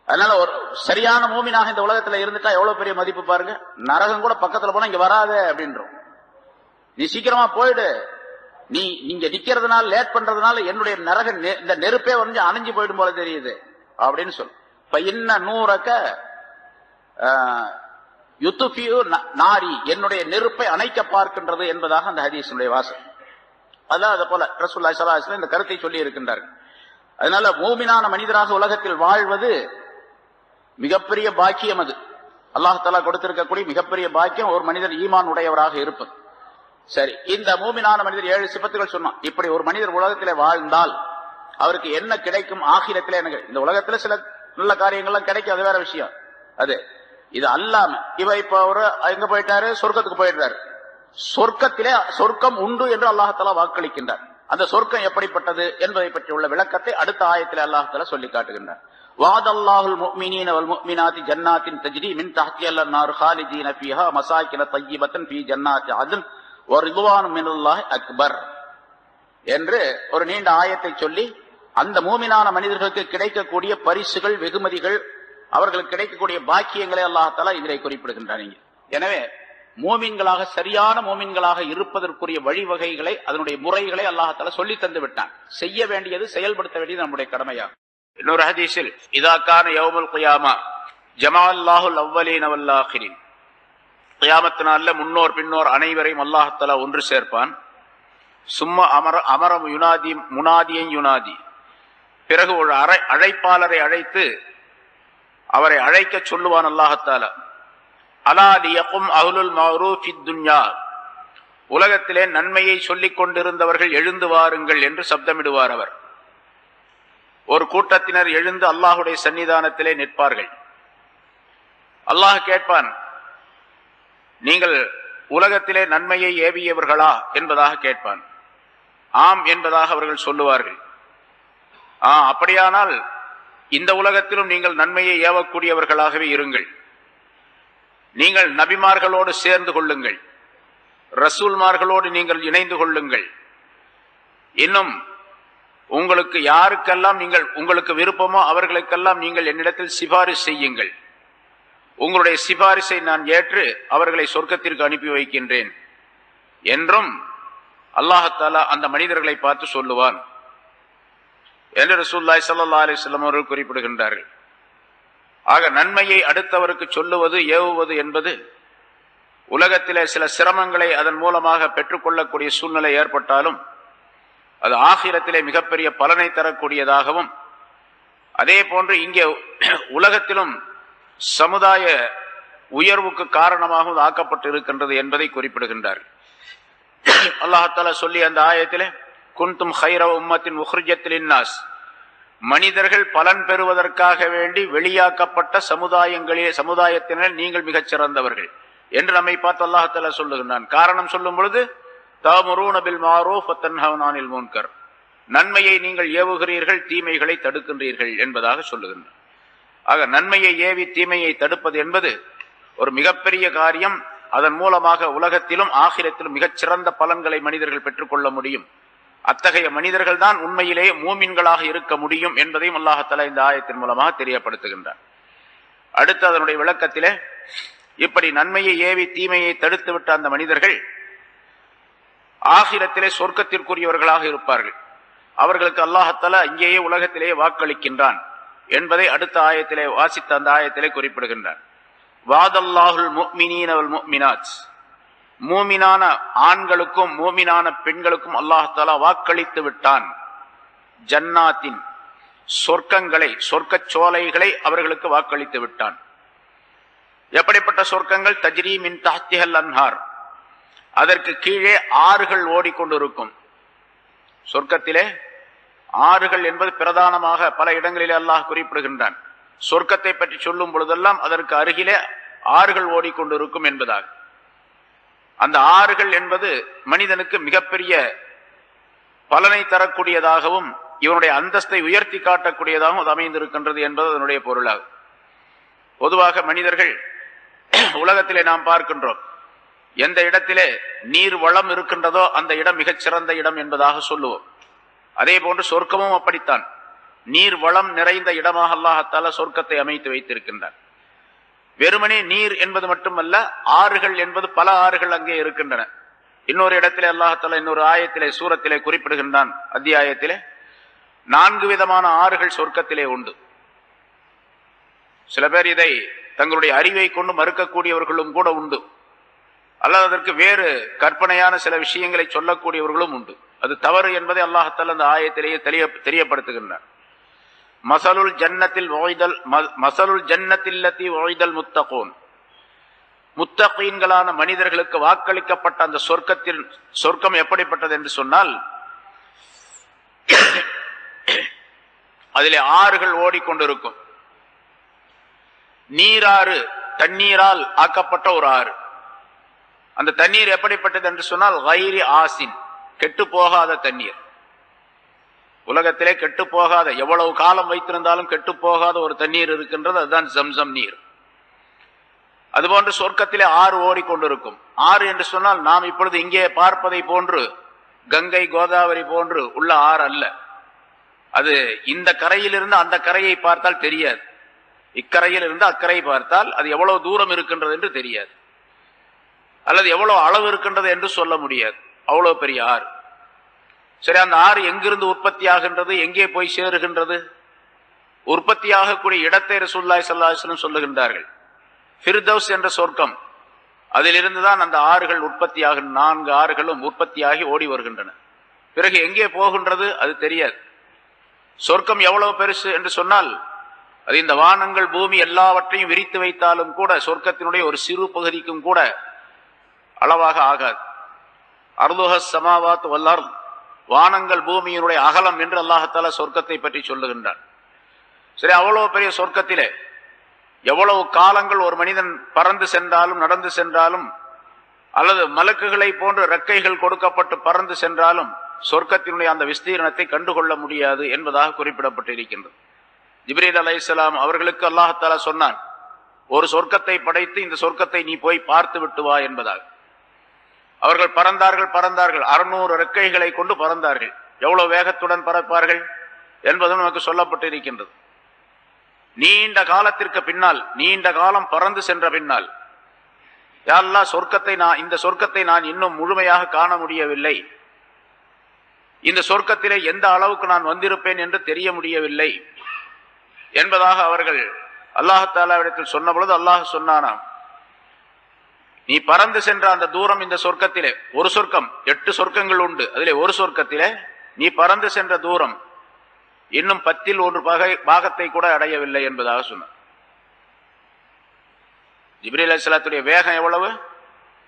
அதனால ஒரு சரியான மூமினாக இந்த உலகத்துல இருந்துட்டா எவ்வளவு பெரிய மதிப்பு பாருங்க. நரகம் கூட பக்கத்துல போனா இங்க வராத அப்படின்றோம், நீ சீக்கிரமா போயிடு, நீ இங்க நிக்கிறதுனால லேட் பண்றதுனால என்னுடைய நரக இந்த நெருப்பே வந்து அணைஞ்சு போயிடும் போல தெரியுது அப்படின்னு சொல்லு. இப்ப இன்ன நூறக்க யுத்துஃபியு நாரி, என்னுடைய நெருப்பை அணைக்க பார்க்கின்றது என்பதாக அந்த ஹதீஸுடைய வாசம். அதான் அது போல ரசூலுல்லாஹி ஸல்லல்லாஹு அலைஹி வஸல்லம் இந்த கருத்தை சொல்லி இருக்கின்றார்கள். அதனால மூமினான மனிதராக உலகத்தில் வாழ்வது மிகப்பெரிய பாக்கியம். அது அல்லாஹ் தஆலா கொடுத்திருக்கக்கூடிய மிகப்பெரிய பாக்கியம், ஒரு மனிதர் ஈமான் உடையவராக இருப்பது. சரி, இந்த மூமினான மனிதர் 7 சிபத்துகள் சொன்னோம். இப்படி ஒரு மனிதர் உலகத்திலே வாழ்ந்தால் அவருக்கு என்ன கிடைக்கும், ஆகிரத்திலே என்ன? இந்த உலகத்துல சில நல்ல காரியங்கள்லாம் கிடைக்கும், அது வேற விஷயம். அது இது அல்லாம இவ இப்ப அவரு எங்க போயிட்டாரு, சொர்க்கத்துக்கு போயிடுறாரு. சொர்க்கத்திலே சொர்க்கம் உண்டு என்று அல்லாஹ் தஆலா வாக்களிக்கின்றார். அந்த சொர்க்கம் எப்படிப்பட்டது என்பதை பற்றி உள்ள விளக்கத்தை அடுத்த ஆயத்திலே அல்லாஹ் தஆலா சொல்லி காட்டுகின்றார். வஅதல்லாஹுல் முஃமினீன வல் முஃமினாத்தி ஜன்னாத்தின் தஜ்ரி மின் தஹ்திஹா அன்-நார் ஹாலிதீன ஃபீஹா மசாகின தய்யிபத்தன் ஃபீ ஜன்னாத்தி அத்ன் வ ரிضوانٌ மினல்லாஹி அக்பர் என்று ஒரு நீண்ட ஆயத்தை சொல்லி அந்த மூமினான மனிதர்களுக்கு கிடைக்கக்கூடிய பரிசுகள், வெகுமதிகள், அவர்களுக்கு கிடைக்கக்கூடிய பாக்கியங்களை அல்லாஹ் தஆலா இதிலே குறிப்பிடுகின்றார். எனவே மூமின்களாக, சரியான மூமின்களாக இருப்பதற்குரிய வழிவகைகளை, அதனுடைய முறைகளை அல்லாஹ் தஆலா சொல்லி தந்து விட்டான். செய்ய வேண்டியது, செயல்படுத்த வேண்டியது நம்முடைய கடமையாகும். இன்னொரு ஹதீஸில் இதா கான யௌமுல் கியாமா ஜமஅல்லாஹுல் அவ்வலீன வல் ஆகிரீன், கியாமத் நாள்ல முன்னோர் பின்னோர் அனைவரையும் அல்லாஹ் தஆலா ஒன்று சேர்ப்பான். சும்மா அமரம் யுனாதி முனாதியன் யுனாதி, பிறகு ஒரு அழைப்பாளரை அழைத்து அவரை அழைக்க சொல்லுவான் அல்லாஹ் தஆலா. அலா லியகும் அஹ்லுல் மஅரூஃப் ஃபித் துன்யா, உலகத்திலே நன்மையை சொல்லிக் கொண்டிருந்தவர்கள் எழுந்து வாருங்கள் என்று சப்தமிடுவார். அவர் ஒரு கூட்டத்தினர் எழுந்து அல்லாஹுடைய சன்னிதானத்திலே நிற்பார்கள். அல்லாஹ் கேட்பான், நீங்கள் உலகத்திலே நன்மையை ஏவியவர்களா என்பதாக கேட்பான். ஆம் என்பதாக அவர்கள் சொல்லுவார்கள். அப்படியானால் இந்த உலகத்திலும் நீங்கள் நன்மையை ஏவக்கூடியவர்களாகவே இருங்கள். நீங்கள் நபிமார்களோடு சேர்ந்து கொள்ளுங்கள், ரசூல்மார்களோடு நீங்கள் இணைந்து கொள்ளுங்கள். இன்னும் உங்களுக்கு யாருக்கெல்லாம் உங்களுக்கு விருப்பமோ அவர்களுக்கெல்லாம் நீங்கள் என்னிடத்தில் சிபாரிசு செய்யுங்கள். உங்களுடைய சிபாரிசை நான் ஏற்று அவர்களை சொர்க்கத்திற்கு அனுப்பி வைக்கின்றேன் என்றும் அல்லாஹ்தாலா அந்த மனிதர்களை பார்த்து சொல்லுவான் என்று ரசூலுல்லாஹி ஸல்லல்லாஹு அலைஹி வஸல்லம் அவர்கள் குறிப்பிடுகின்றார்கள். ஆக நன்மையை அடுத்தவருக்கு சொல்லுவது, ஏவுவது என்பது உலகத்திலே சில சிரமங்களை அதன் மூலமாக பெற்றுக்கொள்ளக்கூடிய சூழ்நிலை ஏற்பட்டாலும் அது ஆகிரத்திலே மிகப்பெரிய பலனை தரக்கூடியதாகவும், அதே போன்று இங்கே உலகத்திலும் சமுதாய உயர்வுக்கு காரணமாகவும் ஆக்கப்பட்டு இருக்கின்றது என்பதை குறிப்பிடுகின்றார். அல்லாஹ்தாலா சொல்லி அந்த ஆயத்திலே, குன்தும் ஹைர உம்மத்தின் உஹ்ரிஜத் லின்னாஸ், மனிதர்கள் பலன் பெறுவதற்காக வேண்டி வெளியாக்கப்பட்ட சமுதாயத்தினர் நீங்கள் மிகச் சிறந்தவர்கள் என்று நம்மை பார்த்து அல்லாஹ்தாலா சொல்லுகின்றான். காரணம் சொல்லும் பொழுது, தஅமுரூன பில் மஅரூஃப் வ தன்ஹவுன அனில் முன்கர், நன்மையை நீங்கள் ஏவுகிறீர்கள், தீமைகளை தடுக்கின்றீர்கள் என்பதாக சொல்லுகின்றான். ஆக நன்மையை ஏவி தீமையை தடுப்பது என்பது ஒரு மிகப்பெரிய காரியம். அதன் மூலமாக உலகத்திலும் ஆகிரத்திலும் மிகச்சிறந்த பலன்களை மனிதர்கள் பெற்றுக்கொள்ள முடியும். அத்தகைய மனிதர்கள் தான் உண்மையிலேயே மூமின்களாக இருக்க முடியும் என்பதையும் அல்லாஹ்தஆலா இந்த ஆயத்தின் மூலமாக தெரியப்படுத்துகின்றார். அடுத்து அதனுடைய விளக்கத்திலே, இப்படி நன்மையை ஏவி தீமையை தடுத்து விட்ட அந்த மனிதர்கள் ஆகிரத்திலே சொர்க்கத்திற்குரியவர்களாக இருப்பார்கள். அவர்களுக்கு அல்லாஹ்தஆலா இங்கேயே உலகத்திலேயே வாக்களிக்கின்றான் என்பதை அடுத்த ஆயத்திலே வாசித்த அந்த ஆயத்திலே குறிப்பிடுகின்றார். வாதல்லாஹுல் முஃமினீன வல் முஃமினாத், மூமினான ஆண்களுக்கும் மூமினான பெண்களுக்கும் அல்லாஹ்தஆலா வாக்களித்து விட்டான். ஜன்னாத்தின், சொர்க்கங்களை, சொர்க்கச் சோலைகளை அவர்களுக்கு வாக்களித்து விட்டான். எப்படிப்பட்ட சொர்க்கங்கள்? தஜ்ரீ மின் தஹ்திஹல் அன்ஹார், அதற்கு கீழே ஆறுகள் ஓடிக்கொண்டிருக்கும். சொர்க்கத்திலே ஆறுகள் என்பது பிரதானமாக பல இடங்களிலே அல்லாஹ் குறிப்பிடுகின்றான். சொர்க்கத்தை பற்றி சொல்லும் பொழுதெல்லாம் அதற்கு அருகிலே ஆறுகள் ஓடிக்கொண்டிருக்கும் என்பதாக. அந்த ஆறுகள் என்பது மனிதனுக்கு மிகப்பெரிய பலனை தரக்கூடியதாகவும் இவனுடைய அந்தஸ்தை உயர்த்தி காட்டக்கூடியதாகவும் அது அமைந்திருக்கின்றது என்பது அதனுடைய பொருளாகும். பொதுவாக மனிதர்கள் உலகத்திலே நாம் பார்க்கின்றோம், எந்த இடத்திலே நீர் வளம் இருக்கின்றதோ அந்த இடம் மிகச் சிறந்த இடம் என்பதாக சொல்லுவோம். அதே போன்று சொர்க்கமும் அப்படித்தான், நீர் வளம் நிறைந்த இடமாக அல்லாஹ்தஆலா சொர்க்கத்தை அமைத்து வைத்திருக்கின்றான். வெறுமனே நீர் என்பது மட்டுமல்ல, ஆறுகள் என்பது பல ஆறுகள் அங்கே இருக்கின்றன. இன்னொரு இடத்திலே அல்லாஹ்தஆலா இன்னொரு ஆயத்திலே சூரத்திலே குறிப்பிடுகின்றான், அத்தியாயத்திலே 4 விதமான ஆறுகள் சொர்க்கத்திலே உண்டு. சில பேர் இதை தங்களுடைய அறிவை கொண்டு மறுக்கக்கூடியவர்களும் கூட உண்டு, அல்லது அதற்கு வேறு கற்பனையான சில விஷயங்களை சொல்லக்கூடியவர்களும் உண்டு. அது தவறு என்பதை அல்லாஹ்தஆலா அந்த ஆயத்திலேயே தெரியப்படுத்துகின்றார். மஸலுல் ஜன்னத்தில் லத்தி உஇதல் முத்தகூன், முத்தகீன்களான மனிதர்களுக்கு வாக்களிக்கப்பட்ட அந்த சொர்க்கம் எப்படிப்பட்டது என்று சொன்னால், அதிலே ஆறுகள் ஓடிக்கொண்டிருக்கும். நீராறு, தண்ணீரால் ஆக்கப்பட்ட ஒரு ஆறு. அந்த தண்ணீர் எப்படிப்பட்டது என்று சொன்னால், கைரி ஆசின், கெட்டு போகாத தண்ணீர். உலகத்திலே கெட்டு போகாத, எவ்வளவு காலம் வைத்திருந்தாலும் கெட்டு போகாத ஒரு தண்ணீர் இருக்கின்றது, அதுதான் ஜம்சம் நீர். அதுபோன்று சொர்க்கத்திலே ஆறு ஓடிக்கொண்டிருக்கும். ஆறு என்று சொன்னால் நாம் இப்பொழுது இங்கே பார்ப்பதை போன்று கங்கை, கோதாவரி போன்று உள்ள ஆறு அல்ல. அது இந்த கரையிலிருந்து அந்த கரையை பார்த்தால் தெரியாது, இக்கரையில் இருந்து அக்கரை பார்த்தால் அது எவ்வளவு தூரம் இருக்கின்றது என்று தெரியாது, அல்லது எவ்வளவு அளவு இருக்கின்றது என்று சொல்ல முடியாது. அவ்வளவு பெரிய ஆறு. சரி, அந்த ஆறு எங்கிருந்து உற்பத்தி ஆகின்றது, எங்கே போய் சேருகின்றது? உற்பத்தியாகக்கூடிய இடத்தை ரசூலுல்லாஹி ஸல்லல்லாஹு அலைஹி வஸல்லம் சொல்லுகின்றார்கள். ஃபிர்தௌஸ் என்ற சொர்க்கம், அதிலிருந்துதான் அந்த ஆறுகள் உற்பத்தியாக, 4 ஆறுகளும் உற்பத்தியாகி ஓடி வருகின்றன. பிறகு எங்கே போகின்றது அது தெரியாது. சொர்க்கம் எவ்வளவு பெருசு என்று சொன்னால், அது இந்த வானங்கள் பூமி எல்லாவற்றையும் விரித்து வைத்தாலும் கூட சொர்க்கத்தினுடைய ஒரு சிறு பகுதிக்கும் கூட அளவாக ஆகாது. அர்துஹஸ் ஸமாவாத் வல் அர்த், வானங்கள் பூமியினுடைய அகலம் என்று அல்லாஹ்தாலா சொர்க்கத்தை பற்றி சொல்லுகின்றான். சரி, அவ்வளவு பெரிய சொர்க்கத்திலே எவ்வளவு காலங்கள் ஒரு மனிதன் பறந்து சென்றாலும் நடந்து சென்றாலும் அல்லது மலக்குகளை போன்ற ரெக்கைகள் கொடுக்கப்பட்டு பறந்து சென்றாலும் சொர்க்கத்தினுடைய அந்த விஸ்தீரணத்தை கண்டுகொள்ள முடியாது என்பதாக குறிப்பிடப்பட்டிருக்கின்றது. ஜிப்ரீல் அலைஹிஸ்ஸலாம் அவர்களுக்கு அல்லாஹ்தாலா சொன்னான், ஒரு சொர்க்கத்தை படைத்து இந்த சொர்க்கத்தை நீ போய் பார்த்து விட்டு வா என்பதாக. அவர்கள் பறந்தார்கள் 600 ரெக்கைகளை கொண்டு பறந்தார்கள். எவ்வளவு வேகத்துடன் பறப்பார்கள் என்பதும் நமக்கு சொல்லப்பட்டிருக்கின்றது. நீண்ட காலத்திற்கு பின்னால், நீண்ட காலம் பறந்து சென்ற பின்னால், யா அல்லாஹ், இந்த சொர்க்கத்தை நான் இன்னும் முழுமையாக காண முடியவில்லை, இந்த சொர்க்கத்திலே எந்த அளவுக்கு நான் வந்திருப்பேன் என்று தெரிய முடியவில்லை என்பதாக அவர்கள் அல்லாஹ்தாலாவிடத்தில் சொன்ன பொழுது அல்லாஹ் சொன்னானாம், நீ பறந்து சென்ற அந்த தூரம் இந்த சொர்க்கத்திலே, ஒரு சொர்க்கம், 8 சொர்க்கங்கள் உண்டு, அதிலே ஒரு சொர்க்கத்திலே நீ பறந்து சென்ற தூரம் இன்னும் 10ல் 1 பாகத்தை கூட அடையவில்லை என்பதாக சொன்னார். ஜிப்ரீல் அலைஹிஸ்ஸலாத்துடைய வேகம் எவ்வளவு?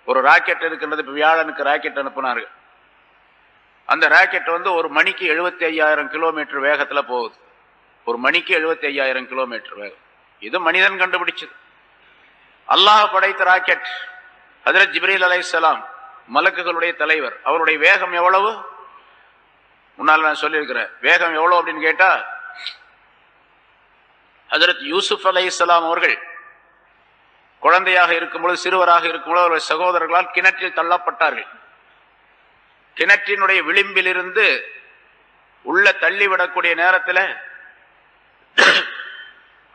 ஒரு ராக்கெட் இருக்கின்றது. இப்ப வியாழனுக்கு ராக்கெட் அனுப்பினார்கள். அந்த ராக்கெட் ஒரு மணிக்கு 75,000 கிலோமீட்டர் வேகத்துல போகுது. ஒரு மணிக்கு 75,000 கிலோமீட்டர் வேகம். இது மனிதன் கண்டுபிடிச்சது. அல்லாஹ் படைத்த ராக்கெட். ஹஜ்ரத் ஜிப்ரீல் அலைஹிஸ்ஸலாம் மலக்குகளுடைய தலைவர். அவருடைய வேகம் எவ்வளவு? முன்னால் நான் சொல்லியிருக்கிறேன். வேகம் எவ்வளவு அப்படின்னு கேட்டா, ஹஜ்ரத் யூசுப் அலைஹிஸ்ஸலாம் அவர்கள் குழந்தையாக இருக்கும்பொழுது, சிறுவராக இருக்கும்பொழுது அவருடைய சகோதரர்களால் கிணற்றில் தள்ளப்பட்டார்கள். கிணற்றினுடைய விளிம்பில் இருந்து உள்ள தள்ளிவிடக்கூடிய நேரத்தில்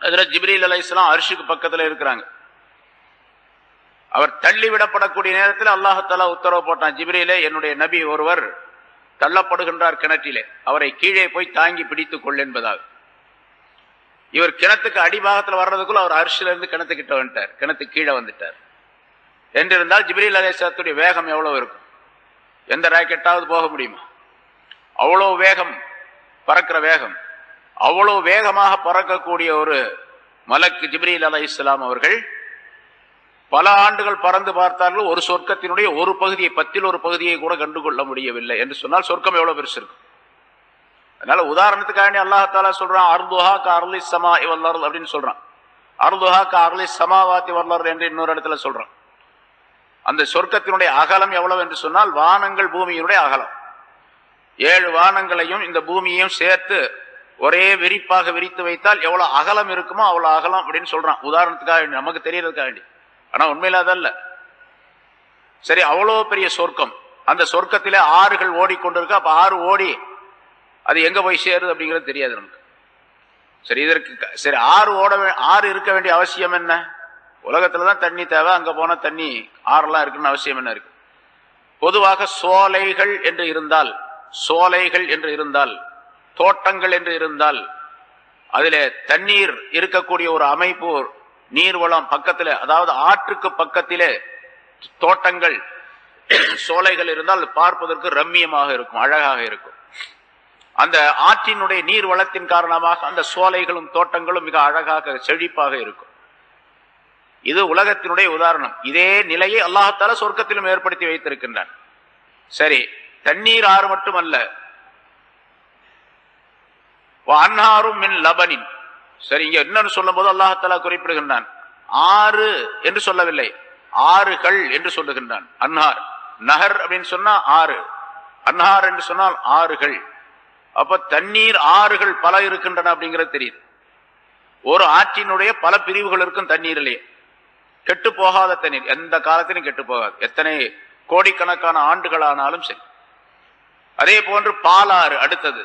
ஹஜ்ரத் ஜிப்ரீல் அலைஹிஸ்ஸலாம் அர்ஷுக்கு பக்கத்தில் இருக்கிறாங்க. அவர் தள்ளிவிடப்படக்கூடிய நேரத்தில் அல்லாஹ்தாலா உத்தரவு போட்டான், ஜிப்ரீலே, என்னுடைய நபி ஒருவர் தள்ளப்படுகின்றார் கிணற்றிலே, அவரை கீழே போய் தாங்கி பிடித்துக் கொள் என்பதாக. இவர் கிணத்துக்கு அடிபாகத்தில் வர்றதுக்குள்ள அவர் அர்ஷில இருந்து கிணத்துக்கிட்ட வந்துட்டார், கிணத்து கீழே வந்துட்டார். என்றிருந்தால் ஜிப்ரீல் அலைஹிஸ்ஸலாத்துடைய வேகம் எவ்வளவு இருக்கும்? எந்த ராக்கெட்டாவது போக முடியுமா? அவ்வளவு வேகம், பறக்கிற வேகம். அவ்வளவு வேகமாக பறக்கக்கூடிய ஒரு மலக்கு ஜிப்ரீல் அலைஹிஸ்ஸலாம் அவர்கள் பல ஆண்டுகள் பறந்து பார்த்தார்கள். ஒரு சொர்க்கத்தினுடைய ஒரு பகுதியை, 10ல் 1 பகுதியை கூட கண்டுகொள்ள முடியவில்லை என்று சொன்னால் சொர்க்கம் எவ்வளவு பெருசு இருக்கும். அதனால உதாரணத்துக்காக அல்லாஹ்தாலா சொல்றான், அர்துஹா கஅர்லி ஸமாஇ வல் அர்த் அப்படின்னு சொல்றான். அர்துஹா கஅர்லி ஸமாவாதி வல் அர்த் என்று இன்னொரு இடத்துல சொல்றான். அந்த சொர்க்கத்தினுடைய அகலம் எவ்வளவு என்று சொன்னால், வானங்கள் பூமியினுடைய அகலம். 7 வானங்களையும் இந்த பூமியையும் சேர்த்து ஒரே விரிப்பாக விரித்து வைத்தால் எவ்வளவு அகலம் இருக்குமோ அவ்வளவு அகலம் அப்படின்னு சொல்றான். உதாரணத்துக்காக, நமக்கு தெரியறதுக்காக. ஆனா உண்மையில அதல்ல. சரி, அவ்வளவு பெரிய சொர்க்கம். அந்த சொர்க்கத்திலே ஆறுகள் ஓடிக்கொண்டிருக்கு. அப்ப ஆறு ஓடி அது எங்க போய் சேருது அப்படிங்கிறது தெரியாது நமக்கு. சரி, இதற்கு சரி ஆறு இருக்க வேண்டிய அவசியம் என்ன? உலகத்துலதான் தண்ணி தேவை, அங்க போன தண்ணி ஆறெல்லாம் இருக்குன்னு அவசியம் என்ன இருக்கு? பொதுவாக சோலைகள் என்று இருந்தால், தோட்டங்கள் என்று இருந்தால், அதிலே தண்ணீர் இருக்கக்கூடிய ஒரு அமைப்பு, நீர்வளம் பக்கத்திலே, அதாவது ஆற்றுக்கு பக்கத்திலே தோட்டங்கள், சோலைகள் இருந்தால் பார்ப்பதற்கு ரம்மியமாக இருக்கும், அழகாக இருக்கும். அந்த ஆற்றினுடைய நீர் வளத்தின் காரணமாக அந்த சோலைகளும் தோட்டங்களும் மிக அழகாக செழிப்பாக இருக்கும். இது உலகத்தினுடைய உதாரணம். இதே நிலையை அல்லாஹ்தாலா சொர்க்கத்திலும் ஏற்படுத்தி வைத்திருக்கின்றான். சரி, தண்ணீர் ஆறு மட்டுமல்ல, அன்ஹாரும் மின் லபனின். சரி, இங்க என்னன்னு சொல்லும் போது அல்லாஹ்தாலா குறிப்பிடுகின்றான், ஆறு என்று சொல்லவில்லை, ஆறுகள் என்று சொல்லுகின்றான். அன்ஹார், நஹர் அப்படின்னு சொன்னா ஆறு, அன்ஹார் என்று சொன்னால் ஆறுகள். அப்ப தண்ணீர் ஆறுகள் பல இருக்கின்றன அப்படிங்கிறது தெரியுது. ஒரு ஆற்றினுடைய பல பிரிவுகள் இருக்கும் தண்ணீரிலேயே. கெட்டு போகாத தண்ணீர், எந்த காலத்திலும் கெட்டு போகாது, எத்தனை கோடிக்கணக்கான ஆண்டுகள் ஆனாலும் சரி. அதே போன்று பாலாறு அடுத்தது,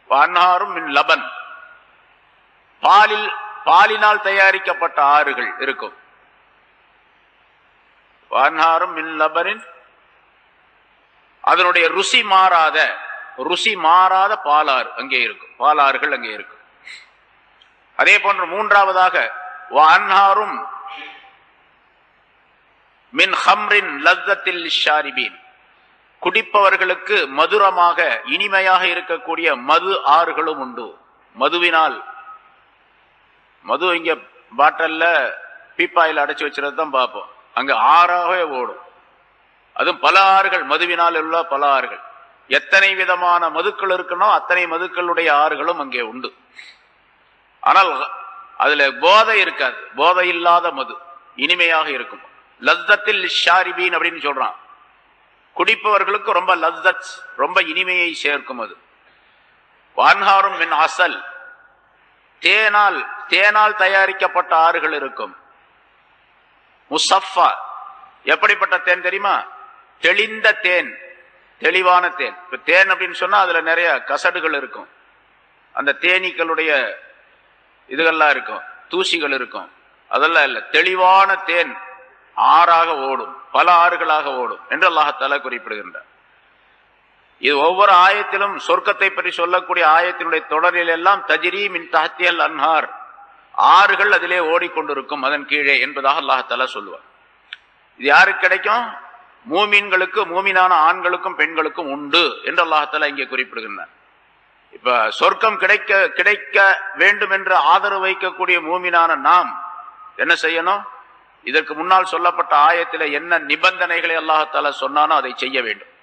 அன்ஹாரும் மின் லபன், பாலினால் தயாரிக்கப்பட்ட ஆறுகள் இருக்கும். அன்ஹாரும் மின் லபனின், அதனுடைய ருசி மாறாத பாலாறு அங்கே இருக்கும், பாலாறுகள் அங்கே இருக்கும். அதே போன்று மூன்றாவதாக அன்ஹாரும் மின் ஹம்ரின் லஸ்ஸத்தில் லிஷாரிபீன், குடிப்பவர்களுக்கு மதுரமாக இனிமையாக இருக்கக்கூடிய மது ஆறுகளும் உண்டு. மது இங்க பாட்டல்ல பீப்பாயில் அடைச்சு வச்சிருந்தான் பார்ப்போம், அங்க ஆறாகவே ஓடும். அதுவும் பல ஆறுகள், மதுவினால் உள்ள பல ஆறுகள். எத்தனை விதமான மதுக்கள் இருக்கணும் அத்தனை மதுக்களுடைய ஆறுகளும் அங்கே உண்டு. ஆனால் அதுல போதை இருக்காது. போதை இல்லாத மது இனிமையாக இருக்கும். லஸ்ஸத்தில் ஷாரிபீன் அப்படின்னு சொல்றான். குடிப்பவர்களுக்கு ரொம்ப லஸ்ஸத், ரொம்ப இனிமையை சேர்க்கும். அது வான்ஹாரும் மின் அசல், தேனால் தயாரிக்கப்பட்ட ஆறுகள் இருக்கும். முசஃபா, எப்படிப்பட்ட தேன் தெரியுமா? தெளிந்த தேன், தெளிவான தேன். இப்ப தேன் அப்படின்னு சொன்னா அதுல நிறைய கசடுகள் இருக்கும், அந்த தேனீக்களுடைய இதுகள்லாம் இருக்கும், தூசிகள் இருக்கும். அதெல்லாம் இல்ல, தெளிவான தேன் ஆறாக ஓடும், பல ஆறுகளாக ஓடும் என்று அல்லாஹ் தஆலா குறிப்பிடுகின்றார். இது ஒவ்வொரு ஆயத்திலும் சொர்க்கத்தை பற்றி சொல்லக்கூடிய ஆயத்தினுடைய தொடரில் எல்லாம் தஜ்ரீ மின் தஹ்திஹல் அன்ஹார், ஆறுகள் அதிலே ஓடிக்கொண்டிருக்கும் அதன் கீழே என்பதாக அல்லாஹ் தஆலா சொல்லுவார். இது யாருக்கு கிடைக்கும்? மூமின்களுக்கு, மூமினான ஆண்களுக்கும் பெண்களுக்கும் உண்டு என்று அல்லாஹ் தஆலா இங்கே குறிப்பிடுகின்றார். இப்ப சொர்க்கம் கிடைக்க வேண்டும் என்று ஆதரவு வைக்கக்கூடிய மூமினான நாம் என்ன செய்யணும்? இதற்கு முன்னால் சொல்லப்பட்ட ஆயத்தில் என்ன நிபந்தனைகளை அல்லாஹ் தஆலா சொன்னானோ அதை செய்ய வேண்டும்.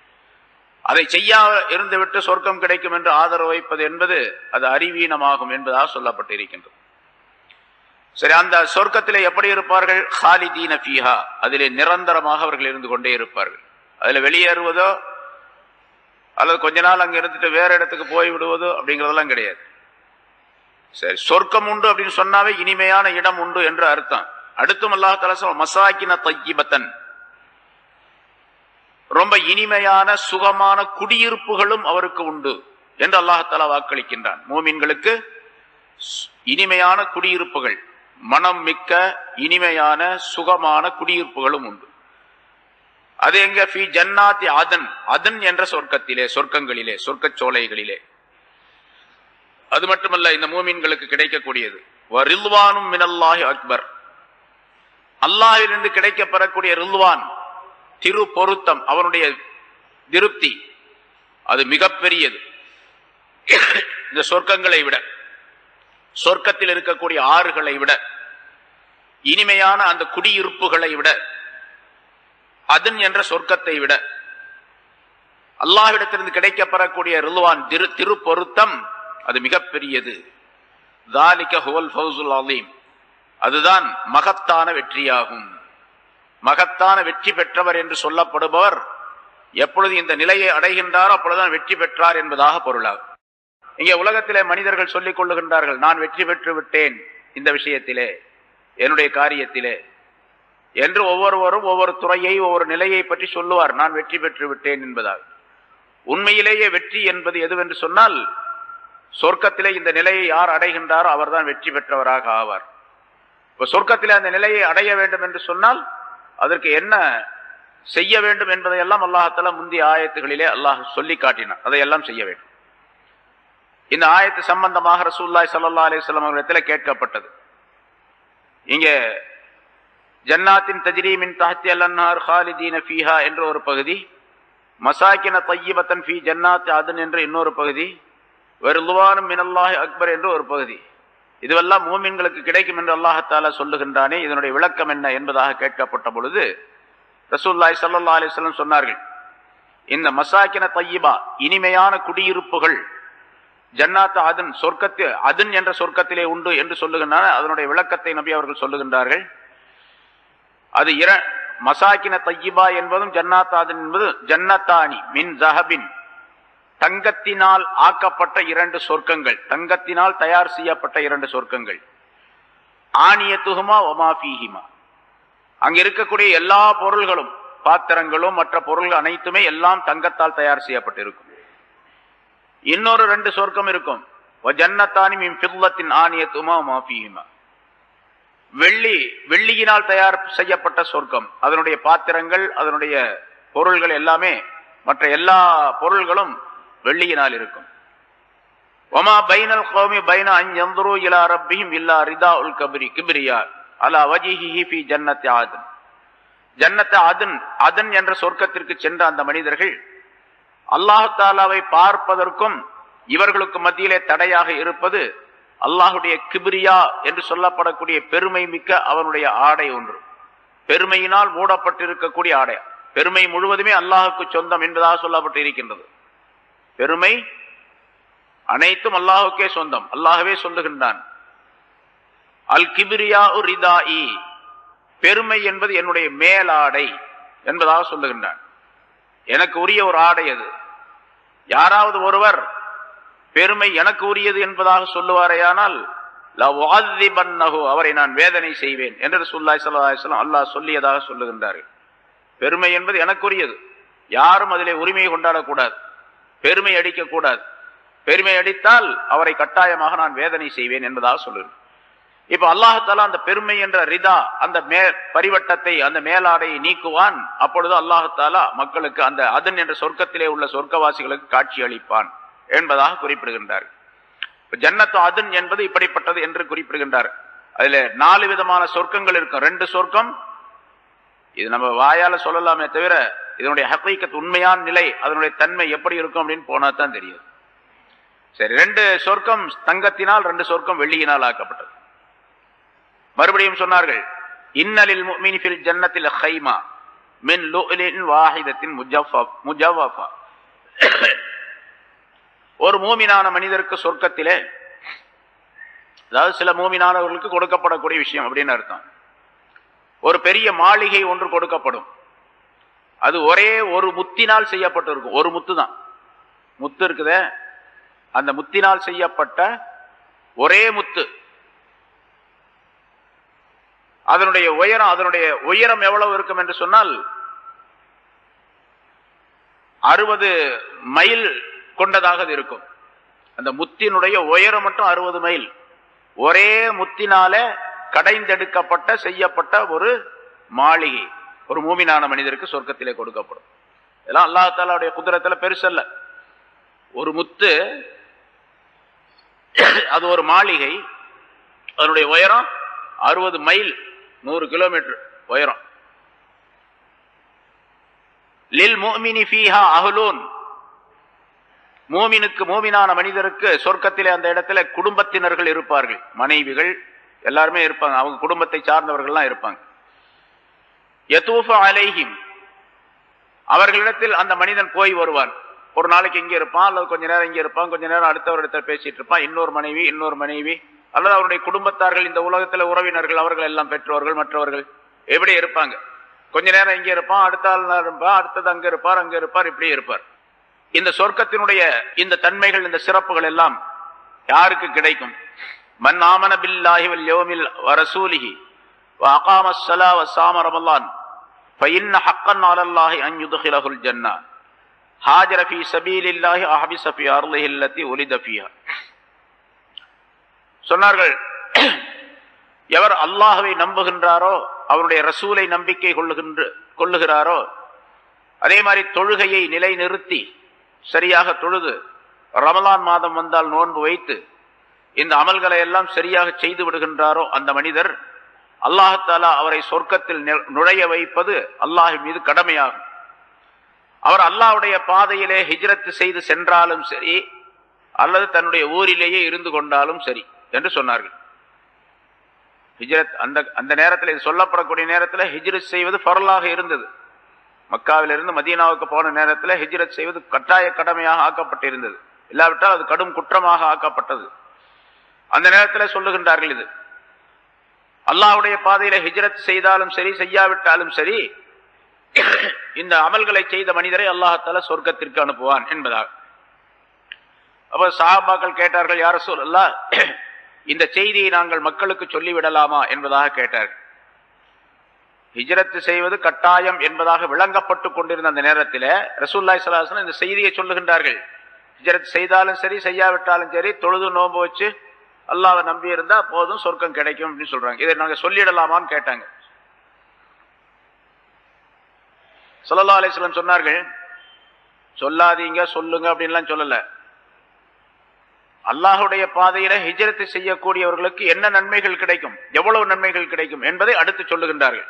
அதை செய்ய இருந்துவிட்டு சொர்க்கம் கிடைக்கும் என்று ஆதரவு வைப்பது என்பது அது அறிவீனமாகும் என்பதாக சொல்லப்பட்டிருக்கின்றது. சரி, அந்த சொர்க்கத்திலே எப்படி இருப்பார்கள்? ஹாலிதீன ஃபீஹா, அதிலே நிரந்தரமாக அவர்கள் இருந்து கொண்டே இருப்பார்கள். அதுல வெளியேறுவதோ அல்லது கொஞ்ச நாள் அங்க இருந்துட்டு வேற இடத்துக்கு போய் விடுவதோ அப்படிங்கிறதெல்லாம் கிடையாது. சரி, சொர்க்கம் உண்டு அப்படின்னு சொன்னாவே இனிமையான இடம் உண்டு என்று அர்த்தம். அடுத்தும் அல்லாஹ் தஆலா சொல்றான், மசாகின தய்யிபத்தன், ரொம்ப இனிமையான சுகமான குடியிருப்புகளும் அவருக்கு உண்டு என்று அல்லாஹ் தஆலா வாக்களிக்கின்றான். மூமின்களுக்கு இனிமையான குடியிருப்புகள், மனம் மிக்க இனிமையான சுகமான குடியிருப்புகளும் உண்டு. அது எங்க? ஃபீ ஜன்னாத்தி அதன், அதன் என்ற சொர்க்கத்திலே, சொர்க்கங்களிலே, சொர்க்க சோலைகளிலே. அது மட்டுமல்ல, இந்த மூமின்களுக்கு கிடைக்கக்கூடியது வரில்வானும் மினல்லாஹி அக்பர், அல்லாஹ்விலிருந்து கிடைக்கப்பெறக்கூடிய ரில்வான், திரு பொருத்தம், அவனுடைய திருப்தி, அது மிகப்பெரியது. இந்த சொர்க்கங்களை விட, சொர்க்கத்தில் இருக்கக்கூடிய ஆறுகளை விட, இனிமையான அந்த குடியிருப்புகளை விட, அதன் என்ற சொர்க்கத்தை விட, அல்லாஹ்விடத்திலிருந்து கிடைக்கப்பெறக்கூடிய ரில்வான், திரு பொருத்தம், அது மிகப்பெரியது. ذَلِكَ هُوَ الْفَوْزُ الْعَظِيمُ, அதுதான் மகத்தான வெற்றியாகும். மகத்தான வெற்றி பெற்றவர் என்று சொல்லப்படுபவர் எப்பொழுது இந்த நிலையை அடைகின்றாரோ அப்பொழுதுதான் வெற்றி பெற்றார் என்பதாக பொருளாகும். இங்கே உலகத்திலே மனிதர்கள் சொல்லிக் கொள்ளுகின்றார்கள், நான் வெற்றி பெற்று விட்டேன் இந்த விஷயத்திலே, என்னுடைய காரியத்திலே என்று. ஒவ்வொருவரும் ஒவ்வொரு துறையை, ஒவ்வொரு நிலையை பற்றி சொல்லுவார், நான் வெற்றி பெற்று விட்டேன் என்பதாக. உண்மையிலேயே வெற்றி என்பது எதுவென்று சொன்னால், சொர்க்கத்திலே இந்த நிலையை யார் அடைகின்றாரோ அவர்தான் வெற்றி பெற்றவராக ஆவார். இப்ப சொர்க்கத்திலே அந்த நிலையை அடைய வேண்டும் என்று சொன்னால் அதற்கு என்ன செய்ய வேண்டும் என்பதையெல்லாம் அல்லாஹ் தஆலா முந்தைய ஆயத்துகளிலே அல்லாஹ் சொல்லி காட்டினார். அதையெல்லாம் செய்ய வேண்டும். இந்த ஆயத்து சம்பந்தமாக ரசூலுல்லாஹி ஸல்லல்லாஹு அலைஹி வஸல்லம் அவர்களிடத்தில் கேட்கப்பட்டது. இங்கே ஜன்னாத்தின் தஜ்ரீ மின் தஹ்திஹல் அன்ஹார் ஹாலிதீன ஃபீஹா என்ற ஒரு பகுதி, மசாகின தய்யிபத்தன் ஃபீ ஜன்னாத்தி அதன் என்ற இன்னொரு பகுதி, வரில்வானும் மினல்லாஹி அக்பர் என்ற ஒரு பகுதி. இதுவெல்லாம் மூமின்களுக்கு கிடைக்கும் என்று அல்லாஹ் தஆலா சொல்லுகின்றானே, இதனுடைய விளக்கம் என்ன என்பதாக கேட்கப்பட்ட பொழுது ரசூலுல்லாஹி ஸல்லல்லாஹு அலைஹி வஸல்லம் சொன்னார்கள், இந்த மசாகின தய்யிபா, இனிமையான குடியிருப்புகள், ஜன்னாத் அதன், சொர்க்கத்து அதன் என்ற சொர்க்கத்திலே உண்டு என்று சொல்லுகின்றன. அதனுடைய விளக்கத்தை நபி அவர்கள் சொல்லுகின்றார்கள். அது மசாகின தய்யிபா என்பதும் ஜன்னாத் அதன் என்பது ஜன்னத்தானி மின் ஸஹபின், தங்கத்தினால் ஆக்கப்பட்ட இரண்டு சொர்க்கங்கள், தங்கத்தினால் தயார் செய்யப்பட்ட இரண்டு சொர்க்கங்கள். ஆனியத்துஹுமா வமா ஃபீஹிமா, அங்க இருக்கக்கூடிய எல்லா பொருள்களும், பாத்திரங்களும் மற்ற பொருள்கள் அனைத்துமே எல்லாம் தங்கத்தால் தயார் செய்யப்பட்டிருக்கும். இன்னொரு ரெண்டு சொர்க்கம் இருக்கும், வஜன்னத்தானி மின் ஃபில்லத்தின் ஆனியத்துஹுமா வமா ஃபீஹிமா, வெள்ளியினால் தயார் செய்யப்பட்ட சொர்க்கம். அதனுடைய பாத்திரங்கள், அதனுடைய பொருள்கள் எல்லாமே, மற்ற எல்லா பொருள்களும் வெள்ளியினால் இருக்கும். வமா பைனல் கௌமி பைன அன் யன்துரு இலா ரப்பிஹிம் இல்லா ரிதாஉல் கிப்ரியா அலா வஜ்ஹிஹி ஃபீ ஜன்னத்தி ஆதன். ஜன்னத் அதன், அதன் என்ற சொர்க்கத்திற்கு சென்ற அந்த மனிதர்கள் அல்லாஹ் தஆலாவை பார்ப்பதற்கும் இவர்களுக்கு மத்தியிலே தடையாக இருப்பது அல்லாஹுடைய கிப்ரியா என்று சொல்லப்படக்கூடிய பெருமை மிக்க அவனுடைய ஆடை ஒன்று, பெருமையினால் மூடப்பட்டிருக்கக்கூடிய ஆடை. பெருமை முழுவதுமே அல்லாஹுக்கு சொந்தம் என்பதாக சொல்லப்பட்டு இருக்கின்றது. பெருமை அனைத்தும் அல்லாஹுக்கே சொந்தம். அல்லாஹ்வே சொல்லுகின்றான், அல் கிபிரியா ரிதாஇ, பெருமை என்பது என்னுடைய மேலாடை என்பதாக சொல்லுகின்றான். எனக்கு உரிய ஒரு ஆடை அது. யாராவது ஒருவர் பெருமை எனக்கு உரியது என்பதாக சொல்லுவாரேயானால் லவஅذிபன்னஹு, அவரை நான் வேதனை செய்வேன் என்று ரசூலுல்லாஹி ஸல்லல்லாஹு அலைஹி வஸல்லம் அல்லாஹ் சொல்லியதாக சொல்லுகின்றார்கள். பெருமை என்பது எனக்குரியது, யாரும் அதிலே உரிமையை கொண்டாடக்கூடாது, பெருமை அடிக்கக்கூடாது. பெருமை அடித்தால் அவரை கட்டாயமாக நான் வேதனை செய்வேன் என்பதாக சொல்லுகிறேன். இப்ப அல்லாஹ் தஆலா அந்த பெருமை என்ற ரிதா, அந்த பரிவட்டத்தை, அந்த மேலாடையை நீக்குவான். அப்பொழுது அல்லாஹ் தஆலா மக்களுக்கு அந்த அதன் என்ற சொர்க்கத்திலே உள்ள சொர்க்கவாசிகளுக்கு காட்சி அளிப்பான் என்பதாக குறிப்பிடுகின்றார். ஜன்னத்து அதன் என்பது இப்படிப்பட்டது என்று குறிப்பிடுகின்றார். அதுல 4 விதமான சொர்க்கங்கள் இருக்கும். 2 சொர்க்கம், இது நம்ம வாயால சொல்லலாமே தவிர இதனுடைய ஹகீகத், உண்மையான நிலை, அதனுடைய தன்மை எப்படி இருக்கும் அப்படின்னு போனா தான் தெரியும். சரி, 2 சொர்க்கம் தங்கத்தினால், 2 சொர்க்கம் வெள்ளியினால் ஆக்கப்பட்டது. மறுபடியும் சொன்னார்கள், இன்னலில் முஃமினி ஃபில் ஜன்னத்தில் கைமா மின் லுஅலின் வாஹிதத்தின் முஜவ்வஃபா. ஒரு மூமினான மனிதருக்கு சொர்க்கத்திலே, அதாவது சில மூமினானவர்களுக்கு கொடுக்கப்படக்கூடிய விஷயம் அப்படின்னு அர்த்தம், ஒரு பெரிய மாளிகை ஒன்று கொடுக்கப்படும். அது ஒரே ஒரு முத்தினால் செய்யப்பட்டிருக்கும். ஒரு முத்து தான், முத்து இருக்குதே, அந்த முத்தினால் செய்யப்பட்ட ஒரே முத்து. அதனுடைய உயரம் எவ்வளவு இருக்கும் என்று சொன்னால் 60 மைல் கொண்டதாக இருக்கும். அந்த முத்தினுடைய உயரம் மட்டும் 60 மைல். ஒரே முத்தினால கடைந்தெடுக்கப்பட்ட செய்யப்பட்ட ஒரு மாளிகை ஒரு மூமினான மனிதருக்கு சொர்க்கத்திலே கொடுக்கப்படும். இதெல்லாம் அல்லாஹ் தஆலாவுடைய குதிரத்துல பெருசல்ல. ஒரு முத்து, அது ஒரு மாளிகை, அதனுடைய உயரம் 60 மைல், 100 கிலோமீட்டர் உயரம். லில் முஃமினி ஃபீஹா அஹ்லூன், மூமினுக்கு, மூமினான மனிதருக்கு சொர்க்கத்திலே அந்த இடத்துல குடும்பத்தினர்கள் இருப்பார்கள், மனைவிகள் எல்லாருமே இருப்பாங்க, அவங்க குடும்பத்தை சார்ந்தவர்கள்லாம் இருப்பாங்க. யதூஃபு அலைஹிம், அவர்களிடத்தில் அந்த மனிதன் போய் வருவான். ஒரு நாளைக்கு இங்கே இருப்பான், அல்லது கொஞ்ச நேரம் இங்கே இருப்பான், கொஞ்ச நேரம் அடுத்தவரிடத்தில் பேசிட்டு இருப்பான். இன்னொரு மனைவி அல்லது அவருடைய குடும்பத்தார்கள், இந்த உலகத்தில் உறவினர்கள், அவர்கள் எல்லாம் பெற்றோர்கள், மற்றவர்கள் எப்படி இருப்பாங்க. கொஞ்ச நேரம் இங்கே இருப்பான், அடுத்த நாள் இருப்பான், அடுத்தது அங்க இருப்பார், இப்படி இருப்பார். இந்த சொர்க்கத்தினுடைய இந்த தன்மைகள், இந்த சிறப்புகள் எல்லாம் யாருக்கு கிடைக்கும்? மன் ஆமன பில்லாஹி வல் யௌமில் வரசூலிஹி வ அகாமஸ் ஸலா வ ஸாம ரமலான் ஃபஇன்ன ஹக்கன் அலல்லாஹி அன் யுத்கிலஹுல் ஜன்னah ஹாஜர ஃபீ ஸபீலில்லாஹி அஹபிஸ ஃபீ அர்லிஹி அல்லதி உலித ஃபீஹா. சொன்னார்கள், எவர் அல்லாஹ்வை நம்புகின்றாரோ, அவருடைய ரசூலை நம்பிக்கை கொள்ளுகிறாரோ, அதே மாதிரி தொழுகையை நிலைநிறுத்தி சரியாக தொழுது, ரமலான் மாதம் வந்தால் நோன்பு வைத்து இந்த அமல்களை எல்லாம் சரியாக செய்து விடுகின்றாரோ, அந்த மனிதர் அல்லாஹ் தஆலா அவரை சொர்க்கத்தில் நுழைய வைப்பது அல்லாஹ் மீது கடமையாகும். அவர் அல்லாஹ்வுடைய பாதையிலே ஹிஜ்ரத் செய்து சென்றாலும் சரி, அல்லது தன்னுடைய ஊரிலேயே இருந்து கொண்டாலும் சரி என்று சொன்னார்கள். ஹிஜ்ரத் அந்த நேரத்தில், இது சொல்லப்படக்கூடிய நேரத்தில் ஹிஜ்ரத் செய்வது ஃபர்லாக இருந்தது. மக்காவிலிருந்து மதீனாவுக்கு போன நேரத்தில் ஹிஜ்ரத் செய்வது கட்டாய கடமையாக ஆக்கப்பட்டிருந்தது. இல்லாவிட்டால் அது கடும் குற்றமாக ஆக்கப்பட்டது. அந்த நேரத்தில் சொல்லுகின்றார்கள், இது அல்லாஹ்வுடைய பாதையில ஹிஜ்ரத் செய்தாலும் சரி, செய்யாவிட்டாலும் சரி, இந்த அமல்களை செய்த மனிதரை அல்லாஹ் தஆலா சொர்க்கத்திற்கு அனுப்புவான் என்பதாக. அப்ப சஹாபாக்கள் கேட்டார்கள், யா ரசூலல்லாஹ், இந்த செய்தியை நாங்கள் மக்களுக்கு சொல்லிவிடலாமா என்பதாக கேட்டார்கள். ஹிஜ்ரத் செய்வது கட்டாயம் என்பதாக விளங்கப்பட்டு கொண்டிருந்த அந்த நேரத்தில் ரசூலுல்லாஹி ஸல்லல்லாஹு அலைஹி வஸல்லம் இந்த செய்தியை சொல்லுகின்றார்கள். ஹிஜ்ரத் செய்தாலும் சரி, செய்யாவிட்டாலும் சரி, தொழுது நோன்பு வச்சு அல்லாஹ்வை நம்பி இருந்தா போதும், சொர்க்கம் கிடைக்கும் அப்படின்னு சொல்றாங்க. இதை நாங்க சொல்லிடலாமான்னு கேட்டாங்க. ஸல்லல்லாஹு அலைஹி வஸல்லம் சொன்னார்கள், சொல்லாதீங்க, சொல்லுங்க அப்படின்லாம் சொல்லல. அல்லாஹ்வுடைய பாதையில ஹிஜ்ரத் செய்யக்கூடியவர்களுக்கு என்ன நன்மைகள் கிடைக்கும், எவ்வளவு நன்மைகள் கிடைக்கும் என்பதை அடுத்து சொல்லுகின்றார்கள்.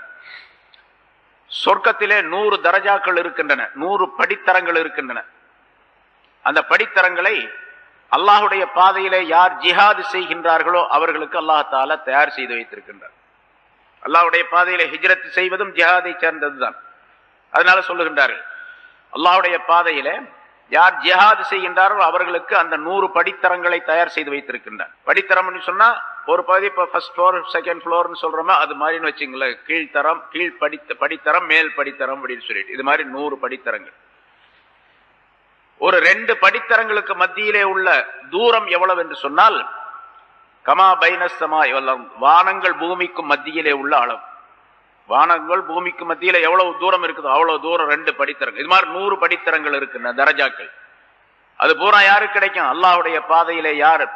சொர்க்கத்திலே 100 தரஜாக்கள் இருக்கின்றன, 100 படித்தரங்கள் இருக்கின்றன. அந்த படித்தரங்களை அல்லாஹ்வுடைய பாதையிலே யார் ஜிஹாது செய்கின்றார்களோ அவர்களுக்கு அல்லாஹ் தஆலா தயார் செய்து வைத்திருக்கின்றார். அல்லாஹ்வுடைய பாதையிலே ஹிஜ்ரத் செய்வதும் ஜிஹாதை சேர்ந்ததுதான். அதனால சொல்லுகின்றார்கள், அல்லாஹ்வுடைய பாதையில யார் ஜிஹாத் செய்கின்றார்களோ அவர்களுக்கு அந்த 100 படித்தரங்களை தயார் செய்து வைத்திருக்கின்றார். படித்தரம் சொன்னா ஒரு பகுதி இப்ப ஃபர்ஸ்ட் ஃப்ளோர் செகண்ட் ஃப்ளோர்னு சொல்றோமே, அது மாதிரின்னு வச்சுங்களேன். கீழ்த்தரம், படித்தரம், மேல் படித்தரம் அப்படின்னு சொல்லிட்டு இது மாதிரி 100 படித்தரங்கள். ஒரு 2 படித்தரங்களுக்கு மத்தியிலே உள்ள தூரம் எவ்வளவு என்று சொன்னால், கமா பைனஸ்ஸமா வல், வானங்கள் பூமிக்கும் மத்தியிலே உள்ள அளவு. வானங்கள் பூமிக்கு மத்தியில எவ்வளவு தூரம் இருக்குதோ அவ்வளவு தூரம் 2 படித்தரங்கள். இது மாதிரி 100 படித்தரங்கள் இருக்கு தரஜாக்கள். அது பூரா யாருக்கு கிடைக்கும்? அல்லாஹ்வுடைய பாதையிலே யார்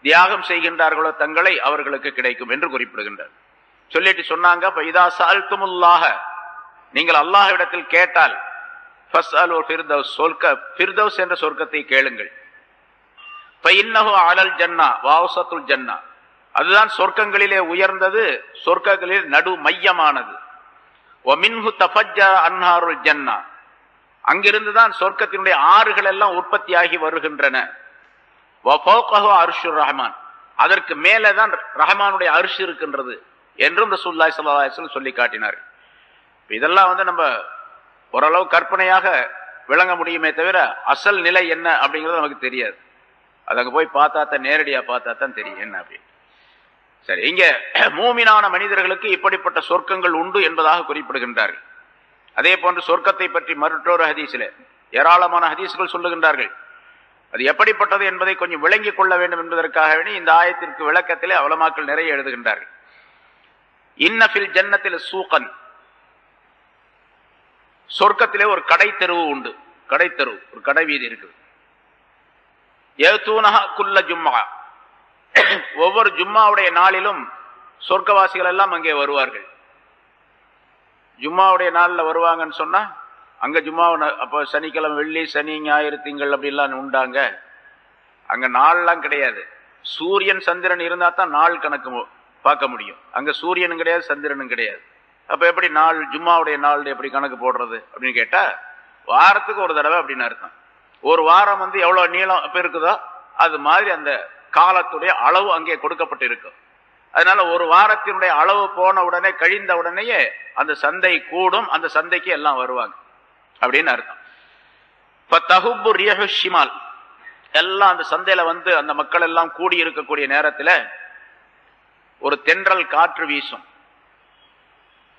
தியாகம் செய்கின்றார்களோ தங்களை அவர்களுக்கு கிடைக்கும் என்று குறிப்பிடுகின்றார். சொல்லிட்டு சொன்னாங்க, இதா சஅல்துமுல்லாஹ, நீங்கள் அல்லாஹ்விடத்தில் கேட்டால், ஃபஸ்அலு ஃபிர்தௌஸ், ஃபிர்தௌஸ் என்ற சொர்க்கத்தை கேளுங்கள். ஃபஇன்னஹு அலல் ஜன்னா வஅவ்ஸத்துல் ஜன்னா, அதுதான் சொர்க்கங்களிலே உயர்ந்தது, சொர்க்கங்களில் நடு மையமானது. வமின்ஹு தஃபஜ்ஜர அன்ஹாருல் ஜன்னா, அங்கிருந்துதான் சொர்க்கத்தினுடைய ஆறுகள் எல்லாம் உற்பத்தியாகி வருகின்றன. வஃபௌகஹு அர்ஷுர் ரஹ்மான், அதற்கு மேலேதான் ரஹ்மானுடைய அர்ஷ் இருக்கின்றது என்றும் ரசூலுல்லாஹி ஸல்லல்லாஹு அலைஹி வஸல்லம் சொல்லி காட்டினார். இதெல்லாம் நம்ம ஓரளவு கற்பனையாக விளங்க முடியுமே தவிர அசல் நிலை என்ன அப்படிங்கிறது நமக்கு தெரியாது. அது அங்க போய் பார்த்தா தான், நேரடியா பார்த்தா தான் தெரியும் என்ன அப்படின்னு. சரி, இங்க மூமினான மனிதர்களுக்கு இப்படிப்பட்ட சொர்க்கங்கள் உண்டு என்பதாக குறிப்பிடுகின்றார்கள். அதே போன்று சொர்க்கத்தை பற்றி மற்றொரு ஹதீஸில் ஏராளமான ஹதீஸ்கள் சொல்லுகின்றார்கள். அது எப்படிப்பட்டது என்பதை கொஞ்சம் விளங்கிக் கொள்ள வேண்டும் என்பதற்காக வேண்டி இந்த ஆயத்திற்கு விளக்கத்திலே உலமாக்கள் நிறைய எழுதுகின்றார்கள். இன்னஃபில் ஜன்னத்தில் சூகன், சொர்க்கத்திலே ஒரு கடை தெருவு உண்டு. கடை தெருவு, ஒரு கடை வீதி இருக்குது. யதூனஹா குல்ல ஜும்ஆ, ஒவ்வொரு ஜும்மாவுடைய நாளிலும் சொர்க்கவாசிகள் எல்லாம் அங்கே வருவார்கள். ஜும்மாவுடைய நாளில் வருவாங்கன்னு சொன்னா, அங்க ஜும்மா அப்போ சனிக்கிழமை, வெள்ளி, சனி, ஞாயிறு, திங்கள் அப்படிலாம் உண்டாங்க. அங்க நாள்லாம் கிடையாது. சூரியன் சந்திரன் இருந்தா தான் நாள் கணக்கு பார்க்க முடியும். அங்க சூரியனும் கிடையாது, சந்திரனும் கிடையாது. அப்ப எப்படி நாள், ஜும்மாவுடைய நாள் எப்படி கணக்கு போடுறது அப்படின்னு கேட்டா, வாரத்துக்கு ஒரு தடவை அப்படின்னு அர்த்தம். ஒரு வாரம் எவ்வளவு நீளம் இப்ப இருக்குதோ அது மாதிரி அந்த காலத்துடைய அளவு அங்கே கொடுக்கப்பட்டு இருக்கும். அதனால ஒரு வாரத்தினுடைய அளவு போன உடனே, கழிந்த உடனேயே அந்த சந்தை கூடும், அந்த சந்தைக்கு எல்லாம் வருவாங்க அப்படின்னு அர்த்தம். ஃபதஹுப்பு ரிஹு ஷிமால், எல்லாம் அந்த சந்தையில அந்த மக்கள் எல்லாம் கூடி இருக்கக்கூடிய நேரத்துல ஒரு தென்றல் காற்று வீசும்.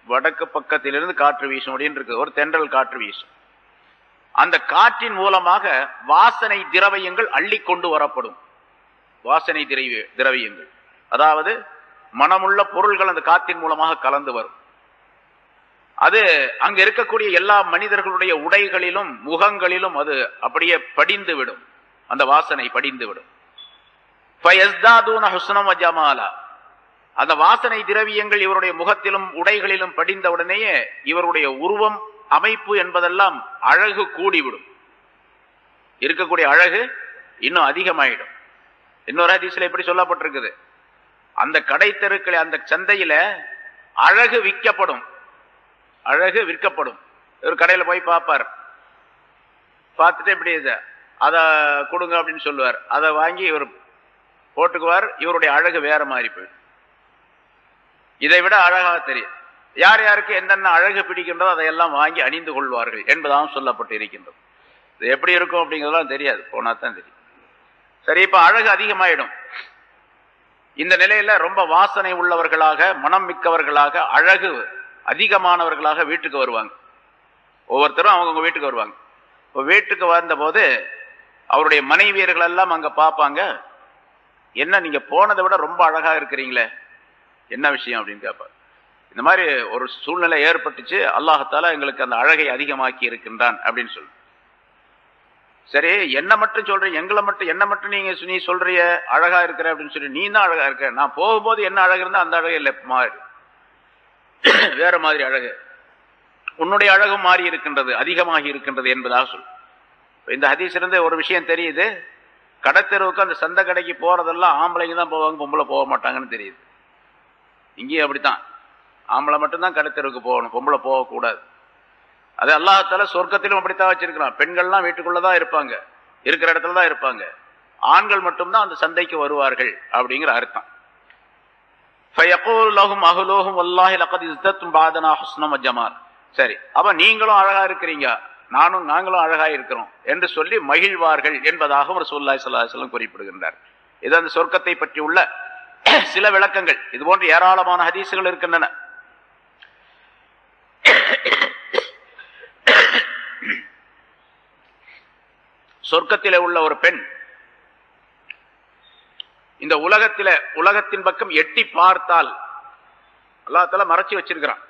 வடக்கு பக்கத்திலிருந்து காற்று வீசும் அப்படின்னு இருக்கு. ஒரு தென்றல் காற்று வீசும். அந்த காற்றின் மூலமாக வாசனை திரவியங்கள் அள்ளி கொண்டு வரப்படும். வாசனை திரவியங்கள், அதாவது மனமுள்ள பொருள்கள் அந்த காற்றின் மூலமாக கலந்து வரும். அது அங்க இருக்கக்கூடிய எல்லா மனிதர்களுடைய உடைகளிலும் முகங்களிலும் அது அப்படியே படிந்து விடும். அந்த வாசனை படிந்து விடும். ஃபயஸ்தாதுன ஹுஸ்னம் வ ஜமாலா, அந்த வாசனை திரவியங்கள் இவருடைய முகத்திலும் உடைகளிலும் படிந்த உடனேயே இவருடைய உருவம், அமைப்பு என்பதெல்லாம் அழகு கூடிவிடும். இருக்கக்கூடிய அழகு இன்னும் அதிகமாயிடும். இன்னொரு ஹதீஸ்ல எப்படி சொல்லப்பட்டிருக்குது, அந்த கடை தெருக்களை, அந்த சந்தையில அழகு விற்கப்படும். அழகு விற்கப்படும். ஒரு கடையில போய் பார்ப்பார், பார்த்துட்டு எப்படி அதை கொடுங்க அப்படின்னு சொல்லுவார். அதை வாங்கி இவர் போட்டுக்குவார். இவருடைய அழகு வேற மாதிரி போயிடும். இதை விட அழகாக தெரியும். யார் யாருக்கு என்னென்ன அழகு பிடிக்கின்றதோ அதையெல்லாம் வாங்கி அணிந்து கொள்வார்கள் என்பதாகவும் சொல்லப்பட்டு இருக்கின்றது. இது எப்படி இருக்கும் அப்படிங்கிறதெல்லாம் தெரியாது, போனா தான் தெரியும். சரி, இப்ப அழகு அதிகமாயிடும். இந்த நிலையில ரொம்ப வாசனை உள்ளவர்களாக, மனம் மிக்கவர்களாக, அழகு அதிகமானவர்களாக வீட்டுக்கு வருவாங்க. ஒவ்வொருத்தரும் அவங்கவுங்க வீட்டுக்கு வருவாங்க. இப்போ வீட்டுக்கு வந்த போது அவருடைய மனைவியர்கள் எல்லாம் அங்க பார்ப்பாங்க. என்ன நீங்க போனதை விட ரொம்ப அழகா இருக்கிறீங்களே, என்ன விஷயம் அப்படின்னு கேட்பார். இந்த மாதிரி ஒரு சூழ்நிலை ஏற்பட்டுச்சு, அல்லாஹத்தாலா எங்களுக்கு அந்த அழகை அதிகமாக்கி இருக்கின்றான் அப்படின்னு சொல்லு. சரி, என்ன மட்டும் சொல்றீங்க, எங்களை மட்டும், என்ன மட்டும் நீ சொல்றிய அழகா இருக்கிற அப்படின்னு சொல்லி, நீ தான் அழகா இருக்க. நான் போகும்போது என்ன அழகு இருந்தா அந்த அழகு இல்லை, மாறி வேற மாதிரி அழகு, உன்னுடைய அழகு மாறி இருக்கின்றது, அதிகமாகி இருக்கின்றது என்பதாக சொல். இந்த ஹதீஸ் இருந்து ஒரு விஷயம் தெரியுது, கடத்தெருவுக்கு அந்த சந்தை கடைக்கு போறதெல்லாம் ஆம்பளைங்க தான் போவாங்க, பொம்பளை போக மாட்டாங்கன்னு தெரியுது. இங்கேயும் அப்படித்தான், ஆம்பளை மட்டும்தான் கடத்தெருவுக்கு போகணும், பொம்பளை போகக்கூடாது. அது அல்லாஹ்தாலா சொர்க்கத்திலும் அப்படித்தான் வச்சிருக்கிறான். பெண்கள்லாம் வீட்டுக்குள்ளதான் இருப்பாங்க, இருக்கிற இடத்துல தான் இருப்பாங்க. ஆண்கள் மட்டும்தான் அந்த சந்தைக்கு வருவார்கள் அப்படிங்கிற அர்த்தம். ஃபயகூல் லஹும் அஹ்லூஹும் வல்லாஹி லகத் இஸ்தத்தும் பாதனா ஹுஸ்னம் வ ஜமால், சரி, அப்ப நீங்களும் அழகா இருக்கிறீங்க, நாங்களும் அழகா இருக்கிறோம் என்று சொல்லி மகிழ்வார்கள் என்பதாக ரசூலுல்லாஹி ஸல்லல்லாஹு அலைஹி வஸல்லம் குறிப்பிடுகின்றார். இது அந்த சொர்க்கத்தை பற்றி உள்ள சில விளக்கங்கள். இது போன்ற ஏராளமான ஹதீசுகள் இருக்கின்றன. சொர்க்கத்திலே உள்ள ஒரு பெண் இந்த உலகத்தின் பக்கம் எட்டி பார்த்தால் அல்லாஹ் தஆலா மறைச்சு வச்சிருக்கிறான்.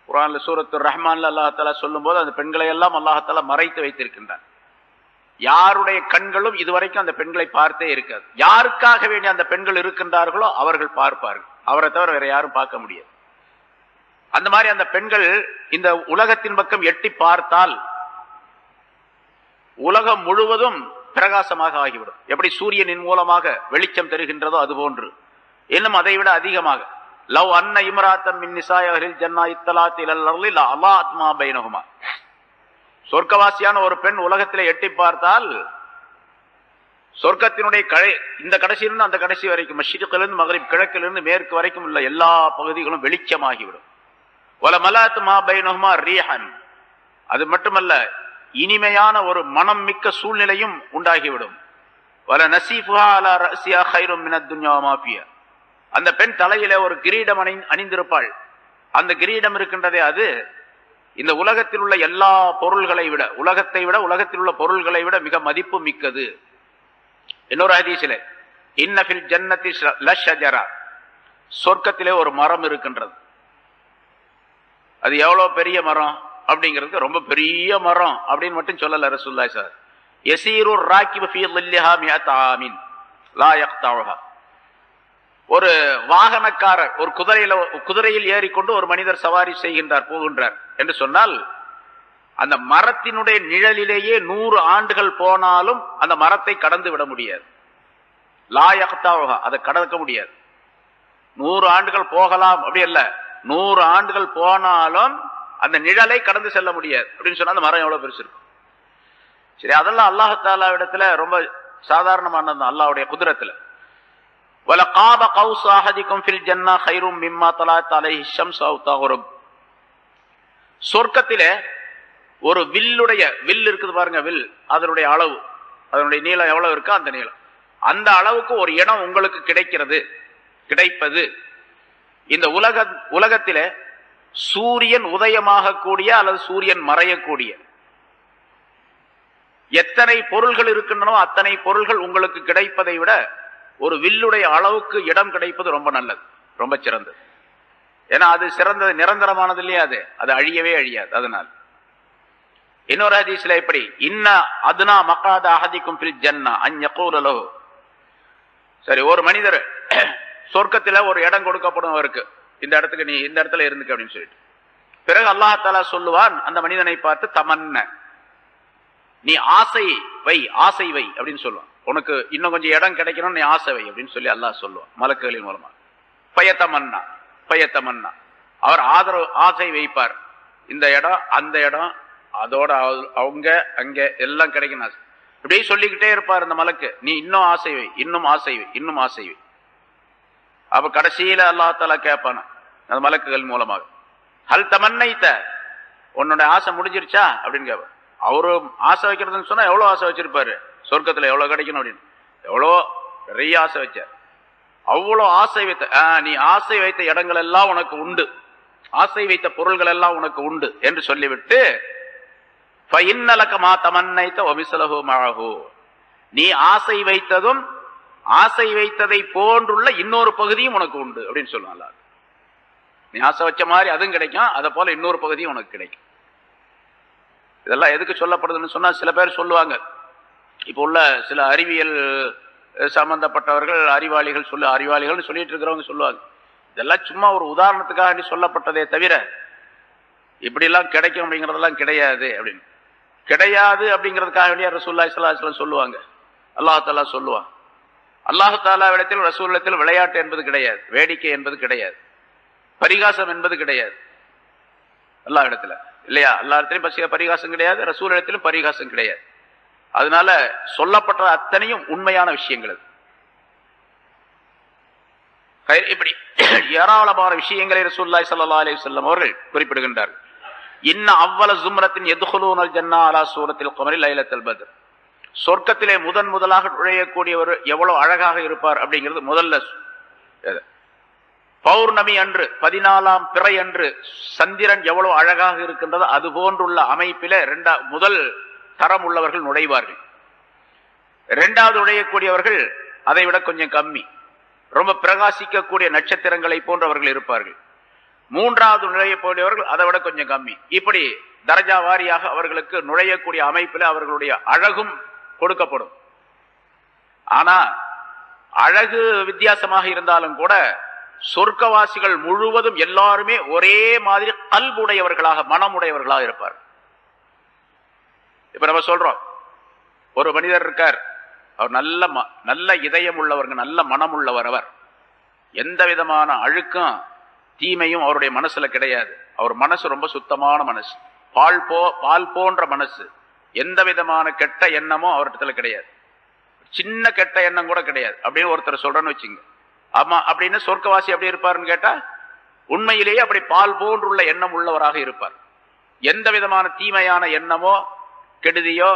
குர்ஆன்ல சூரத்துர் ரஹ்மான்ல அல்லாஹ் தஆலா சொல்லும்போது அந்த பெண்களை எல்லாம் அல்லாஹ் தஆலா மறைத்து வைத்திருக்கின்றான். யாருடைய கண்களும் இதுவரைக்கும் அந்த பெண்களை பார்த்தே இருக்காது. யாருக்காக வேண்டி அந்த பெண்கள் இருக்கின்றார்களோ அவர்கள் பார்ப்பார்கள், அவரை தவிர வேற யாரும் பார்க்க முடியாது. அந்த மாதிரி அந்த பெண்கள் இந்த உலகத்தின் பக்கம் எட்டி பார்த்தால் உலகம் முழுவதும் பிரகாசமாக ஆகிவிடும். எப்படி சூரியனின் மூலமாக வெளிச்சம் தருகின்றதோ அதுபோன்று, இன்னும் அதை விட அதிகமாக. லவ் அன்ன இம்ராத்தம் மின் நிசாயஹில் ஜன்னா இத்தலாத் இலல் அர்லி லஅலாத் மா பைனஹுமா. சொர்க்கவாசியான ஒரு பெண் உலகத்திலே எட்டி பார்த்தால் சொர்க்கத்தினுடைய இந்த கடைசியிலிருந்து அந்த கடைசி வரைக்கும், மஷ்ரிக்கிலிருந்து மக்ரிப், கிழக்கிலிருந்து மேற்கு வரைக்கும் உள்ள எல்லா பகுதிகளும் வெளிச்சமாகிவிடும். வல மலாத் மா பைனஹுமா ரீஹன். அது மட்டுமல்ல, இனிமையான ஒரு மனம் மிக்க சூழ்நிலையும் உண்டாகிவிடும். வல நசீஃபுஹா அலா ரஸியா கைரும் மினத் துன்யா வமா ஃபியா. அந்த பெண் தலையிலே ஒரு கிரீடம் அணிந்திருப்பாள். அந்த கிரீடம் இருக்கின்றதே, அது இந்த உலகத்தில் உள்ள எல்லா பொருள்களை விட, உலகத்தில் உள்ள பொருள்களை விட மிக மதிப்பு மிக்கது. இன்னொரு ஹதீஸிலே இன்ன ஃபில் ஜன்னதி லஷஜரா, சொர்க்கத்திலே ஒரு மரம் இருக்கின்றது. அது எவ்வளவு பெரிய மரம் அப்படிங்கிறது, ரொம்ப பெரிய மரம் அப்படின்னு மட்டும் சொல்லல ரசூலுல்லாஹி ஸல்லல்லாஹு அலைஹி வஸல்லம். யஸீரு ராகிபு ஃபீ ظில்லிஹா மிஅத ஆமின் லா யக்தஉஹா. ஒரு வாகனக்காரர் ஒரு குதிரையில் ஏறிக்கொண்டு ஒரு மனிதர் சவாரி போகின்றார் என்று சொன்னால், அந்த மரத்தினுடைய நிழலிலேயே 100 ஆண்டுகள் போனாலும் அந்த மரத்தை கடந்து விட முடியாது. லா யக்தஉஹா, அதை கடக்க முடியாது. 100 ஆண்டுகள் போகலாம் அப்படி அல்ல, 100 ஆண்டுகள் போனாலும் அந்த நிழலை கடந்து செல்ல முடியாது அப்படின்னு சொன்னா அந்த மரம் எவ்வளவு பெருசு இருக்கும். சரி, அதெல்லாம் அல்லாஹ் தஆலா இடத்துல ரொம்ப சாதாரணமானது. அல்லாஹ்வுடைய குதிரத்துல வல காப கௌஸ் அஹதிக்கும் ஃபில் ஜன்னா கைரும் மிம்மா தலஅத் அலைஹி ஷம்ஸ் அவ் தகுருப். சொர்க்கத்திலே ஒரு வில் இருக்குது பாருங்க, வில், அதனுடைய அளவு, அதனுடைய நீளம் எவ்வளவு இருக்கோ அந்த நீளம், அந்த அளவுக்கு ஒரு இடம் உங்களுக்கு கிடைப்பது இந்த உலகத்திலே சூரியன் உதயமாக கூடிய அல்லது சூரியன் மறையக்கூடிய எத்தனை பொருள்கள் இருக்கின்றனோ அத்தனை பொருள்கள் உங்களுக்கு கிடைப்பதை விட ஒரு வில்லுடைய அளவுக்கு இடம் கிடைப்பது ரொம்ப நல்லது, ரொம்ப சிறந்தது. ஏன்னா அது சிறந்தது, நிரந்தரமானது இல்லையா, அது அழியவே அழியாது. அதனால் இன்னொரு ஹதீஸ்ல எப்படி, இன்ன அதுனா மகாத அஹதிக்கும் ஃபில் ஜன்னா அன் யகூல லஹு. சரி, ஒரு மனிதர் சொர்க்கத்துல ஒரு இடம் கொடுக்கப்படும் அவருக்கு, இந்த இடத்துக்கு நீ இந்த இடத்துல இருந்துக்க அப்படின்னு சொல்லிட்டு, பிறகு அல்லாஹ் தஆலா சொல்லுவான் அந்த மனிதனை பார்த்து, தமன்ன, நீ ஆசை வை அப்படின்னு சொல்லுவான். உனக்கு இன்னும் கொஞ்சம் இடம் கிடைக்கணும், நீ ஆசை வை அப்படின்னு சொல்லி அல்லாஹ் சொல்லுவான் மலக்குகளின் மூலமா. பயத்தமன்னா, அவர் ஆசை வைப்பார். இந்த இடம் அந்த இடம் அதோட அவங்க அங்க எல்லாம் கிடைக்கணும் ஆசை, இப்படியே சொல்லிக்கிட்டே இருப்பார் அந்த மலக்கு. நீ இன்னும் ஆசை வை, இன்னும் ஆசை வை, இன்னும் ஆசை வை. அப்ப கடைசியில அல்லாஹ் தஆலா கேட்பான அந்த மலக்குகள் மூலமாக, ஹல் தமன்னைத, உன்னோட ஆசை முடிஞ்சிருச்சா அப்படின்னு கேட்பார். அவரு ஆசை வைக்கிறதுன்னு சொன்னா எவ்வளவு ஆசை வச்சிருப்பாரு, சொர்க்கத்துல எவ்வளவு கிடைக்கணும் அப்படின்னு எவ்வளோ நிறைய ஆசை வச்சார். அவ்வளோ ஆசை வைத்த, நீ ஆசை வைத்த இடங்கள் எல்லாம் உனக்கு உண்டு, ஆசை வைத்த பொருள்கள் எல்லாம் உனக்கு உண்டு என்று சொல்லிவிட்டு, நீ ஆசை வைத்ததும் ஆசை வைத்ததை போன்றுள்ள இன்னொரு பகுதியும் உனக்கு உண்டு அப்படின்னு சொல்லுவாங்க. நீ ஆசை வச்ச மாதிரி அதுவும் கிடைக்கும், அதை போல இன்னொரு பகுதியும் உனக்கு கிடைக்கும். இதெல்லாம் எதுக்கு சொல்லப்படுதுன்னு சொன்னா, சில பேர் சொல்லுவாங்க, இப்போ உள்ள சில அறிவியல் சம்பந்தப்பட்டவர்கள், அறிவாளிகள் சொல்லிட்டு இருக்கிறவங்க சொல்லுவாங்க, இதெல்லாம் சும்மா ஒரு உதாரணத்துக்காக சொல்லப்பட்டதே தவிர இப்படி எல்லாம் கிடைக்கும் அப்படிங்கறதெல்லாம் கிடையாது அப்படின்னு. கிடையாது அப்படிங்கிறதுக்காக வேண்டிய ரசூலுல்லாஹி ஸல்லல்லாஹு அலைஹி வஸல்லம் சொல்லுவாங்க, அல்லாஹ் தஆலா சொல்லுவான். அல்லாஹ் தஆலாவிடத்தில் ரசூலிடத்தில் விளையாட்டு என்பது கிடையாது, வேடிக்கை என்பது கிடையாது, பரிகாசம் என்பது கிடையாது. அல்லாஹ் இடத்துல இல்லையா, அல்லாஹ் இடத்திலும் பரிகாசம் கிடையாது, ரசூல் இடத்திலும் பரிகாசம் கிடையாது. அதனால சொல்லப்பட்ட அத்தனையும் உண்மையான விஷயங்கள். இப்படி ஏராளமான விஷயங்களை ரசூலுல்லாஹி ஸல்லல்லாஹு அலைஹி வஸல்லம் அவர்கள் குறிப்பிடுகின்றார்கள். இன்ன அவ்வல ஜும்ரத்தின் யதுகுலூனல் ஜன்னா அலா சூரத்தில் கமரி லைலத்துல் பத்ர். சொர்க்கத்திலே முதலாக நுழையக்கூடியவர் எவ்வளவு அழகாக இருப்பார் அப்படிங்கிறது முதல்ல. பௌர்ணமி அன்று 14ஆம் பிறை அன்று சந்திரன் எவ்வளவு அழகாக இருக்கின்றது அது போன்றுள்ள அமைப்பில முதல் தரம் உள்ளவர்கள் நுழைவார்கள். இரண்டாவது நுழையக்கூடியவர்கள் அதை விட கொஞ்சம் கம்மி, ரொம்ப பிரகாசிக்கக்கூடிய நட்சத்திரங்களை போன்றவர்கள் இருப்பார்கள். மூன்றாவது நுழையக்கூடியவர்கள் அதை விட கொஞ்சம் கம்மி. இப்படி தரஜா வாரியாக அவர்களுக்கு நுழையக்கூடிய அமைப்பில் அவர்களுடைய அழகும் கொடுக்கப்படும். ஆனா அழகு வித்தியாசமாக இருந்தாலும் கூட சொர்க்கவாசிகள் முழுவதும் எல்லாருமே ஒரே மாதிரி கல்புடையவர்களாக மனமுடையவர்களாக இருப்பார். இப்ப நம்ம சொல்றோம், ஒரு மனிதர் இருக்கார், அவர் நல்ல இதயம் உள்ளவர்கள், நல்ல மனம் உள்ளவர். அவர் எந்த விதமான அழுக்கும் தீமையும் அவருடைய மனசுல கிடையாது. அவர் மனசு ரொம்ப சுத்தமான மனசு, பால் போன்ற மனசு. எந்த விதமான கெட்ட எண்ணமும் அவரிடத்துல கிடையாது, சின்ன கெட்ட எண்ணம் கூட கிடையாது அப்படின்னு ஒருத்தர் சொல்றேன்னு வச்சுங்க. ஆமா, அப்படின்னு சொர்க்கவாசி அப்படி இருப்பாருன்னு கேட்டா உண்மையிலேயே அப்படி பால் போன்றுள்ள எண்ணம் உள்ளவராக இருப்பார். எந்த விதமான தீமையான எண்ணமோ கெடுதியோ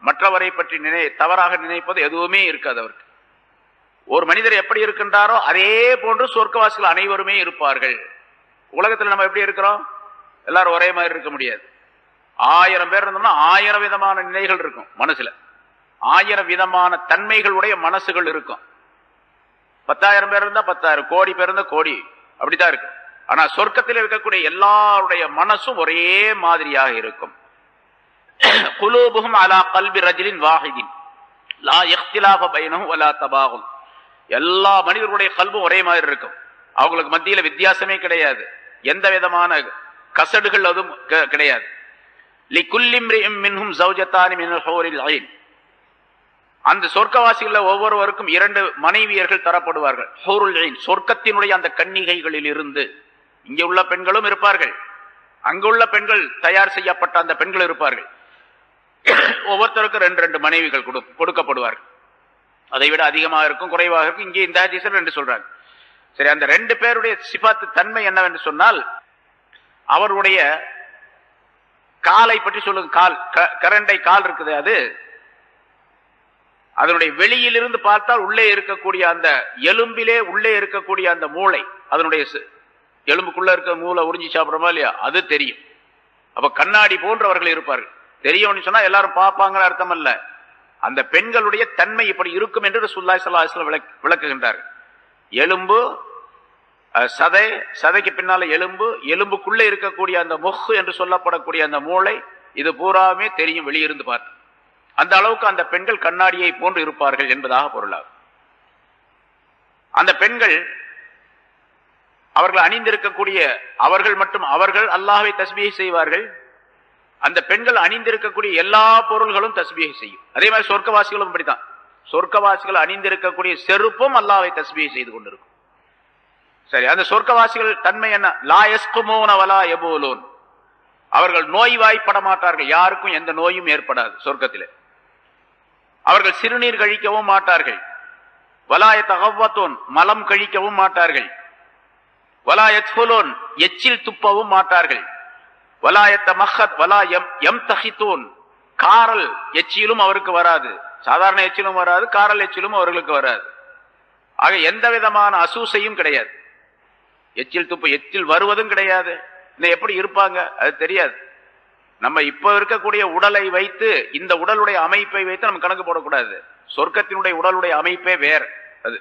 மற்றவரை பற்றி தவறாக நினைப்பது எதுவுமே இருக்காது அவருக்கு. ஒரு மனிதர் எப்படி இருக்கின்றாரோ அதே போன்று சொர்க்கவாசிகள் அனைவருமே இருப்பார்கள். உலகத்தில் நம்ம எப்படி இருக்கிறோம், எல்லாரும் ஒரே மாதிரி இருக்க முடியாது. 1000 பேர் இருந்தோம்னா 1000 விதமான நிலைகள் இருக்கும் மனசுல, 1000 விதமான தன்மைகளுடைய மனசுகள் இருக்கும். 10,000 பேர் இருந்தா 10,000, கோடி பேர் இருந்தா கோடி, அப்படித்தான் இருக்கு. ஆனா சொர்க்கத்தில் இருக்கக்கூடிய எல்லாருடைய மனசும் ஒரே மாதிரியாக இருக்கும். குலூபுஹும் அலா கல்பி ரஜுலின் வாஹிதின் லா இக்திலாஃப பைனஹு வலா தபாகுல். எல்லா மனிதர்களுடைய கல்பும் ஒரே மாதிரி இருக்கும், அவங்களுக்கு மத்தியில வித்தியாசமே கிடையாது, எந்த விதமான கசடுகள் அதுவும் கிடையாது. லிகுல்லி இம்ரிஇம் மின்ஹும் ஸௌஜதானி மினல் ஹூரில் ஐன். அந்த சொர்க்கவாசிகள் ஒவ்வொருவருக்கும் 2 மனைவியர்கள் தரப்படுவார்கள். ஹூருல் ஐன், சொர்க்கத்தினுடைய அந்த கன்னிகைகளில் இருந்து. இங்கே உள்ள பெண்களும் இருப்பார்கள், அங்குள்ள பெண்கள் தயார் செய்யப்பட்ட அந்த பெண்கள் இருப்பார்கள். ஒவ்வொருத்தருக்கும் 2 மனைவிகள் கொடுக்கப்படுவார்கள். அதை விட அதிகமாக இருக்கும், குறைவாக இருக்கும். இங்கே இந்த ஹதீஸில் 2 சொல்றாங்க. சரி, அந்த 2 பேருடைய சிபாத்து தன்மை என்னவென்று சொன்னால், அவருடைய காலை பற்றி சொல்லுங்க. கரண்டை கால் இருக்குது, அது அதனுடைய வெளியிலிருந்து பார்த்தால் உள்ளே இருக்கக்கூடிய அந்த எலும்பிலே உள்ளே இருக்கக்கூடிய அந்த மூளை, அதனுடைய எலும்புக்குள்ள இருக்க மூளை உறிஞ்சி சாப்பிடுறோமா இல்லையா, அது தெரியும். அப்ப கண்ணாடி போன்றவர்கள் இருப்பார்கள். தெரியும்னு சொன்னா எல்லாரும் பார்ப்பாங்கன்னு அர்த்தம் அல்ல. அந்த பெண்களுடைய தன்மை இப்படி இருக்கும் என்று ரசூலுல்லாஹி ஸல்லல்லாஹு அலைஹி வஸல்லம் விளக்குகின்றார்கள். எலும்பு, சதைக்கு பின்னால எலும்புக்குள்ளே இருக்கக்கூடிய அந்த முஹ் என்று சொல்லப்படக்கூடிய அந்த மூளை, இது பூராமே தெரியும் வெளியிருந்து பார்த்து. அந்த அளவுக்கு அந்த பெண்கள் கண்ணாடியை போன்று இருப்பார்கள் என்பதாக பொருளாகும். அந்த பெண்கள் அவர்கள் அணிந்திருக்கக்கூடிய அவர்கள் அல்லாஹ்வை தஸ்பீஹ் செய்வார்கள். அந்த பெண்கள் அணிந்திருக்கக்கூடிய எல்லா பொருள்களும் தஸ்பீஹ் செய்யும். அதே மாதிரி சொர்க்கவாசிகளும் அப்படித்தான். சொர்க்கவாசிகள் அணிந்திருக்கக்கூடிய செருப்பும் அல்லாஹ்வை தஸ்பீஹ் செய்து கொண்டிருக்கும். சரி, அந்த சொர்க்கவாசிகள் தன்மை என்ன? லா யஸ்குமூன வலா யபூலூன். அவர்கள் நோய்வாய்ப்பட மாட்டார்கள், யாருக்கும் எந்த நோயும் ஏற்படாது சொர்க்கத்திலே. அவர்கள் சிறுநீர் கழிக்கவும் மாட்டார்கள். வலா யதகவ்வதூன், மலம் கழிக்கவும் மாட்டார்கள். வலா யத்ஃபுலூன், எச்சில் துப்பவும் மாட்டார்கள். வலா யத்தமஹத் வலா யம்தஹிதூன், காரல் எச்சிலும் அவருக்கு வராது. சாதாரண எச்சிலும் வராது, காரல் எச்சிலும் அவர்களுக்கு வராது. ஆக எந்த விதமான அசூசையும் கிடையாது. எச்சில் வருவதும் கிடையாது. எப்படி இருப்பாங்க அது தெரியாது. நம்ம இப்ப இருக்கக்கூடிய உடலை வைத்து, இந்த உடலுடைய அமைப்பை வைத்து நம்ம கணக்கு போடக்கூடாது. சொர்க்கத்தினுடைய உடலுடைய அமைப்பே வேற. அது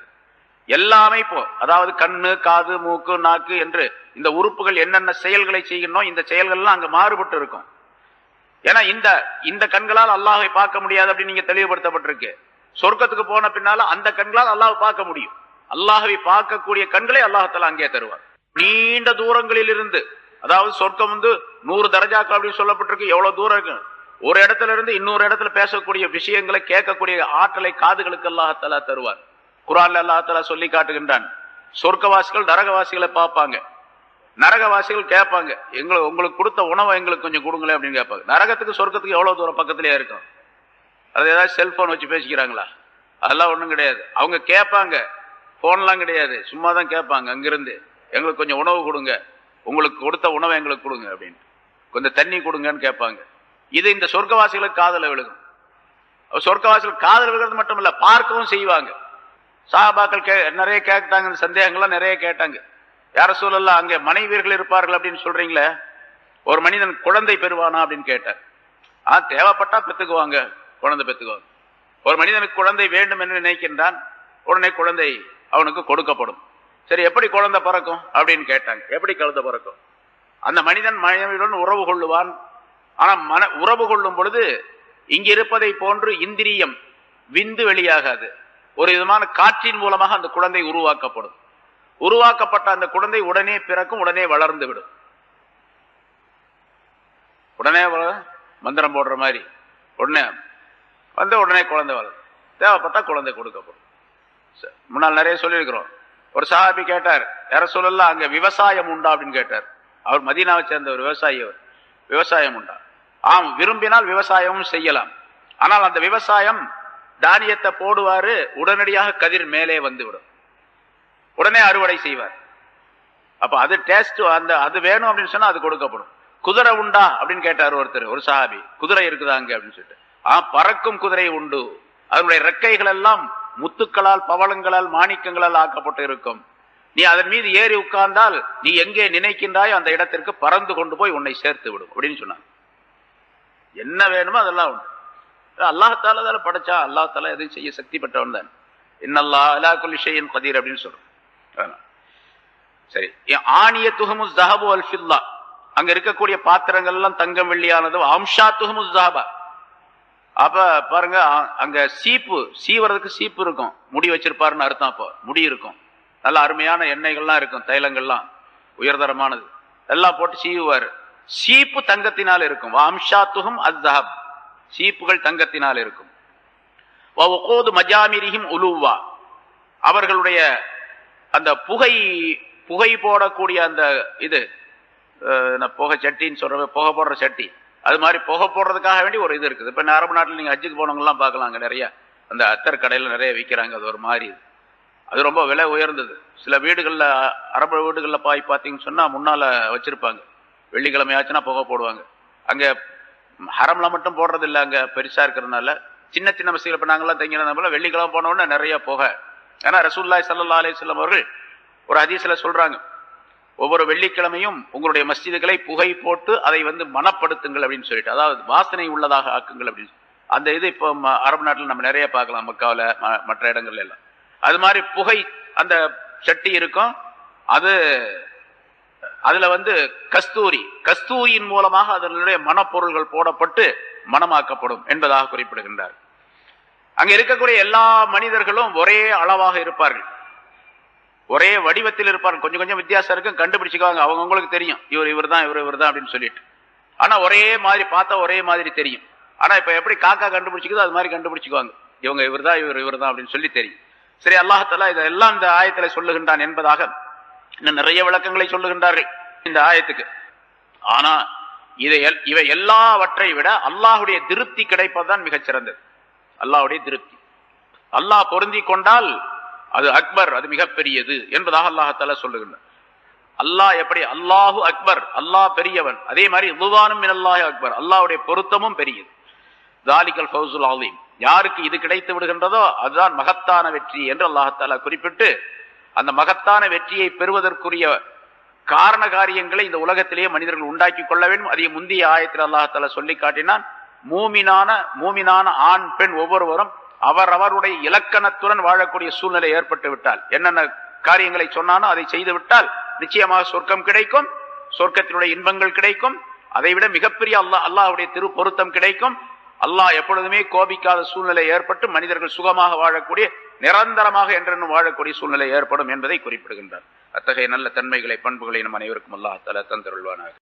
எல்லா அமைப்பும், அதாவது கண்ணு, காது, மூக்கு, நாக்கு என்று இந்த உறுப்புகள் என்னென்ன செயல்களை செய்யணும், இந்த செயல்கள்லாம் அங்க மாறுபட்டு இருக்கும். ஏன்னா இந்த கண்களால் அல்லாஹ்வை பார்க்க முடியாது அப்படின்னு நீங்க தெளிவுபடுத்தப்பட்டிருக்கு. சொர்க்கத்துக்கு போன பின்னால அந்த கண்களால் அல்லாஹ் பார்க்க முடியும். அல்லாஹ்வை பார்க்கக்கூடிய கண்களை அல்லாஹ்தாலா அங்கே தருவார். நீண்ட தூரங்களில் இருந்து, அதாவது சொர்க்கம் 100 தரஜாக்கள் அப்படின்னு சொல்லப்பட்டிருக்கு. எவ்வளவு தூரம் இருக்கு, ஒரு இடத்துல இருந்து இன்னொரு இடத்துல பேசக்கூடிய விஷயங்களை கேட்கக்கூடிய ஆற்றலை காதுகளுக்கு அல்லாஹ்தாலா தருவார். குர்ஆன்ல அல்லாஹ்தாலா சொல்லி காட்டுகின்றான், சொர்க்கவாசிகள் நரகவாசிகளை பார்ப்பாங்க, நரகவாசிகள் கேட்பாங்க, உங்களுக்கு கொடுத்த உணவை எங்களுக்கு கொஞ்சம் கொடுங்களேன் அப்படின்னு கேட்பாங்க. நரகத்துக்கு சொர்க்கத்துக்கு எவ்வளவு தூரம் பக்கத்திலே இருக்கும்? அது ஏதாவது செல்போன் வச்சு பேசிக்கிறாங்களா? அதெல்லாம் ஒண்ணும் கிடையாது. அவங்க கேட்பாங்க, போன்லாம் கிடையாது, சும்மா தான் கேட்பாங்க அங்கிருந்து, எங்களுக்கு கொஞ்சம் உணவு கொடுங்க, உங்களுக்கு கொடுத்த உணவை எங்களுக்கு கொடுங்க அப்படின்னு, கொஞ்சம் தண்ணி கொடுங்கன்னு கேட்பாங்க. இது இந்த சொர்க்கவாசிகளுக்கு காதல விழுகும். சொர்க்கவாசிகள் காதல் விழுகிறது மட்டும் இல்ல, பார்க்கவும் செய்வாங்க. சஹாபாக்கள் நிறைய கேட்டாங்க, சந்தேகங்கள்லாம் நிறைய கேட்டாங்க. யார சூழல்லாம் அங்கே மனைவியர்கள் இருப்பார்கள் அப்படின்னு சொல்றீங்களே, ஒரு மனிதன் குழந்தை பெறுவானா அப்படின்னு கேட்டார். தேவைப்பட்டா பெத்துக்குவாங்க, குழந்தை பெத்துக்குவாங்க. ஒரு மனிதனுக்கு குழந்தை வேண்டும் என்று நினைக்கின்றான், உடனே குழந்தை அவனுக்கு கொடுக்கப்படும். சரி, எப்படி குழந்தை பிறக்கும் அப்படின்னு கேட்டாங்க. எப்படி குழந்தை பிறக்கும்? அந்த மனிதன் மனைவியுடன் உறவு கொள்ளுவான். ஆனா உறவு கொள்ளும் பொழுது இங்க இருப்பதை போன்று இந்திரியம் விந்து வெளியாகாது. ஒரு விதமான காற்றின் மூலமாக அந்த குழந்தை உருவாக்கப்படும். உருவாக்கப்பட்ட அந்த குழந்தை உடனே பிறக்கும், உடனே வளர்ந்து விடும். உடனே மந்திரம் போடுற மாதிரி உடனே வந்து உடனே குழந்தை வளரும். தேவைப்பட்டா குழந்தை கொடுக்கப்படும். முன்னால் நிறைய சொல்லியிருக்கிறோம். ஒரு சஹாபி கேட்டார், யார சொல்லலாம் அங்க விவசாயம் உண்டா அப்படின்னு கேட்டார். அவர் மதீனாவை சேர்ந்த ஒரு விவசாயி. அவர் விவசாயம் உண்டா? ஆம், விரும்பினால் விவசாயமும் செய்யலாம். ஆனால் அந்த விவசாயம் தானியத்தை போடுவாரு, உடனடியாக கதிர் மேலே வந்துவிடும், உடனே அறுவடை செய்வார். அப்ப அது டேஸ்ட், அந்த அது வேணும் அப்படின்னு சொன்னா அது கொடுக்கப்படும். குதிரை உண்டா அப்படின்னு கேட்டார் ஒருத்தர், ஒரு சஹாபி. குதிரை இருக்குதாங்க அப்படின்னு சொல்லிட்டு. பறக்கும் குதிரை உண்டு, அதனுடைய ரெக்கைகள் எல்லாம் முத்துக்களால் பவளங்களால் மாணிக்கங்களால் ஆக்கப்பட்டு இருக்கும். நீ அதன் மீது ஏறி உட்கார்ந்தால் நீ எங்கே நினைக்கின்றாயோ அந்த இடத்திற்கு பறந்து கொண்டு போய் உன்னை சேர்த்து விடும் அப்படின்னு சொன்னாங்க. என்ன வேணுமோ அதெல்லாம் உண்டு. அல்லாஹால தால படைச்சா, அல்லாஹால எதையும் செய்ய சக்தி பெற்றவன் தான். இன்னல்லாஹ் அலா குல்லி ஷைஇன் கதீர் அப்படின்னு சொல்றோம். சரி, ஆனியத்துஹுமுஸ் ஸஹபு வல் ஃபில்லா, அங்க இருக்கக்கூடிய பாத்திரங்கள் எல்லாம் தங்கம் வெள்ளியானது. அம்ஷாத்துஹுமுஸ் ஸஹபா, அப்ப பாருங்க, அங்க சீப்பு சீவறதுக்கு சீப்பு இருக்கும், முடி வச்சிருப்பாருன்னு அர்த்தம். அப்போ முடி இருக்கும், நல்ல அருமையான எண்ணெய்கள்லாம் இருக்கும், தைலங்கள்லாம் உயர்தரமானது எல்லாம் போட்டு சீவுவார். சீப்பு தங்கத்தினால் இருக்கும். அம்ஷாத்துஹும் அஸ்ஸஹப், சீப்புகள் தங்கத்தினால் இருக்கும். வஉகூது மஜாமிரிஹிம் உலுவா, அவர்களுடைய அந்த புகை போடக்கூடிய அந்த இது புகை சட்டின்னு சொல்ற, புகை போடுற சட்டி, அது மாதிரி புகை போடுறதுக்காக வேண்டி ஒரு இது இருக்குது. இப்ப அரபு நாட்டில் நீங்க ஹஜ்ஜுக்கு போனவங்கலாம் பார்க்கலாங்க, நிறைய அந்த அத்தர் கடையில நிறைய விற்கிறாங்க. அது ஒரு மாதிரி, அது ரொம்ப விலை உயர்ந்தது. சில வீடுகள்ல, அரபு வீடுகள்ல பார்த்தீங்கன்னு சொன்னா முன்னால வச்சிருப்பாங்க, வெள்ளிக்கிழமை ஆச்சுன்னா புகை போடுவாங்க. அங்க ஹரம்ல மட்டும் போடுறது இல்லை, அங்க பெருசா இருக்கிறதுனால சின்ன சின்ன மசீல இப்ப நாங்கெல்லாம் தங்கினது போல வெள்ளிக்கிழமை போன உடனே நிறைய புகை. ஏன்னா ரசூலுல்லாஹி ஸல்லல்லாஹு அலைஹி வஸல்லம் அவர்கள் ஒரு ஹதீஸ்ல சொல்றாங்க, ஒவ்வொரு வெள்ளிக்கிழமையும் உங்களுடைய மஸ்ஜிதுகளை புகை போட்டு அதை வந்து மனப்படுத்துங்கள் அப்படின்னு சொல்லிட்டு, அதாவது வாசனை உள்ளதாக ஆக்குங்கள் அப்படின்னு. அந்த இது இப்போ அரபு நாட்டில் நம்ம நிறைய பார்க்கலாம், மக்காவில் மற்ற இடங்கள்ல எல்லாம். அது மாதிரி புகை அந்த சட்டி இருக்கும், அதுல வந்து கஸ்தூரியின் மூலமாக அதனுடைய மனப்பொருள்கள் போடப்பட்டு மனமாக்கப்படும் என்பதாக குறிப்பிடுகின்றார். அங்க இருக்கக்கூடிய எல்லா மனிதர்களும் ஒரே அளவாக இருப்பார்கள், ஒரே வடிவத்தில் இருப்பார்கள். கொஞ்சம் கொஞ்சம் வித்தியாசம் இருக்கும், கண்டுபிடிச்சுக்குவாங்க, அவங்களுக்கு தெரியும் இவர் தான் அப்படின்னு சொல்லிட்டு. ஆனா ஒரே மாதிரி பார்த்தா ஒரே மாதிரி தெரியும். ஆனா இப்ப எப்படி காக்கா கண்டுபிடிச்சிக்குதோ அது மாதிரி கண்டுபிடிச்சுக்குவாங்க, இவங்க இவர் தான் அப்படின்னு சொல்லி தெரியும். சரி, அல்லாஹ் தஆலா இதெல்லாம் இந்த ஆயத்துல சொல்லுகின்றான் என்பதாக இன்னும் நிறைய விளக்கங்களை சொல்லுகின்றார்கள் இந்த ஆயத்துக்கு. ஆனா இவை எல்லாவற்றை விட அல்லாஹுடைய திருப்தி கிடைப்பதுதான் மிகச்சிறந்தது. அல்லாஹுடைய திருப்தி, அல்லாஹ் பொருந்தி கொண்டால் அது அக்பர், அது மிகப்பெரியது என்பதாக அல்லாஹ் தஆலா சொல்லுகின்றார். அல்லாஹ் எப்படி அல்லாஹு அக்பர், அல்லாஹ் பெரியவன், அதே மாதிரி ரிதுவானும் மினல்லாஹி அக்பர், அல்லாஹ்வுடைய பொருத்தமும் பெரியது. தாலிகல் ஃபௌசுல் அலீம், யாருக்கு இது கிடைத்து விடுகின்றதோ அதுதான் மகத்தான வெற்றி என்று அல்லாஹ் தஆலா குறிப்பிட்டு, அந்த மகத்தான வெற்றியை பெறுவதற்குரிய காரண காரியங்களை இந்த உலகத்திலேயே மனிதர்கள் உண்டாக்கி கொள்ள வேண்டும். அதை முந்தைய ஆயத்தில் அல்லாஹ் தஆலா சொல்லி காட்டினான். மூமினான ஆண் பெண் ஒவ்வொருவரும் அவரவருடைய இலக்கணத்துடன் வாழக்கூடிய சூழ்நிலை ஏற்பட்டு விட்டால், என்னென்ன காரியங்களை சொன்னானோ அதை செய்து விட்டால் நிச்சயமாக சொர்க்கம் கிடைக்கும், சொர்க்கத்தினுடைய இன்பங்கள் கிடைக்கும். அதை விட மிகப்பெரிய அல்லாஹ்வுடைய திரு பொருத்தம் கிடைக்கும். அல்லாஹ் எப்பொழுதுமே கோபிக்காத சூழ்நிலை ஏற்பட்டு மனிதர்கள் சுகமாக வாழக்கூடிய, நிரந்தரமாக என்றென்னும் வாழக்கூடிய சூழ்நிலை ஏற்படும் என்பதை குறிப்பிடுகின்றார். அத்தகைய நல்ல தன்மைகளை, பண்புகளை நம் அனைவருக்கும் அல்லாஹ் தஆலா தந்தருள்வானாக.